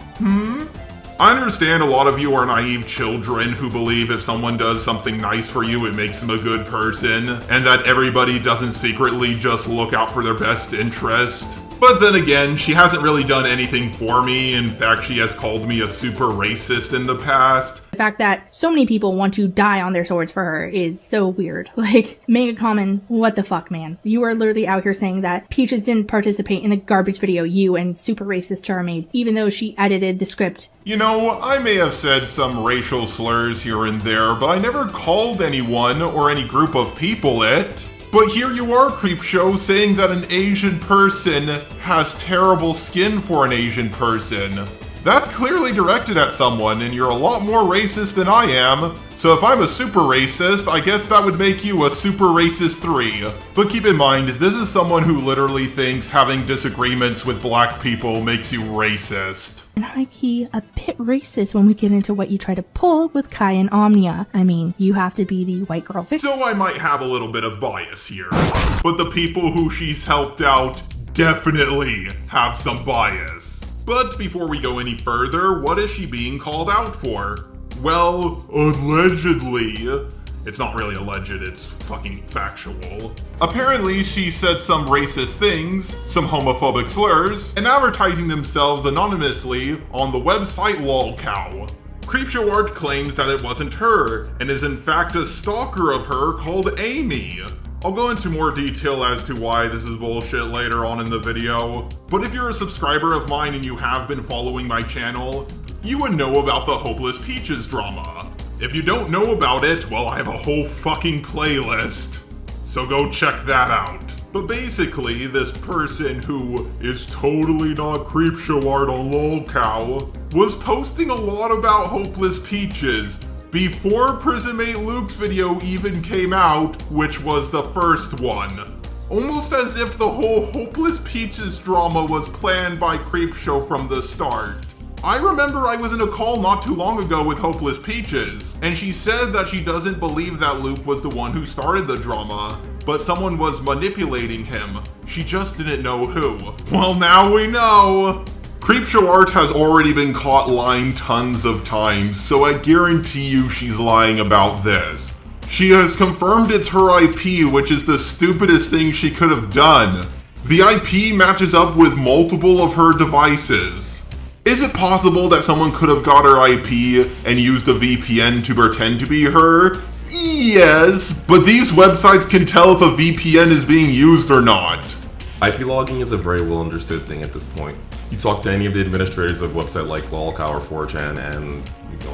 I understand a lot of you are naive children who believe if someone does something nice for you, it makes them a good person, and that everybody doesn't secretly just look out for their best interest. But then again, she hasn't really done anything for me. In fact, she has called me a super racist in the past. The fact that so many people want to die on their swords for her is so weird. Like, Mega Common, what the fuck, man? You are literally out here saying that Peaches didn't participate in the garbage video you and super racist Char made, even though she edited the script. You know, I may have said some racial slurs here and there, but I never called anyone or any group of people it. But here you are, CreepShow, saying that an Asian person has terrible skin for an Asian person. That's clearly directed at someone, and you're a lot more racist than I am. So if I'm a super racist, I guess that would make you a super racist 3. But keep in mind, this is someone who literally thinks having disagreements with black people makes you racist. And high-key a bit racist when we get into what you try to pull with Kai and Omnia. I mean, you have to be the white girl fix. So I might have a little bit of bias here. But the people who she's helped out definitely have some bias. But before we go any further, what is she being called out for? Well, allegedly. It's not really alleged, it's fucking factual. Apparently, she said some racist things, some homophobic slurs, and advertising themselves anonymously on the website lolcow. CreepShow Art claims that it wasn't her, and is in fact a stalker of her called Amy. I'll go into more detail as to why this is bullshit later on in the video, but if you're a subscriber of mine and you have been following my channel, you would know about the Hopeless Peaches drama. If you don't know about it, well, I have a whole fucking playlist, so go check that out. But basically, this person who is totally not CreepShow Art on lolcow was posting a lot about Hopeless Peaches before Prismate Luke's video even came out, which was the first one. Almost as if the whole Hopeless Peaches drama was planned by CreepShow from the start. I remember I was in a call not too long ago with Hopeless Peaches, and she said that she doesn't believe that Luke was the one who started the drama, but someone was manipulating him. She just didn't know who. Well, now we know! CreepShow Art has already been caught lying tons of times, so I guarantee you she's lying about this. She has confirmed it's her IP, which is the stupidest thing she could have done. The IP matches up with multiple of her devices. Is it possible that someone could have got her IP and used a VPN to pretend to be her? Yes, but these websites can tell if a VPN is being used or not. IP logging is a very well understood thing at this point. You talk to any of the administrators of a website like Lolcow or 4chan and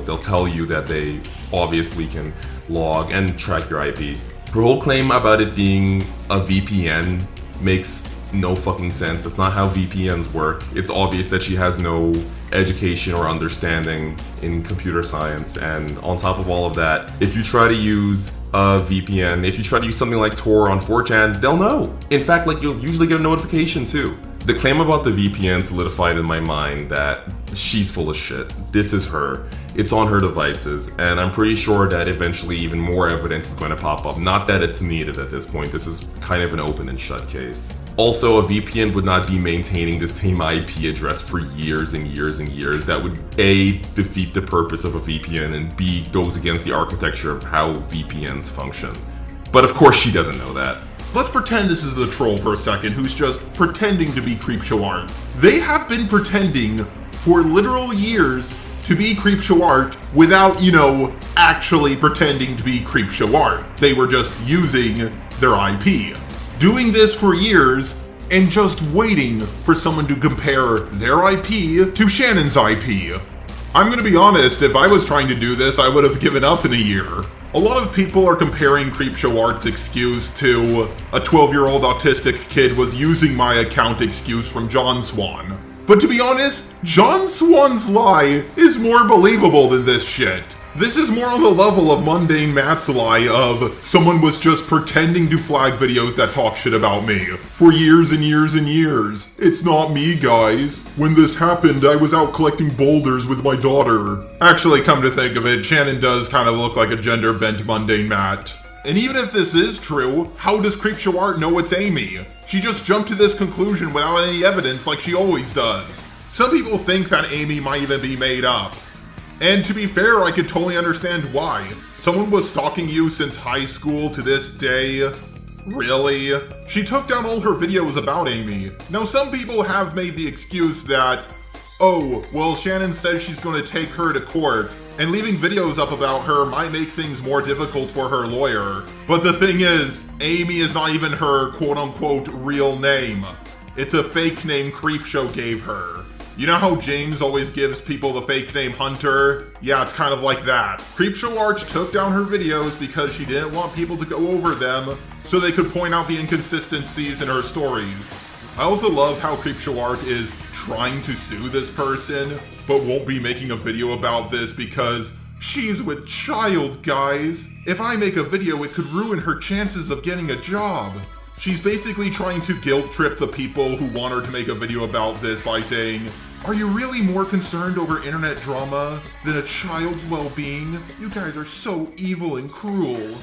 they'll tell you that they obviously can log and track your IP. Her whole claim about it being a VPN makes no fucking sense. It's not how VPNs work. It's obvious that she has no education or understanding in computer science, and on top of all of that, if you try to use a VPN, if you try to use something like Tor on 4chan, they'll know. In fact, like, you'll usually get a notification too. The claim about the VPN solidified in my mind that she's full of shit. This is her. It's on her devices, and I'm pretty sure that eventually even more evidence is going to pop up. Not that it's needed at this point. This is kind of an open and shut case. Also, a VPN would not be maintaining the same IP address for years and years and years. That would A, defeat the purpose of a VPN, and B, goes against the architecture of how VPNs function. But of course she doesn't know that. Let's pretend this is the troll for a second who's just pretending to be CreepShow Art. They have been pretending for literal years to be CreepShow Art without, actually pretending to be CreepShow Art. They were just using their IP. Doing this for years and just waiting for someone to compare their IP to Shannon's IP. I'm gonna be honest, if I was trying to do this, I would have given up in a year. A lot of people are comparing CreepShow Art's excuse to a 12-year-old autistic kid was using my account excuse from John Swan. But to be honest, John Swan's lie is more believable than this shit. This is more on the level of Mundane Matt's lie of someone was just pretending to flag videos that talk shit about me for years and years and years. It's not me, guys. When this happened, I was out collecting boulders with my daughter. Actually, come to think of it, Shannon does kind of look like a gender-bent Mundane Matt. And even if this is true, how does CreepShow Art know it's Amy? She just jumped to this conclusion without any evidence like she always does. Some people think that Amy might even be made up. And to be fair, I could totally understand why. Someone was stalking you since high school to this day? Really? She took down all her videos about Amy. Now some people have made the excuse that, oh, well, Shannon says she's going to take her to court, and leaving videos up about her might make things more difficult for her lawyer. But the thing is, Amy is not even her quote-unquote real name. It's a fake name CreepShow gave her. You know how James always gives people the fake name Hunter? Yeah, it's kind of like that. CreepShow Art took down her videos because she didn't want people to go over them so they could point out the inconsistencies in her stories. I also love how CreepShow Art is trying to sue this person, but won't be making a video about this because she's with child, guys. If I make a video, it could ruin her chances of getting a job. She's basically trying to guilt trip the people who want her to make a video about this by saying, are you really more concerned over internet drama than a child's well-being? You guys are so evil and cruel.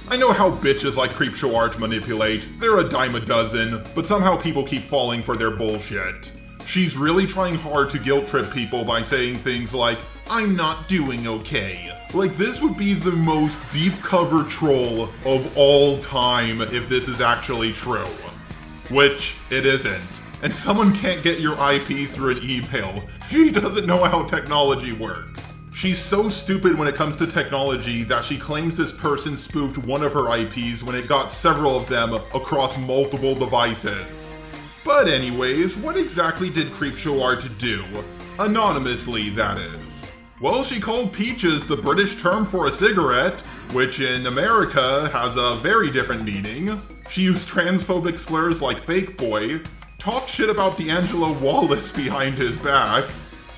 I know how bitches like CreepShow Art manipulate. They're a dime a dozen, but somehow people keep falling for their bullshit. She's really trying hard to guilt trip people by saying things like, I'm not doing okay. Like, this would be the most deep cover troll of all time if this is actually true. Which it isn't. And someone can't get your IP through an email. She doesn't know how technology works. She's so stupid when it comes to technology that she claims this person spoofed one of her IPs when it got several of them across multiple devices. But anyways, what exactly did CreepShow Art do? Anonymously, that is. Well, she called peaches the British term for a cigarette, which in America has a very different meaning. She used transphobic slurs like fake boy, talked shit about D'Angelo Wallace behind his back,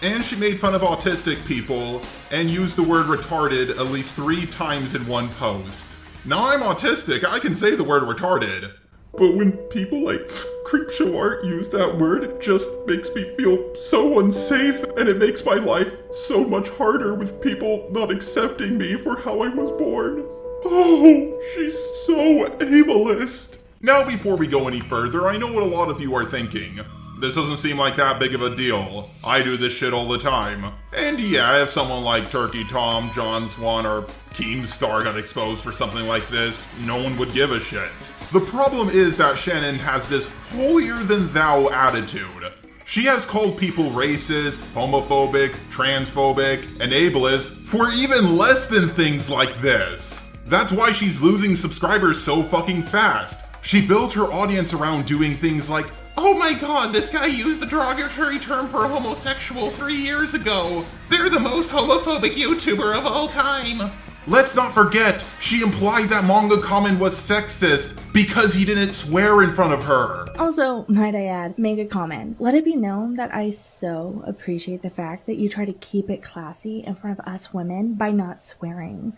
and she made fun of autistic people and used the word retarded at least 3 times in one post. Now I'm autistic, I can say the word retarded. But when people like CreepShow Art use that word, it just makes me feel so unsafe, and it makes my life so much harder with people not accepting me for how I was born. Oh, she's so ableist. Now before we go any further, I know what a lot of you are thinking. This doesn't seem like that big of a deal. I do this shit all the time. And yeah, if someone like Turkey Tom, John Swan, or Keemstar got exposed for something like this, no one would give a shit. The problem is that Shannon has this holier-than-thou attitude. She has called people racist, homophobic, transphobic, and ableist for even less than things like this. That's why she's losing subscribers so fucking fast. She built her audience around doing things like, oh my god, this guy used the derogatory term for a homosexual 3 years ago. They're the most homophobic YouTuber of all time. Let's not forget, she implied that Manga Comment was sexist because he didn't swear in front of her. Also, might I add, Mega Comment, let it be known that I so appreciate the fact that you try to keep it classy in front of us women by not swearing.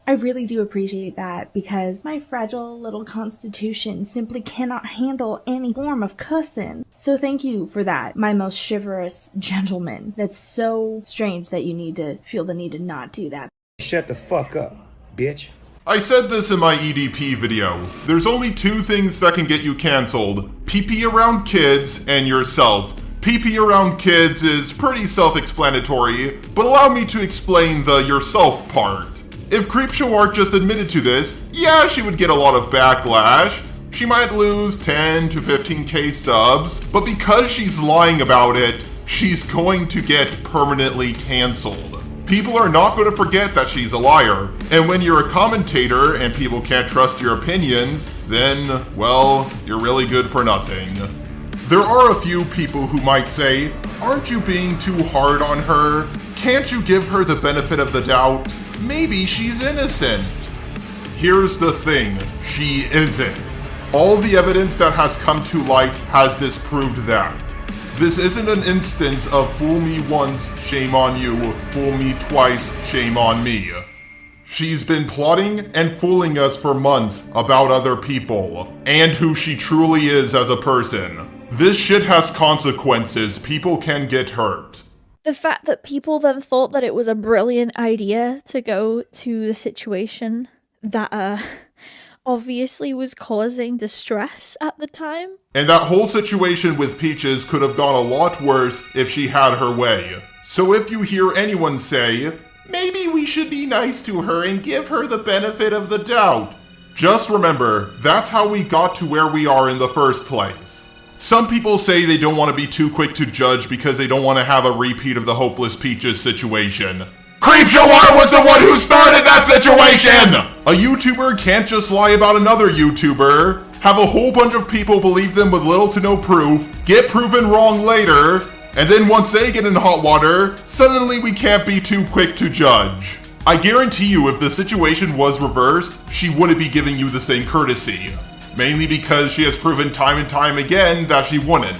I really do appreciate that because my fragile little constitution simply cannot handle any form of cussing. So thank you for that, my most chivalrous gentleman. That's so strange that you need to feel the need to not do that. Shut the fuck up, bitch. I said this in my EDP video. There's only 2 things that can get you cancelled. PP around kids and yourself. PP around kids is pretty self-explanatory, but allow me to explain the yourself part. If CreepShow Art just admitted to this, yeah, she would get a lot of backlash. She might lose 10 to 15k subs, but because she's lying about it, she's going to get permanently cancelled. People are not going to forget that she's a liar. And when you're a commentator and people can't trust your opinions, then, well, you're really good for nothing. There are a few people who might say, aren't you being too hard on her? Can't you give her the benefit of the doubt? Maybe she's innocent. Here's the thing, she isn't. All the evidence that has come to light has disproved that. This isn't an instance of fool me once, shame on you, fool me twice, shame on me. She's been plotting and fooling us for months about other people, and who she truly is as a person. This shit has consequences, people can get hurt. The fact that people then thought that it was a brilliant idea to go to the situation that obviously was causing distress at the time. And that whole situation with Peaches could have gone a lot worse if she had her way. So if you hear anyone say, maybe we should be nice to her and give her the benefit of the doubt, just remember, that's how we got to where we are in the first place. Some people say they don't want to be too quick to judge because they don't want to have a repeat of the Hopeless Peaches situation. CreepShow was the one who started that situation! A YouTuber can't just lie about another YouTuber, have a whole bunch of people believe them with little to no proof, get proven wrong later, and then once they get in hot water, suddenly we can't be too quick to judge. I guarantee you if the situation was reversed, she wouldn't be giving you the same courtesy. Mainly because she has proven time and time again that she wouldn't.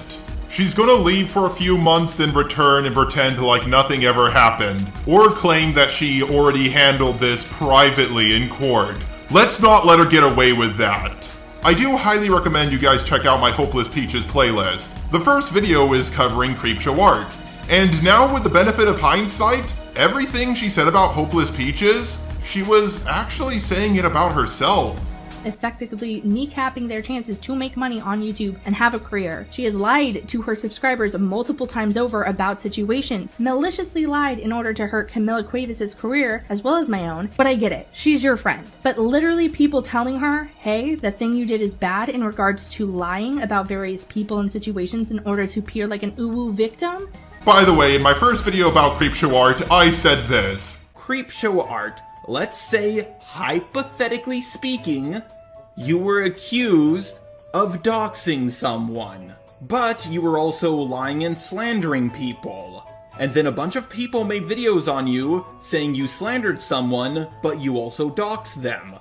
She's gonna leave for a few months, then return and pretend like nothing ever happened, or claim that she already handled this privately in court. Let's not let her get away with that. I do highly recommend you guys check out my Hopeless Peaches playlist. The first video is covering CreepShow art. And now with the benefit of hindsight, everything she said about Hopeless Peaches, she was actually saying it about herself. Effectively kneecapping their chances to make money on YouTube and have a career. She has lied to her subscribers multiple times over about situations, maliciously lied in order to hurt Camila Cuevas' career as well as my own, but I get it. She's your friend. But literally people telling her, hey, the thing you did is bad in regards to lying about various people and situations in order to appear like an uwu victim? By the way, in my first video about CreepShow art, I said this. CreepShow art. Let's say, hypothetically speaking, you were accused of doxing someone, but you were also lying and slandering people. And then a bunch of people made videos on you saying you slandered someone, but you also doxed them.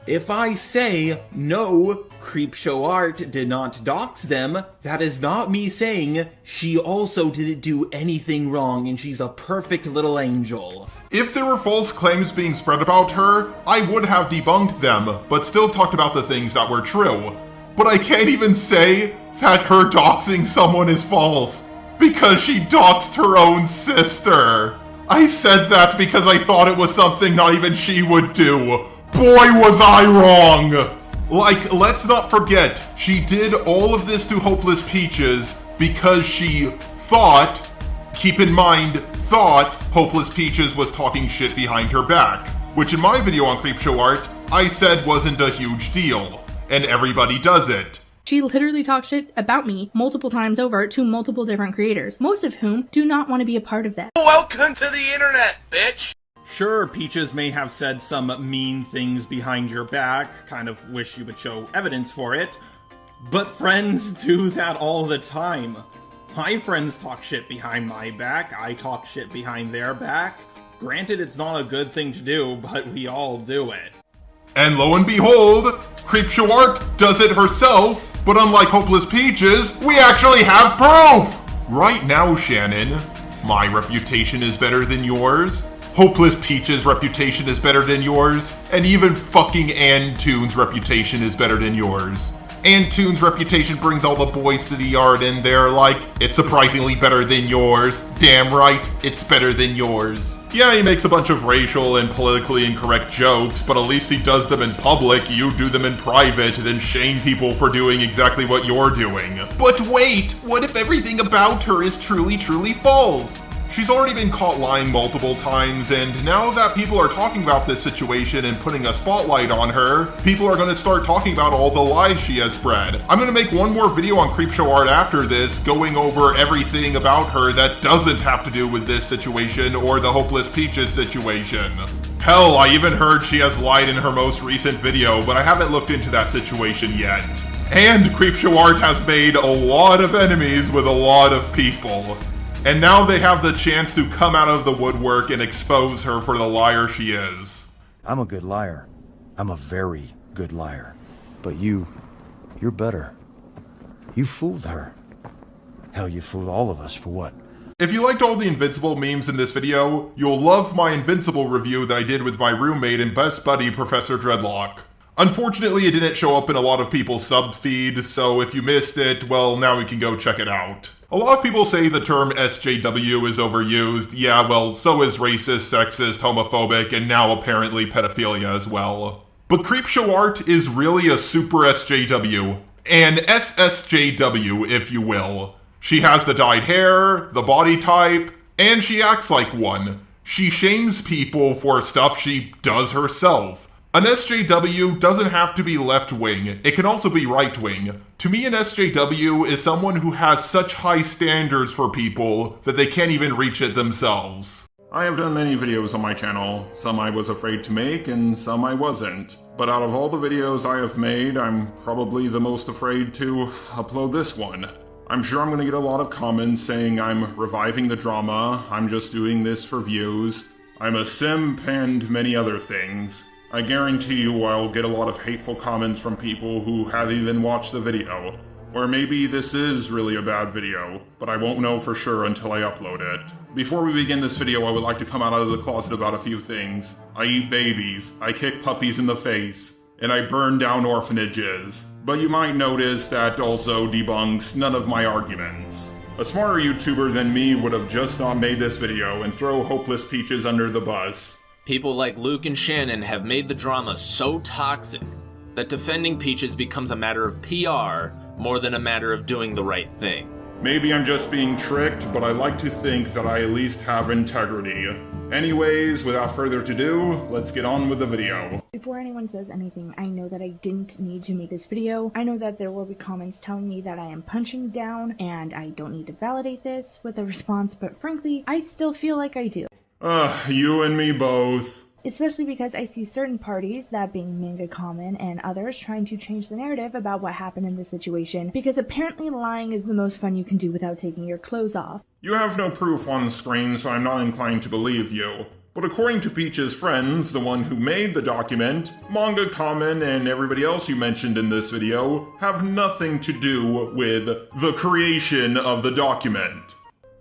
If I say, no, CreepShow art did not dox them, that is not me saying she also didn't do anything wrong and she's a perfect little angel. If there were false claims being spread about her, I would have debunked them, but still talked about the things that were true. But I can't even say that her doxing someone is false, because she doxed her own sister. I said that because I thought it was something not even she would do. Boy, was I wrong! Like, let's not forget, she did all of this to Hopeless Peaches because she thought, keep in mind, thought Hopeless Peaches was talking shit behind her back, which in my video on CreepShow art, I said wasn't a huge deal, and everybody does it. She literally talked shit about me multiple times over to multiple different creators, most of whom do not want to be a part of that. Welcome to the internet, bitch! Sure, Peaches may have said some mean things behind your back, kind of wish you would show evidence for it, but friends do that all the time. My friends talk shit behind my back, I talk shit behind their back. Granted, it's not a good thing to do, but we all do it. And lo and behold, CreepShow Art does it herself, but unlike Hopeless Peaches, we actually have proof! Right now, Shannon, my reputation is better than yours, Hopeless Peaches' reputation is better than yours, and even fucking Antoon's reputation is better than yours. Antoon's reputation brings all the boys to the yard and they're like, it's surprisingly better than yours. Damn right, it's better than yours. Yeah, he makes a bunch of racial and politically incorrect jokes, but at least he does them in public, you do them in private, then shame people for doing exactly what you're doing. But wait, what if everything about her is truly false? She's already been caught lying multiple times, and now that people are talking about this situation and putting a spotlight on her, people are going to start talking about all the lies she has spread. I'm going to make one more video on CreepShow Art after this, going over everything about her that doesn't have to do with this situation or the Hopeless Peaches situation. Hell, I even heard she has lied in her most recent video, but I haven't looked into that situation yet. And CreepShow Art has made a lot of enemies with a lot of people. And now they have the chance to come out of the woodwork and expose her for the liar she is. I'm a good liar. I'm a very good liar. But you're better. You fooled her. Hell, you fooled all of us for what? If you liked all the Invincible memes in this video, you'll love my Invincible review that I did with my roommate and best buddy, Professor Dreadlock. Unfortunately, it didn't show up in a lot of people's sub feed, so if you missed it, well, now you can go check it out. A lot of people say the term SJW is overused. Yeah, well, so is racist, sexist, homophobic, and now apparently pedophilia as well. But CreepShow Art is really a super SJW. An SSJW, if you will. She has the dyed hair, the body type, and she acts like one. She shames people for stuff she does herself. An SJW doesn't have to be left-wing, it can also be right-wing. To me, an SJW is someone who has such high standards for people that they can't even reach it themselves. I have done many videos on my channel. Some I was afraid to make, and some I wasn't. But out of all the videos I have made, I'm probably the most afraid to upload this one. I'm sure I'm gonna get a lot of comments saying I'm reviving the drama, I'm just doing this for views, I'm a simp, and many other things. I guarantee you I'll get a lot of hateful comments from people who haven't even watched the video. Or maybe this is really a bad video, but I won't know for sure until I upload it. Before we begin this video, I would like to come out of the closet about a few things. I eat babies, I kick puppies in the face, and I burn down orphanages. But you might notice that also debunks none of my arguments. A smarter YouTuber than me would have just not made this video and throw Hopeless Peaches under the bus. People like Luke and Shannon have made the drama so toxic that defending Peaches becomes a matter of PR more than a matter of doing the right thing. Maybe I'm just being tricked, but I like to think that I at least have integrity. Anyways, without further ado, let's get on with the video. Before anyone says anything, I know that I didn't need to make this video. I know that there will be comments telling me that I am punching down, and I don't need to validate this with a response, but frankly, I still feel like I do. You and me both. Especially because I see certain parties, that being Manga Common and others, trying to change the narrative about what happened in this situation, because apparently lying is the most fun you can do without taking your clothes off. You have no proof on screen, so I'm not inclined to believe you. But according to Peach's friends, the one who made the document, Manga Common and everybody else you mentioned in this video have nothing to do with the creation of the document.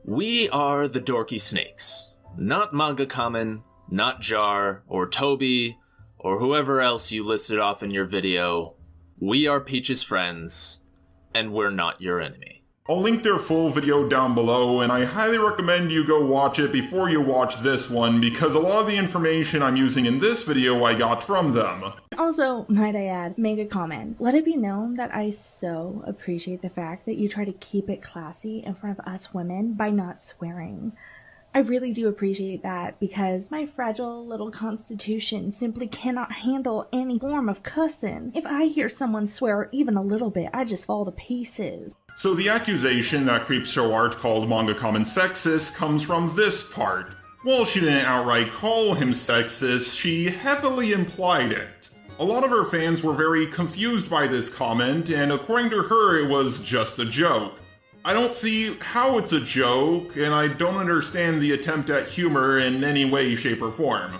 We are the Dorky Snakes. Not Manga Common, not Jar, or Toby, or whoever else you listed off in your video. We are Peach's friends, and we're not your enemy. I'll link their full video down below, and I highly recommend you go watch it before you watch this one, because a lot of the information I'm using in this video I got from them. Also, might I add, make a comment. Let it be known that I so appreciate the fact that you try to keep it classy in front of us women by not swearing. I really do appreciate that, because my fragile little constitution simply cannot handle any form of cussing. If I hear someone swear even a little bit, I just fall to pieces. So the accusation that CreepShow Art called Manga Common sexist comes from this part. While she didn't outright call him sexist, she heavily implied it. A lot of her fans were very confused by this comment, and according to her, it was just a joke. I don't see how it's a joke, and I don't understand the attempt at humor in any way, shape, or form.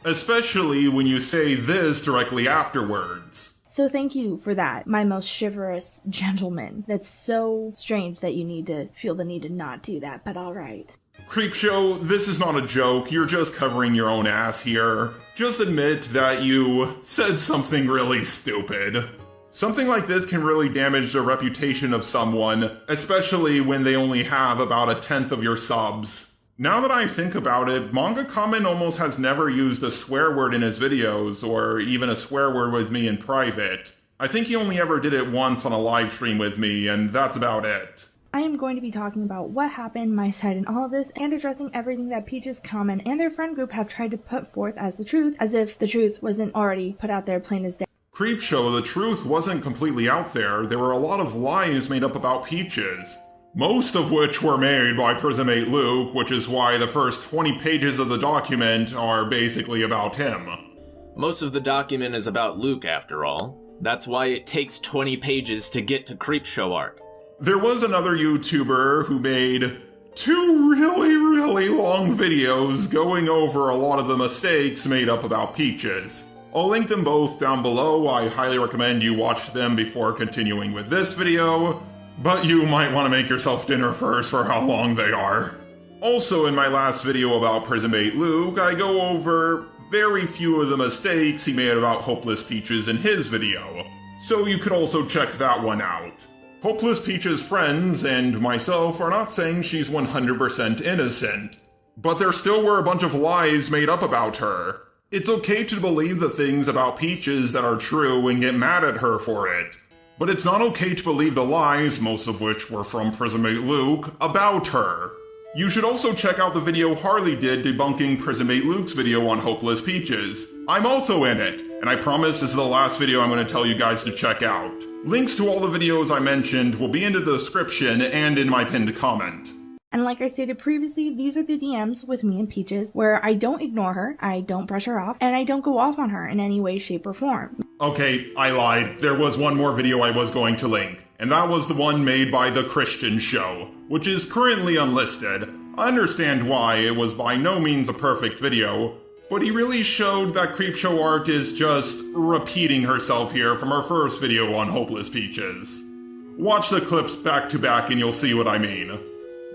Especially when you say this directly afterwards. So thank you for that, my most chivalrous gentleman. That's so strange that you need to feel the need to not do that, but alright. CreepShow, this is not a joke, you're just covering your own ass here. Just admit that you said something really stupid. Something like this can really damage the reputation of someone, especially when they only have about 1/10 of your subs. Now that I think about it, Manga Kamen almost has never used a swear word in his videos, or even a swear word with me in private. I think he only ever did it once on a live stream with me, and that's about it. I am going to be talking about what happened, my side in all of this, and addressing everything that Peaches, Kamen, and their friend group have tried to put forth as the truth, as if the truth wasn't already put out there plain as day. CreepShow, the truth wasn't completely out there. There were a lot of lies made up about Peaches. Most of which were made by Prismate Luke, which is why the first 20 pages of the document are basically about him. Most of the document is about Luke, after all. That's why it takes 20 pages to get to CreepShow art. There was another YouTuber who made 2 really long videos going over a lot of the mistakes made up about Peaches. I'll link them both down below. I highly recommend you watch them before continuing with this video, but you might want to make yourself dinner first for how long they are. Also, in my last video about Prismate Luke, I go over very few of the mistakes he made about Hopeless Peaches in his video, so you could also check that one out. Hopeless Peach's friends and myself are not saying she's 100% innocent, but there still were a bunch of lies made up about her. It's okay to believe the things about Peaches that are true and get mad at her for it, but it's not okay to believe the lies, most of which were from Prismate Luke, about her. You should also check out the video Harley did debunking Prismate Luke's video on Hopeless Peaches. I'm also in it, and I promise this is the last video I'm going to tell you guys to check out. Links to all the videos I mentioned will be in the description and in my pinned comment. And like I stated previously, these are the DMs with me and Peaches, where I don't ignore her, I don't brush her off, and I don't go off on her in any way, shape, or form. Okay, I lied. There was one more video I was going to link, and that was the one made by The Christian Show, which is currently unlisted. I understand why, it was by no means a perfect video, but he really showed that CreepShow art is just repeating herself here from her first video on Hopeless Peaches. Watch the clips back to back and you'll see what I mean.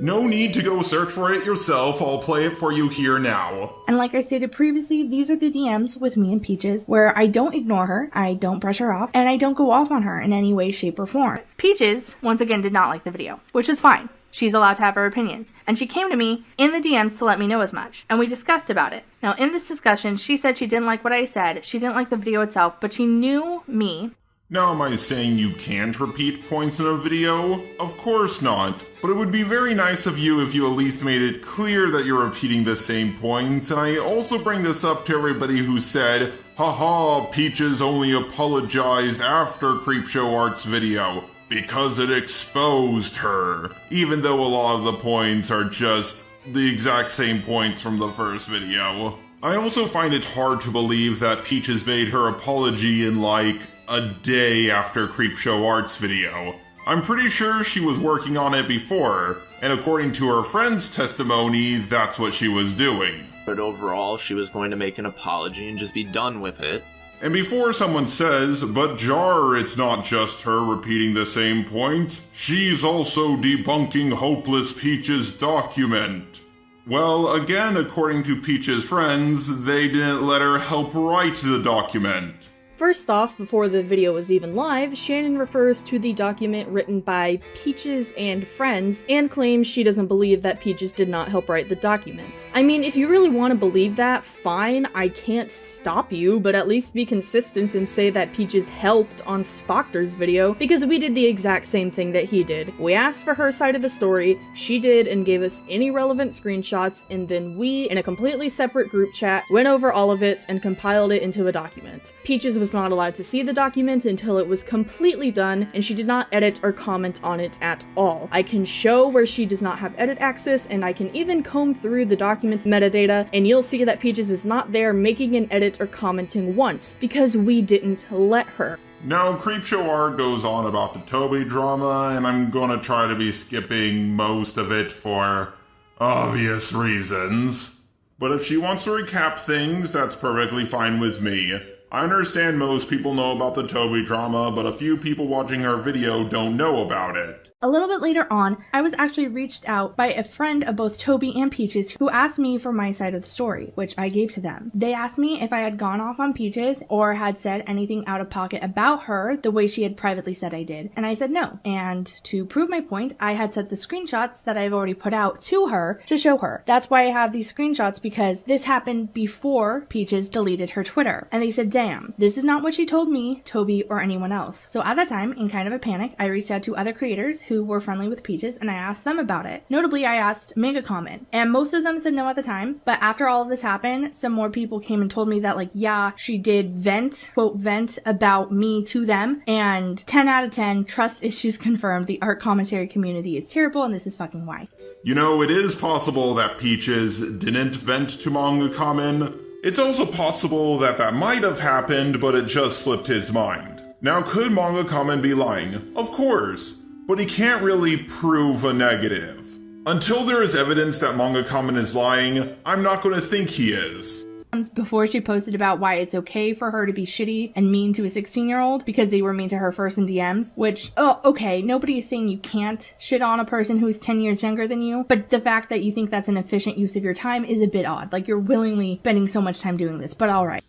No need to go search for it yourself, I'll play it for you here now. And like I stated previously, these are the DMs with me and Peaches, where I don't ignore her, I don't brush her off, and I don't go off on her in any way, shape, or form. Peaches, once again, did not like the video, which is fine. She's allowed to have her opinions. And she came to me in the DMs to let me know as much. And we discussed about it. Now, in this discussion, she said she didn't like what I said, she didn't like the video itself, but she knew me. Now, am I saying you can't repeat points in a video? Of course not. But it would be very nice of you if you at least made it clear that you're repeating the same points, and I also bring this up to everybody who said, haha, Peaches only apologized after CreepShow Art's video, because it exposed her. Even though a lot of the points are just the exact same points from the first video. I also find it hard to believe that Peaches made her apology in like a day after CreepShow Art's video. I'm pretty sure she was working on it before, and according to her friend's testimony, that's what she was doing. But overall, she was going to make an apology and just be done with it. And before someone says, but Jar, it's not just her repeating the same point, she's also debunking Hopeless Peach's document. Well, again, according to Peach's friends, they didn't let her help write the document. First off, before the video was even live, Shannon refers to the document written by Peaches and friends and claims she doesn't believe that Peaches did not help write the document. I mean, if you really want to believe that, fine, I can't stop you, but at least be consistent and say that Peaches helped on Spoctor's video, because we did the exact same thing that he did. We asked for her side of the story, she did and gave us any relevant screenshots, and then we, in a completely separate group chat, went over all of it and compiled it into a document. Peaches was was not allowed to see the document until it was completely done, and she did not edit or comment on it at all. I can show where she does not have edit access, and I can even comb through the document's metadata, and you'll see that Peaches is not there making an edit or commenting once, because we didn't let her. Now, CreepShow art goes on about the Toby drama, and I'm gonna try to be skipping most of it for obvious reasons. But if she wants to recap things, that's perfectly fine with me. I understand most people know about the Toby drama, but a few people watching her video don't know about it. A little bit later on, I was actually reached out by a friend of both Toby and Peaches who asked me for my side of the story, which I gave to them. They asked me if I had gone off on Peaches or had said anything out of pocket about her the way she had privately said I did, and I said no. And to prove my point, I had sent the screenshots that I've already put out to her to show her. That's why I have these screenshots, because this happened before Peaches deleted her Twitter. And they said, damn, this is not what she told me, Toby, or anyone else. So at that time, in kind of a panic, I reached out to other creators who were friendly with Peaches, and I asked them about it. Notably, I asked Mega Comment, and most of them said no at the time, but after all of this happened, some more people came and told me that, like, yeah, she did vent, quote, vent about me to them, and 10 out of 10, trust issues confirmed, the art commentary community is terrible, and this is fucking why. You know, it is possible that Peaches didn't vent to Manga Kamen. It's also possible that that might have happened, but it just slipped his mind. Now, could Manga Kamen be lying? Of course. But he can't really prove a negative. Until there is evidence that Manga Kamen is lying, I'm not going to think he is. Before she posted about why it's okay for her to be shitty and mean to a 16-year-old because they were mean to her first in DMs, which, oh, okay, nobody is saying you can't shit on a person who's 10 years younger than you, but the fact that you think that's an efficient use of your time is a bit odd. Like, you're willingly spending so much time doing this, but alright.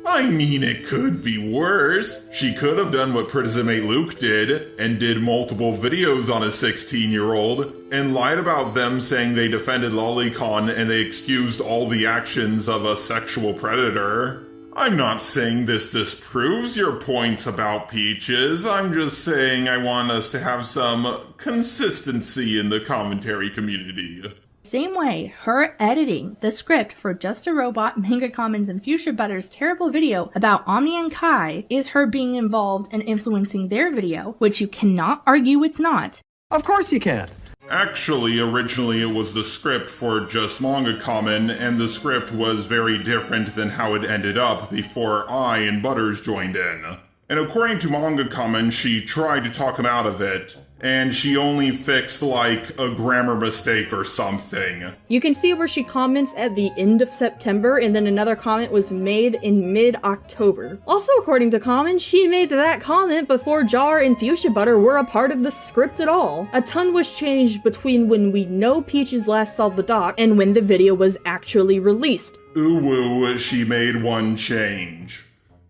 I mean, it could be worse. She could have done what Pretty Luke did, and did multiple videos on a 16-year-old, and lied about them saying they defended Lolicon and they excused all the actions of a sexual predator. I'm not saying this disproves your points about Peaches, I'm just saying I want us to have some consistency in the commentary community. Same way, her editing the script for Just a Robot, Manga Commons, and Fuchsia Butter's terrible video about Omnia and Kai is her being involved and influencing their video, which you cannot argue it's not. Of course you can. Actually, originally it was the script for Just Manga Kamen, and the script was very different than how it ended up before I and Butters joined in. And according to Manga Kamen, she tried to talk him out of it, and she only fixed, like, a grammar mistake or something. You can see where she comments at the end of September, and then another comment was made in mid-October. Also, according to Kamen, she made that comment before Jar and Fuchsia Butter were a part of the script at all. A ton was changed between when we know Peaches last saw the doc and when the video was actually released. Ooh, she made one change.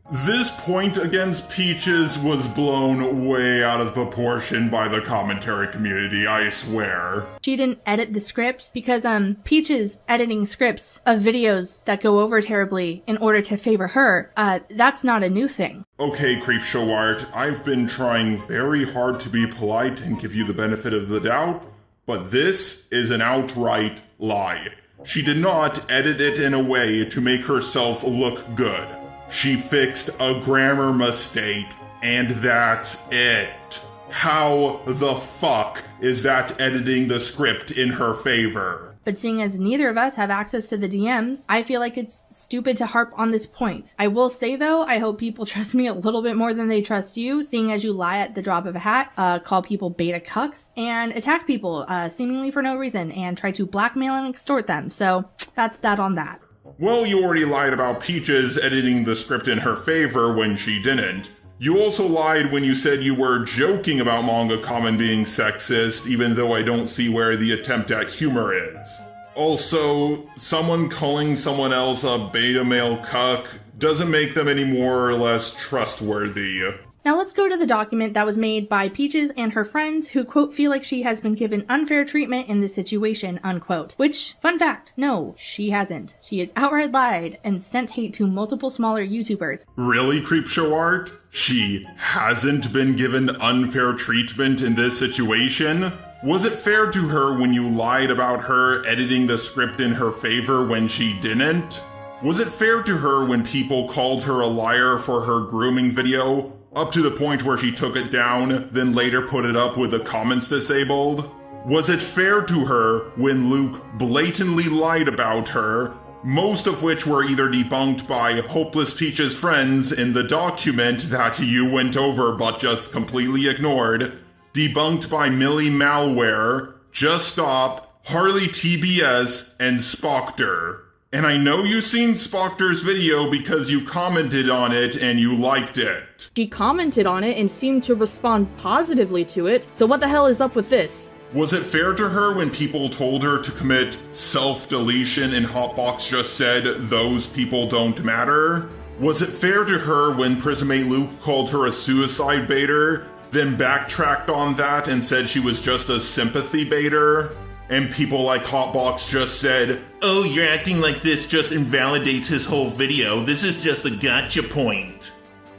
This point against Peaches was blown way out of proportion by the commentary community, I swear. She didn't edit the scripts because Peaches editing scripts of videos that go over terribly in order to favor her, that's not a new thing. Okay, CreepShow art, I've been trying very hard to be polite and give you the benefit of the doubt, but this is an outright lie. She did not edit it in a way to make herself look good. She fixed a grammar mistake, and that's it. How the fuck is that editing the script in her favor? But seeing as neither of us have access to the DMs, I feel like it's stupid to harp on this point. I will say though, I hope people trust me a little bit more than they trust you, seeing as you lie at the drop of a hat, call people beta cucks, and attack people seemingly for no reason, and try to blackmail and extort them. So that's that on that. Well, you already lied about Peaches editing the script in her favor when she didn't. You also lied when you said you were joking about Manga Kamen being sexist, even though I don't see where the attempt at humor is. Also, someone calling someone else a beta male cuck doesn't make them any more or less trustworthy. Now let's go to the document that was made by Peaches and her friends who, quote, feel like she has been given unfair treatment in this situation, unquote. Which, fun fact, no, she hasn't. She has outright lied and sent hate to multiple smaller YouTubers. Really, CreepShow art? She hasn't been given unfair treatment in this situation? Was it fair to her when you lied about her editing the script in her favor when she didn't? Was it fair to her when people called her a liar for her grooming video, up to the point where she took it down, then later put it up with the comments disabled? Was it fair to her when Luke blatantly lied about her, most of which were either debunked by Hopeless Peach's friends in the document that you went over but just completely ignored, debunked by Millie Malware, Just Stop, Harley TBS, and Spoctor? And I know you've seen Spoctor's video because you commented on it and you liked it. She commented on it and seemed to respond positively to it, so what the hell is up with this? Was it fair to her when people told her to commit self-deletion and Hotbox just said, those people don't matter? Was it fair to her when Prismate Luke called her a suicide baiter, then backtracked on that and said she was just a sympathy baiter? And people like Hotbox just said, oh, you're acting like this just invalidates his whole video. This is just a gotcha point.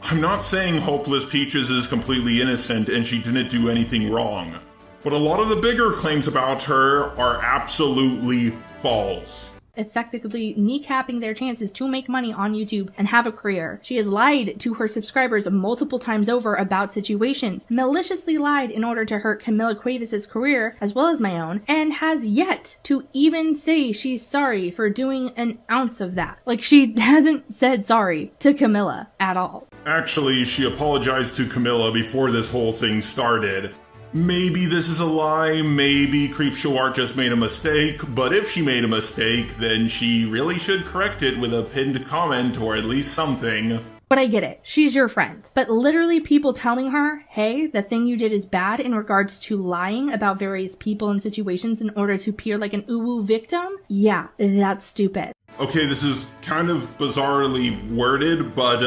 I'm not saying Hopeless Peaches is completely innocent and she didn't do anything wrong. But a lot of the bigger claims about her are absolutely false. Effectively kneecapping their chances to make money on YouTube and have a career. She has lied to her subscribers multiple times over about situations, maliciously lied in order to hurt Camila Cuevas' career as well as my own, and has yet to even say she's sorry for doing an ounce of that. Like, she hasn't said sorry to Camila at all. Actually, she apologized to Camila before this whole thing started. Maybe this is a lie, maybe CreepShow Art just made a mistake, but if she made a mistake, then she really should correct it with a pinned comment or at least something. But I get it. She's your friend. But literally people telling her, hey, the thing you did is bad in regards to lying about various people and situations in order to appear like an uwu victim? Yeah, that's stupid. Okay, this is kind of bizarrely worded, but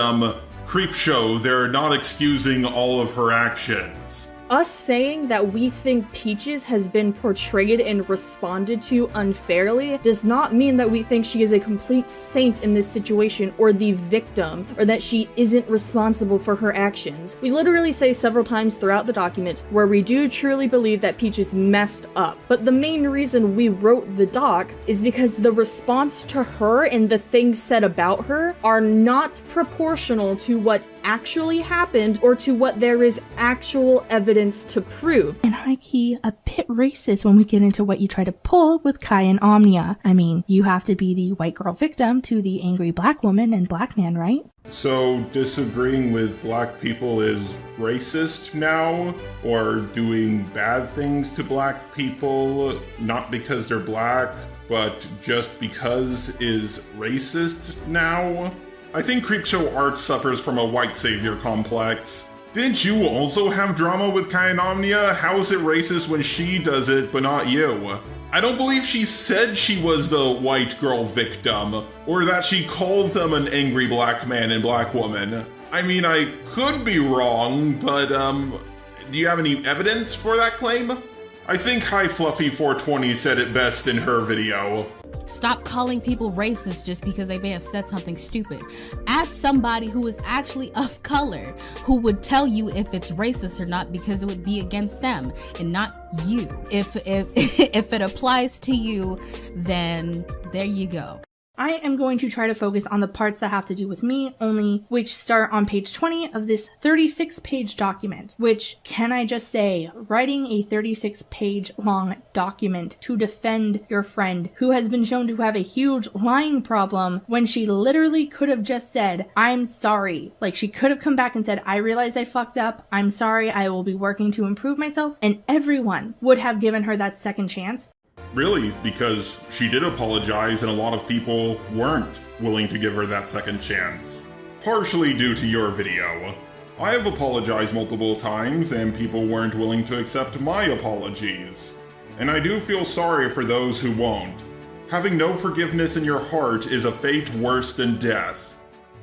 CreepShow, they're not excusing all of her actions. Us saying that we think Peaches has been portrayed and responded to unfairly does not mean that we think she is a complete saint in this situation or the victim, or that she isn't responsible for her actions. We literally say several times throughout the document where we do truly believe that Peaches messed up, but the main reason we wrote the doc is because the response to her and the things said about her are not proportional to what actually happened or to what there is actual evidence to prove. And high-key a bit racist when we get into what you try to pull with Kai and Omnia. I mean, you have to be the white girl victim to the angry black woman and black man, right? So disagreeing with black people is racist now? Or doing bad things to black people, not because they're black, but just because is racist now? I think CreepShow Art suffers from a white savior complex. Didn't you also have drama with Kai and Omnia? How is it racist when she does it, but not you? I don't believe she said she was the white girl victim, or that she called them an angry black man and black woman. I mean, I could be wrong, but do you have any evidence for that claim? I think High Fluffy 420 said it best in her video. Stop calling people racist just because they may have said something stupid. Ask somebody who is actually of color, who would tell you if it's racist or not, because it would be against them and not you. If it applies to you, then there you go. I am going to try to focus on the parts that have to do with me only, which start on page 20 of this 36-page document, which, can I just say, writing a 36-page long document to defend your friend who has been shown to have a huge lying problem when she literally could have just said, I'm sorry. Like, she could have come back and said, I realize I fucked up. I'm sorry. I will be working to improve myself. And everyone would have given her that second chance. Really, because she did apologize and a lot of people weren't willing to give her that second chance. Partially due to your video. I have apologized multiple times and people weren't willing to accept my apologies. And I do feel sorry for those who won't. Having no forgiveness in your heart is a fate worse than death.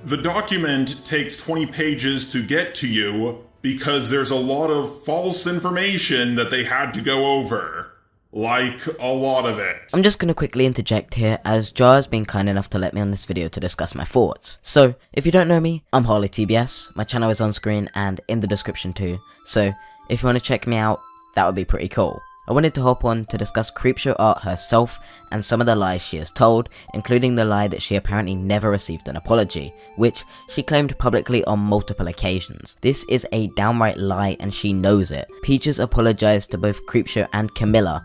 The document takes 20 pages to get to you because there's a lot of false information that they had to go over. Like, a lot of it. I'm just gonna quickly interject here, as Jar has been kind enough to let me on this video to discuss my thoughts. So, if you don't know me, I'm Harley TBS, my channel is on screen and in the description too, so if you want to check me out, that would be pretty cool. I wanted to hop on to discuss CreepShow art herself and some of the lies she has told, including the lie that she apparently never received an apology, which she claimed publicly on multiple occasions. This is a downright lie and she knows it. Peaches apologized to both CreepShow and Camila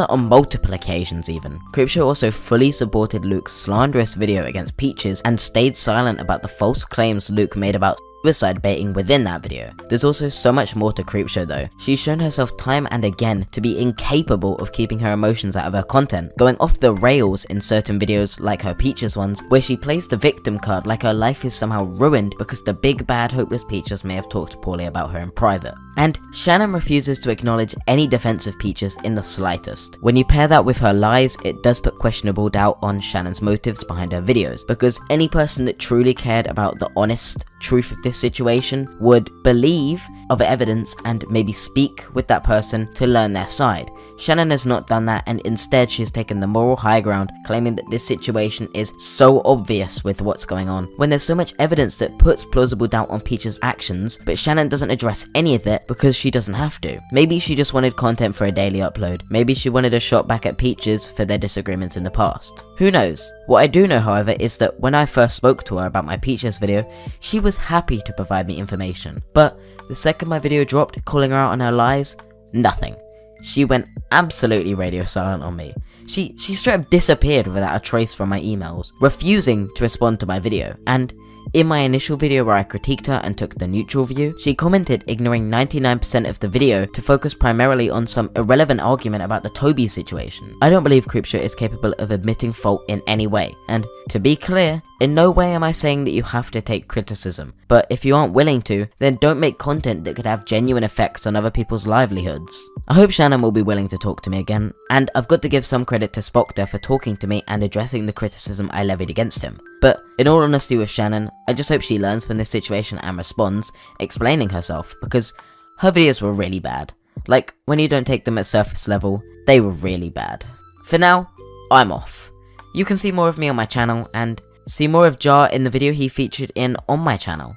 on multiple occasions even. CreepShow also fully supported Luke's slanderous video against Peaches and stayed silent about the false claims Luke made about suicide baiting within that video. There's also so much more to CreepShow though. She's shown herself time and again to be incapable of keeping her emotions out of her content, going off the rails in certain videos like her Peaches ones, where she plays the victim card like her life is somehow ruined because the big bad hopeless Peaches may have talked poorly about her in private. And Shannon refuses to acknowledge any defense of Peaches in the slightest. When you pair that with her lies, it does put questionable doubt on Shannon's motives behind her videos, because any person that truly cared about the honest truth of this situation would believe of evidence and maybe speak with that person to learn their side. Shannon has not done that, and instead she has taken the moral high ground, claiming that this situation is so obvious with what's going on, when there's so much evidence that puts plausible doubt on Peach's actions, but Shannon doesn't address any of it because she doesn't have to. Maybe she just wanted content for a daily upload. Maybe she wanted a shot back at Peaches for their disagreements in the past. Who knows? What I do know, however, is that when I first spoke to her about my Peaches video, she was happy to provide me information. But the second my video dropped, calling her out on her lies, nothing. She went absolutely radio silent on me. She straight up disappeared without a trace from my emails, refusing to respond to my video. And in my initial video where I critiqued her and took the neutral view, she commented, ignoring 99% of the video to focus primarily on some irrelevant argument about the Toby situation. I don't believe CreepShow is capable of admitting fault in any way, and to be clear, in no way am I saying that you have to take criticism, but if you aren't willing to, then don't make content that could have genuine effects on other people's livelihoods. I hope Shannon will be willing to talk to me again, and I've got to give some credit to Spockter for talking to me and addressing the criticism I levied against him. But in all honesty with Shannon, I just hope she learns from this situation and responds, explaining herself, because her videos were really bad. Like, when you don't take them at surface level, they were really bad. For now, I'm off. You can see more of me on my channel, and see more of Jar in the video he featured in on my channel.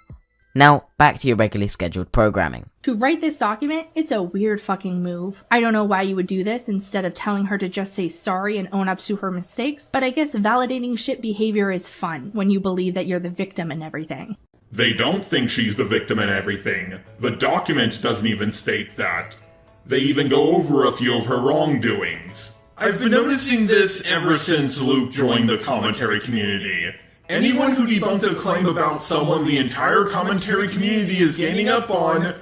Now, back to your regularly scheduled programming. To write this document, it's a weird fucking move. I don't know why you would do this instead of telling her to just say sorry and own up to her mistakes, but I guess validating shit behavior is fun when you believe that you're the victim and everything. They don't think she's the victim and everything. The document doesn't even state that. They even go over a few of her wrongdoings. I've been noticing this ever since Luke joined the commentary community. Anyone who debunks a claim about someone the entire commentary community is gaining up on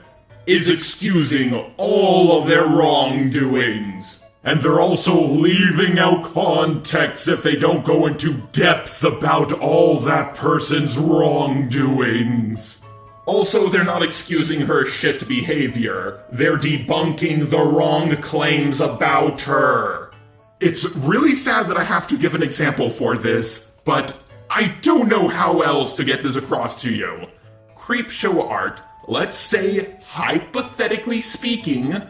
is excusing all of their wrongdoings. And they're also leaving out context if they don't go into depth about all that person's wrongdoings. Also, they're not excusing her shit behavior. They're debunking the wrong claims about her. It's really sad that I have to give an example for this, but I don't know how else to get this across to you. CreepShow art, let's say, hypothetically speaking,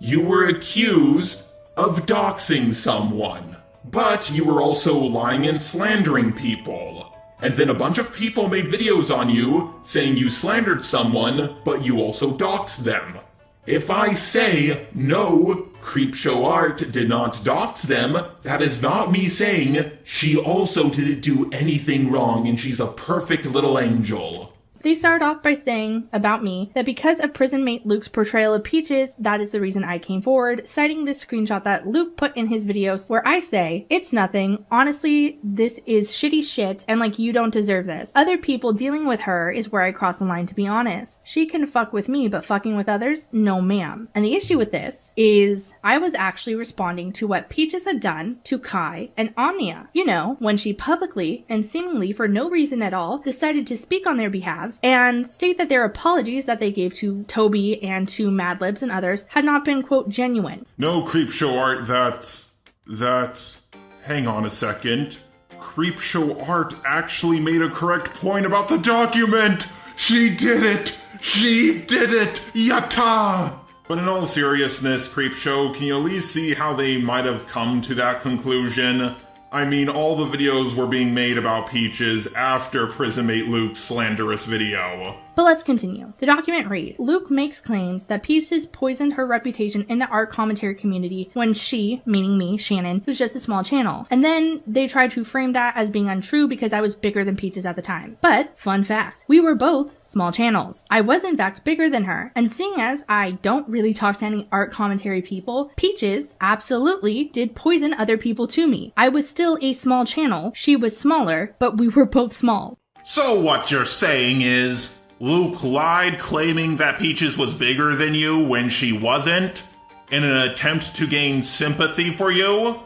you were accused of doxing someone, but you were also lying and slandering people. And then a bunch of people made videos on you saying you slandered someone, but you also doxed them. If I say, no, CreepShow art did not dox them, that is not me saying she also didn't do anything wrong and she's a perfect little angel. They start off by saying about me that because of prison mate Luke's portrayal of Peaches, that is the reason I came forward, citing this screenshot that Luke put in his videos where I say, it's nothing, honestly, this is shitty shit, and like you don't deserve this. Other people dealing with her is where I cross the line, to be honest. She can fuck with me, but fucking with others? No ma'am. And the issue with this is I was actually responding to what Peaches had done to Kai and Omnia. You know, when she publicly and seemingly for no reason at all decided to speak on their behalves and state that their apologies that they gave to Toby and to Madlibs and others had not been, quote, genuine. No, CreepShow art, that's... Hang on a second. CreepShow art actually made a correct point about the document! She did it! She did it! Yatta! But in all seriousness, CreepShow, can you at least see how they might have come to that conclusion? I mean, all the videos were being made about Peaches after Prison Mate Luke's slanderous video. But let's continue. The document reads, Luke makes claims that Peaches poisoned her reputation in the art commentary community when she, meaning me, Shannon, was just a small channel. And then they tried to frame that as being untrue because I was bigger than Peaches at the time. But, fun fact, we were both small channels. I was in fact bigger than her, and seeing as I don't really talk to any art commentary people, Peaches absolutely did poison other people to me. I was still a small channel, she was smaller, but we were both small. So what you're saying is, Luke lied claiming that Peaches was bigger than you when she wasn't, in an attempt to gain sympathy for you?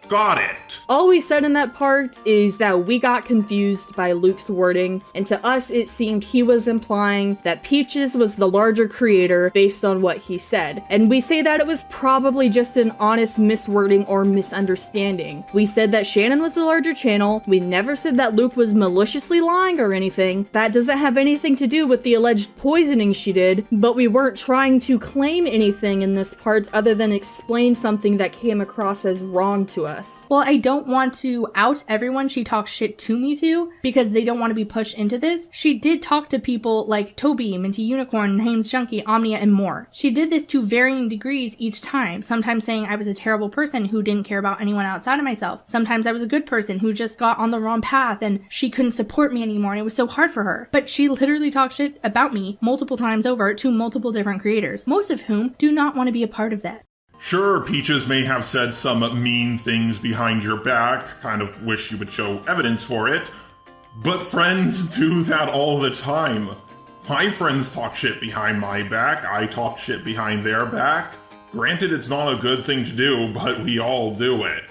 Got it. All we said in that part is that we got confused by Luke's wording, and to us it seemed he was implying that Peaches was the larger creator based on what he said. And we say that it was probably just an honest miswording or misunderstanding. We said that Shannon was the larger channel. We never said that Luke was maliciously lying or anything. That doesn't have anything to do with the alleged poisoning she did, but we weren't trying to claim anything in this part other than explain something that came across as wrong to us. Well, I don't want to out everyone she talks shit to me to, because they don't want to be pushed into this. She did talk to people like Toby, Minty Unicorn, Hames Junkie, Omnia, and more. She did this to varying degrees each time, sometimes saying I was a terrible person who didn't care about anyone outside of myself. Sometimes I was a good person who just got on the wrong path and she couldn't support me anymore and it was so hard for her. But she literally talked shit about me multiple times over to multiple different creators, most of whom do not want to be a part of that. Sure, Peaches may have said some mean things behind your back, kind of wish you would show evidence for it, but friends do that all the time. My friends talk shit behind my back, I talk shit behind their back. Granted, it's not a good thing to do, but we all do it.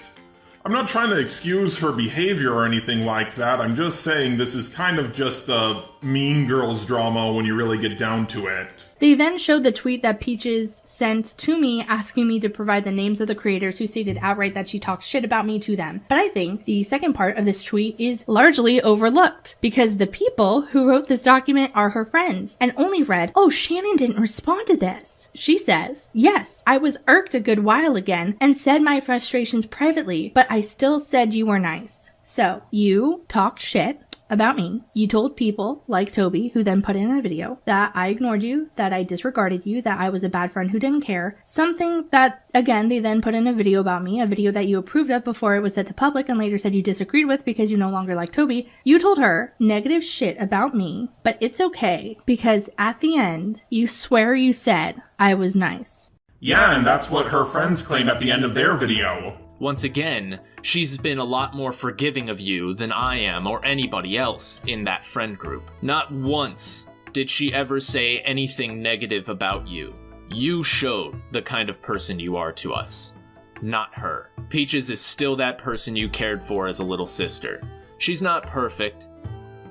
I'm not trying to excuse her behavior or anything like that, I'm just saying this is kind of just a Mean Girls drama when you really get down to it. They then showed the tweet that Peaches sent to me asking me to provide the names of the creators who stated outright that she talked shit about me to them. But I think the second part of this tweet is largely overlooked because the people who wrote this document are her friends and only read, oh, Shannon didn't respond to this. She says, yes, I was irked a good while again and said my frustrations privately, but I still said you were nice. So, you talked shit about me. You told people, like Toby, who then put in a video, that I ignored you, that I disregarded you, that I was a bad friend who didn't care. Something that, again, they then put in a video about me, a video that you approved of before it was set to public and later said you disagreed with because you no longer like Toby. You told her negative shit about me, but it's okay, because at the end, you swear you said I was nice. Yeah, and that's what her friends claim at the end of their video. Once again, she's been a lot more forgiving of you than I am or anybody else in that friend group. Not once did she ever say anything negative about you. You showed the kind of person you are to us, not her. Peaches is still that person you cared for as a little sister. She's not perfect.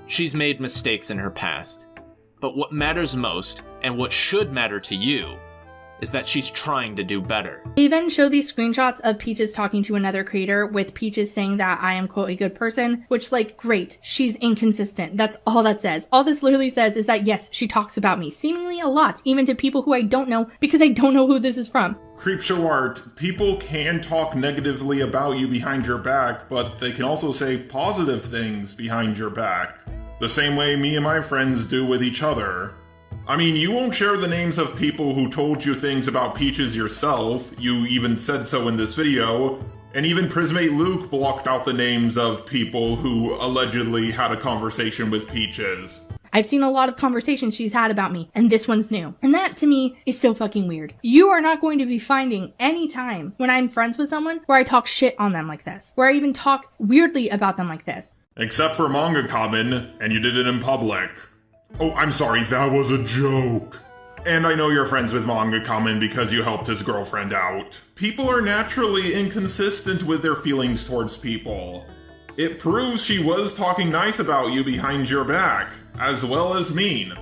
She's made mistakes in her past. But what matters most, and what should matter to you, is that she's trying to do better. They then show these screenshots of Peaches talking to another creator with Peaches saying that I am, quote, a good person, which, like, great, she's inconsistent. That's all that says. All this literally says is that, yes, she talks about me, seemingly a lot, even to people who I don't know, because I don't know who this is from. CreepShow Art, people can talk negatively about you behind your back, but they can also say positive things behind your back. The same way me and my friends do with each other. I mean, you won't share the names of people who told you things about Peaches yourself, you even said so in this video, and even Prismate Luke blocked out the names of people who allegedly had a conversation with Peaches. I've seen a lot of conversations she's had about me, and this one's new. And that, to me, is so fucking weird. You are not going to be finding any time when I'm friends with someone where I talk shit on them like this, where I even talk weirdly about them like this. Except for Manga Common, and you did it in public. Oh, I'm sorry, that was a joke. And I know you're friends with Manga Common because you helped his girlfriend out. People are naturally inconsistent with their feelings towards people. It proves she was talking nice about you behind your back, as well as mean.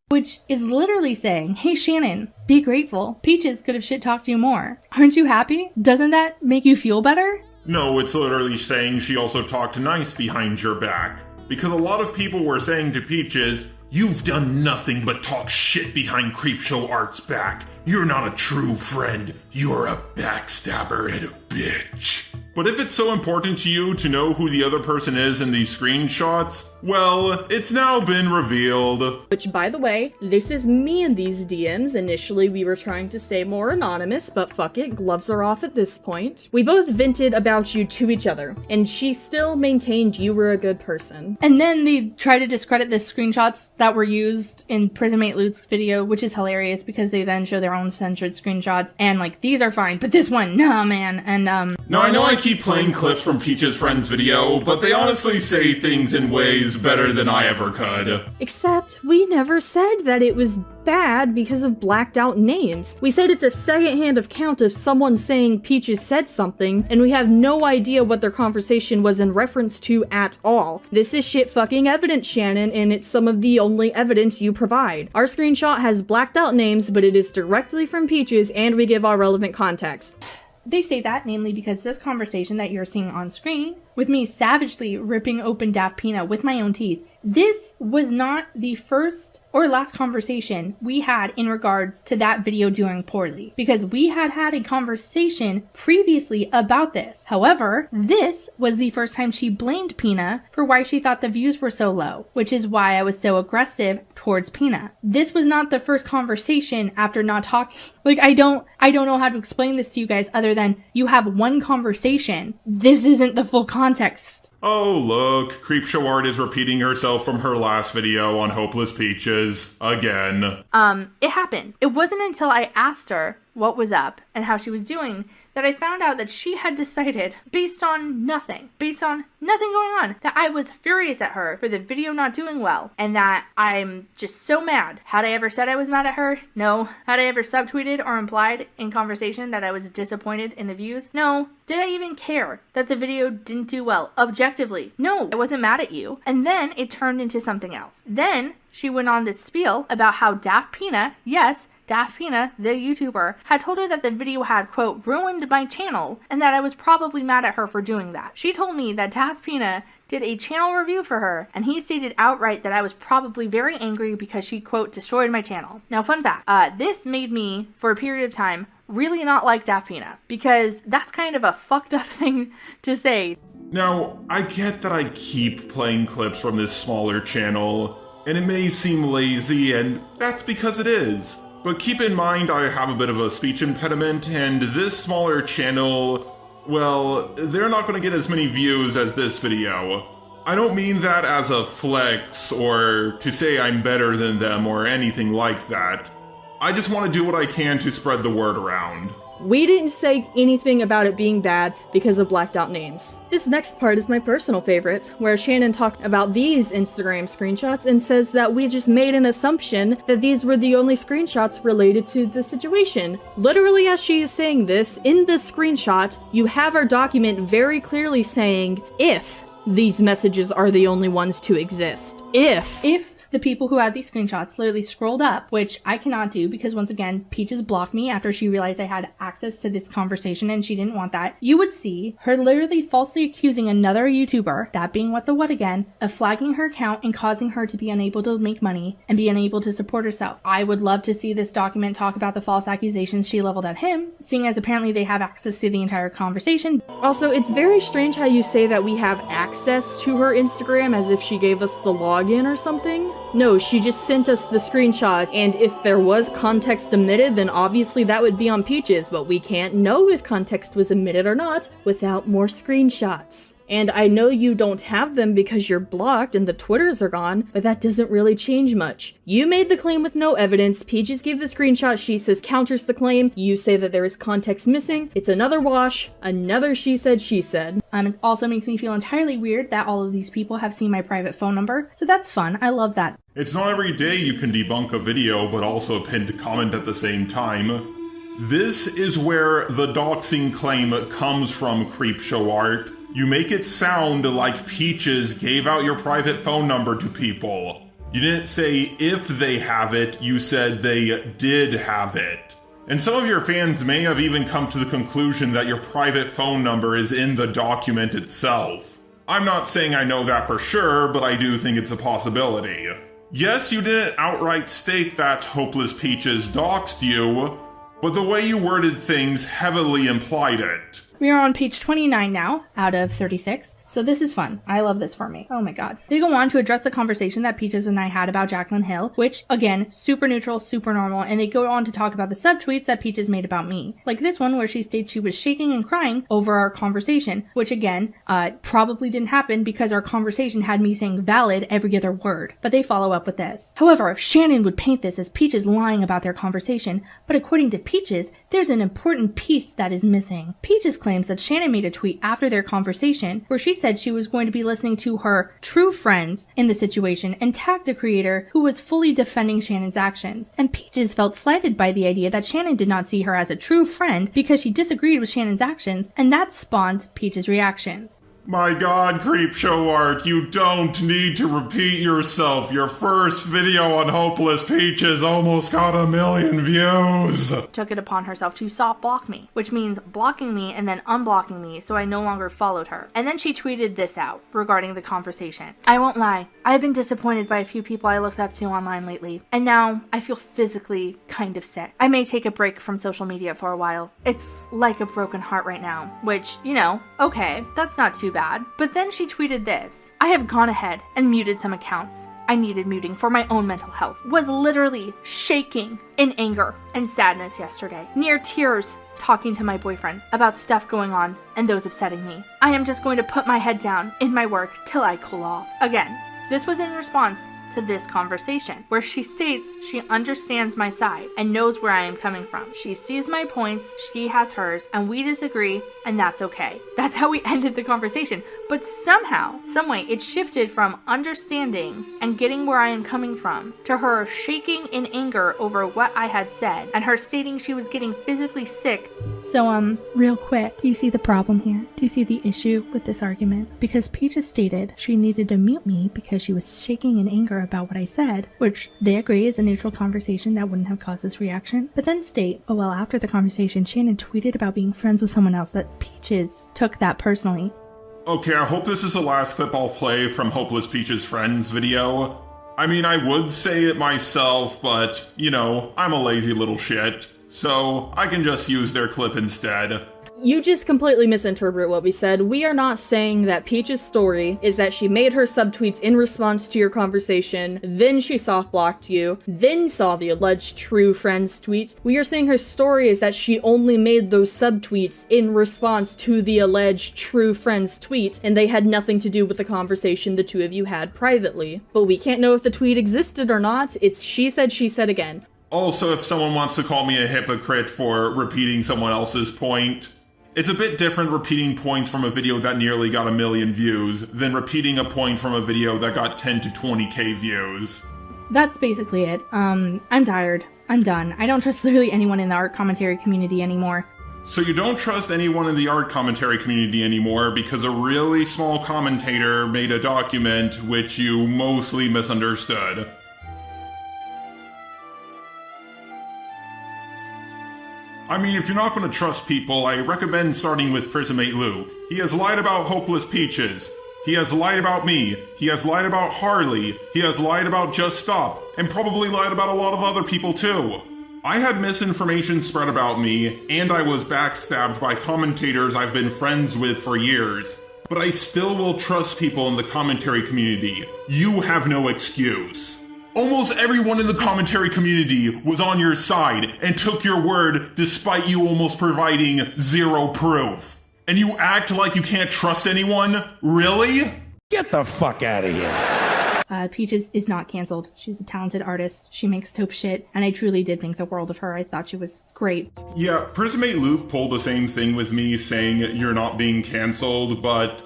Which is literally saying, hey Shannon, be grateful. Peaches could have shit-talked you more. Aren't you happy? Doesn't that make you feel better? No, it's literally saying she also talked nice behind your back. Because a lot of people were saying to Peaches, you've done nothing but talk shit behind CreepShow Art's back. You're not a true friend. You're a backstabber and a bitch. But if it's so important to you to know who the other person is in these screenshots, well, it's now been revealed. Which, by the way, this is me in these DMs. Initially, we were trying to stay more anonymous, but fuck it, gloves are off at this point. We both vented about you to each other, and she still maintained you were a good person. And then they try to discredit the screenshots that were used in Prisonmate Luke's video, which is hilarious because they then show their own censored screenshots, and like, these are fine, but this one, nah, man. And Now I know I keep playing clips from Peach's friend's video, but they honestly say things in ways better than I ever could. Except, we never said that it was bad because of blacked out names. We said it's a secondhand account of someone saying Peaches said something, and we have no idea what their conversation was in reference to at all. This is shit fucking evidence, Shannon, and it's some of the only evidence you provide. Our screenshot has blacked out names, but it is directly from Peaches, and we give our relevant context. they say that, namely because this conversation that you're seeing on screen, with me savagely ripping open Daft Peanut with my own teeth, this was not the first or last conversation we had in regards to that video doing poorly, because we had had a conversation previously about this. However, this was the first time she blamed Pina for why she thought the views were so low, which is why I was so aggressive towards Pina. This was not the first conversation after not talking. Like, I don't know how to explain this to you guys other than you have one conversation. This isn't the full context. Oh, look, CreepShow Art is repeating herself from her last video on Hopeless Peaches again. It happened. It wasn't until I asked her what was up and how she was doing that I found out that she had decided, based on nothing going on, that I was furious at her for the video not doing well, and that I'm just so mad. Had I ever said I was mad at her? No. Had I ever subtweeted or implied in conversation that I was disappointed in the views? No. Did I even care that the video didn't do well? Objectively, no. I wasn't mad at you. And then it turned into something else. Then she went on this spiel about how Daft Pina, yes, Daft Pina, the YouTuber, had told her that the video had, quote, ruined my channel, and that I was probably mad at her for doing that. She told me that Daft Pina did a channel review for her, and he stated outright that I was probably very angry because she, quote, destroyed my channel. Now, fun fact, this made me, for a period of time, really not like Daft Pina, because that's kind of a fucked up thing to say. Now, I get that I keep playing clips from this smaller channel, and it may seem lazy, and that's because it is. But keep in mind I have a bit of a speech impediment, and this smaller channel, well, they're not going to get as many views as this video. I don't mean that as a flex, or to say I'm better than them, or anything like that. I just want to do what I can to spread the word around. We didn't say anything about it being bad because of blacked out names. This next part is my personal favorite, where Shannon talked about these Instagram screenshots and says that we just made an assumption that these were the only screenshots related to the situation. Literally, as she is saying this, in this screenshot, you have our document very clearly saying, if these messages are the only ones to exist. If the people who had these screenshots literally scrolled up, which I cannot do because, once again, Peaches blocked me after she realized I had access to this conversation and she didn't want that, you would see her literally falsely accusing another YouTuber, that being What the What again, of flagging her account and causing her to be unable to make money and be unable to support herself. I would love to see this document talk about the false accusations she leveled at him, seeing as apparently they have access to the entire conversation. Also, it's very strange how you say that we have access to her Instagram as if she gave us the login or something. No, she just sent us the screenshot, and if there was context omitted, then obviously that would be on Peaches, but we can't know if context was omitted or not without more screenshots. And I know you don't have them because you're blocked and the Twitters are gone, but that doesn't really change much. You made the claim with no evidence, Peaches gave the screenshot she says counters the claim, you say that there is context missing, it's another wash, another she said. It also makes me feel entirely weird that all of these people have seen my private phone number, so that's fun, I love that. It's not every day you can debunk a video but also a pinned comment at the same time. This is where the doxing claim comes from, CreepShow Art. You make it sound like Peaches gave out your private phone number to people. You didn't say if they have it, you said they did have it. And some of your fans may have even come to the conclusion that your private phone number is in the document itself. I'm not saying I know that for sure, but I do think it's a possibility. Yes, you didn't outright state that Hopeless Peaches doxed you, but the way you worded things heavily implied it. We are on page 29 now, out of 36. So this is fun. I love this for me. Oh my god. They go on to address the conversation that Peaches and I had about Jaclyn Hill, which, again, super neutral, super normal, and they go on to talk about the subtweets that Peaches made about me. Like this one where she states she was shaking and crying over our conversation, which again, probably didn't happen because our conversation had me saying valid every other word. But they follow up with this. However, Shannon would paint this as Peaches lying about their conversation, but according to Peaches, there's an important piece that is missing. Peaches claims that Shannon made a tweet after their conversation where she said she was going to be listening to her true friends in the situation and tagged the creator who was fully defending Shannon's actions. And Peaches felt slighted by the idea that Shannon did not see her as a true friend because she disagreed with Shannon's actions, and that spawned Peaches' reaction. My god, CreepShow Art, you don't need to repeat yourself. Your first video on Hopeless Peaches almost got 1 million views. Took it upon herself to soft block me, which means blocking me and then unblocking me so I no longer followed her. And then she tweeted this out regarding the conversation. I won't lie, I've been disappointed by a few people I looked up to online lately, and now I feel physically kind of sick. I may take a break from social media for a while. It's like a broken heart right now, which, you know, okay, that's not too bad. But then she tweeted this. I have gone ahead and muted some accounts. I needed muting for my own mental health. Was literally shaking in anger and sadness yesterday. Near tears talking to my boyfriend about stuff going on and those upsetting me. I am just going to put my head down in my work till I cool off. Again, this was in response to this conversation, where she states she understands my side and knows where I am coming from. She sees my points, she has hers, and we disagree, and that's okay. That's how we ended the conversation. But somehow, someway, it shifted from understanding and getting where I am coming from to her shaking in anger over what I had said, and her stating she was getting physically sick. So, real quick, do you see the problem here? Do you see the issue with this argument? Because Peaches stated she needed to mute me because she was shaking in anger about what I said, which they agree is a neutral conversation that wouldn't have caused this reaction, but then state, oh well, after the conversation, Shannon tweeted about being friends with someone else that Peaches took that personally. Okay, I hope this is the last clip I'll play from Hopeless Peaches' Friends video. I mean, I would say it myself, but, you know, I'm a lazy little shit, so I can just use their clip instead. You just completely misinterpret what we said. We are not saying that Peach's story is that she made her subtweets in response to your conversation, then she soft-blocked you, then saw the alleged true friends tweets. We are saying her story is that she only made those subtweets in response to the alleged true friends tweet, and they had nothing to do with the conversation the two of you had privately. But we can't know if the tweet existed or not. It's she said again. Also, if someone wants to call me a hypocrite for repeating someone else's point, it's a bit different repeating points from a video that nearly got 1 million views than repeating a point from a video that got 10 to 20k views. That's basically it. I'm tired. I'm done. I don't trust literally anyone in the art commentary community anymore. So you don't trust anyone in the art commentary community anymore because a really small commentator made a document which you mostly misunderstood. I mean, if you're not going to trust people, I recommend starting with Prismate Luke. He has lied about Hopeless Peaches. He has lied about me. He has lied about Harley. He has lied about Just Stop. And probably lied about a lot of other people too. I had misinformation spread about me, and I was backstabbed by commentators I've been friends with for years. But I still will trust people in the commentary community. You have no excuse. Almost everyone in the commentary community was on your side and took your word despite you almost providing zero proof. And you act like you can't trust anyone? Really? Get the fuck out of here. Peaches is not canceled. She's a talented artist. She makes dope shit, and I truly did think the world of her. I thought she was great. Yeah, Prismate Luke pulled the same thing with me saying you're not being canceled, but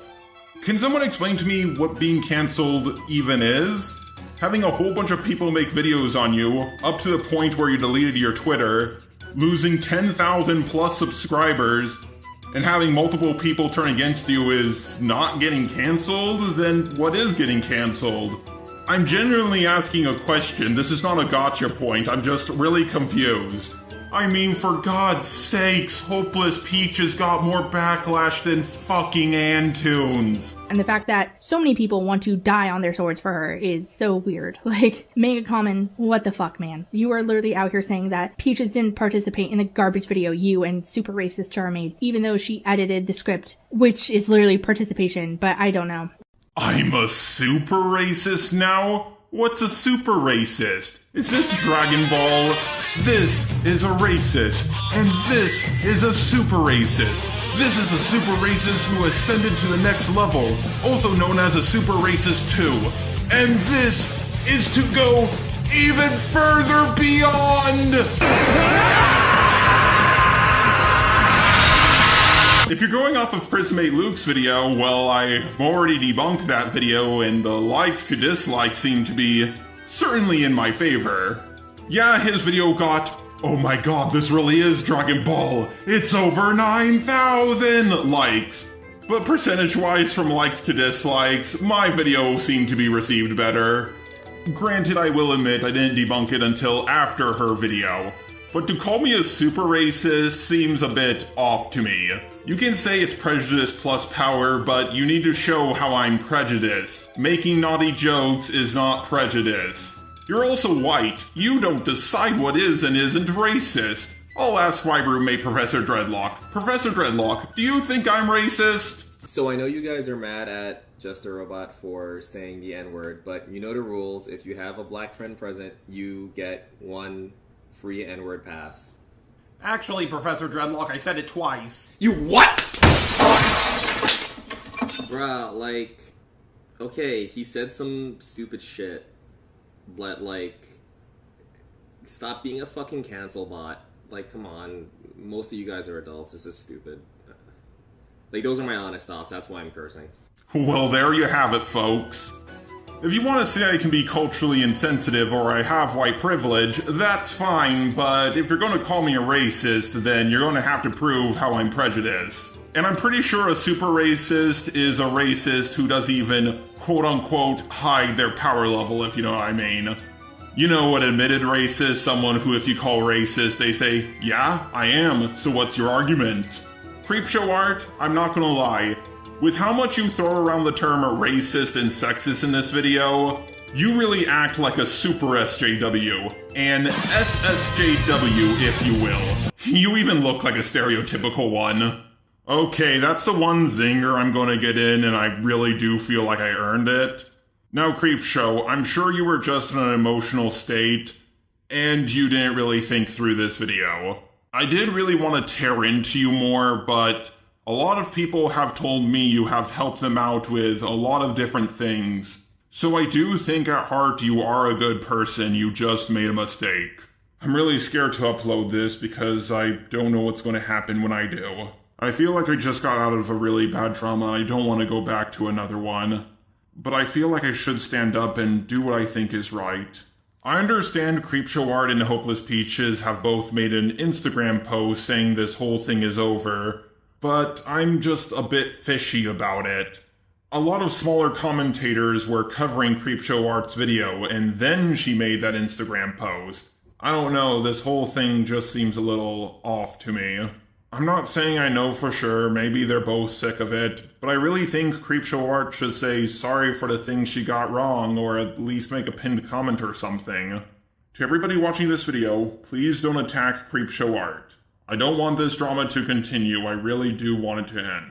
can someone explain to me what being canceled even is? Having a whole bunch of people make videos on you, up to the point where you deleted your Twitter, losing 10,000 plus subscribers, and having multiple people turn against you is not getting canceled? Then what is getting canceled? I'm genuinely asking a question. This is not a gotcha point. I'm just really confused. I mean, for God's sakes, Hopeless Peaches got more backlash than fucking Antunes. And the fact that so many people want to die on their swords for her is so weird. Like, Mega Common, what the fuck, man? You are literally out here saying that Peaches didn't participate in the garbage video you and super racist Char made, even though she edited the script, which is literally participation, but I don't know. I'm a super racist now? What's a super racist? Is this Dragon Ball? This is a racist, and this is a super racist. This is a super racist who ascended to the next level, also known as a super racist 2. And this is to go even further beyond! If you're going off of Prismate Luke's video, well, I already debunked that video, and the likes to dislikes seem to be certainly in my favor. Yeah, his video got, oh my god, this really is Dragon Ball. It's over 9,000 likes. But percentage-wise from likes to dislikes, my video seemed to be received better. Granted, I will admit I didn't debunk it until after her video. But to call me a super racist seems a bit off to me. You can say it's prejudice plus power, but you need to show how I'm prejudiced. Making naughty jokes is not prejudice. You're also white. You don't decide what is and isn't racist. I'll ask my roommate, Professor Dreadlock. Professor Dreadlock, do you think I'm racist? So I know you guys are mad at Just a Robot for saying the N-word, but you know the rules. If you have a black friend present, you get one free N-word pass. Actually, Professor Dreadlock, I said it twice. You what? Bruh, like, okay, he said some stupid shit, but, like, stop being a fucking cancel bot. Like, come on, most of you guys are adults, this is stupid. Like, those are my honest thoughts, that's why I'm cursing. Well, there you have it, folks. If you want to say I can be culturally insensitive or I have white privilege, that's fine, but if you're going to call me a racist, then you're going to have to prove how I'm prejudiced. And I'm pretty sure a super racist is a racist who doesn't even, quote-unquote, hide their power level, if you know what I mean. You know, an admitted racist, someone who if you call racist, they say, yeah, I am, so what's your argument? CreepShow art, I'm not gonna lie. With how much you throw around the term racist and sexist in this video, you really act like a super SJW. An SSJW, if you will. You even look like a stereotypical one. Okay, that's the one zinger I'm gonna get in, and I really do feel like I earned it. Now, CreepShow, I'm sure you were just in an emotional state, and you didn't really think through this video. I did really want to tear into you more, but a lot of people have told me you have helped them out with a lot of different things. So I do think at heart you are a good person, you just made a mistake. I'm really scared to upload this because I don't know what's going to happen when I do. I feel like I just got out of a really bad trauma and I don't want to go back to another one. But I feel like I should stand up and do what I think is right. I understand CreepShow Art and Hopeless Peaches have both made an Instagram post saying this whole thing is over, but I'm just a bit fishy about it. A lot of smaller commentators were covering CreepShow Art's video, and then she made that Instagram post. I don't know, this whole thing just seems a little off to me. I'm not saying I know for sure, maybe they're both sick of it, but I really think CreepShow Art should say sorry for the things she got wrong, or at least make a pinned comment or something. To everybody watching this video, please don't attack CreepShow Art. I don't want this drama to continue, I really do want it to end.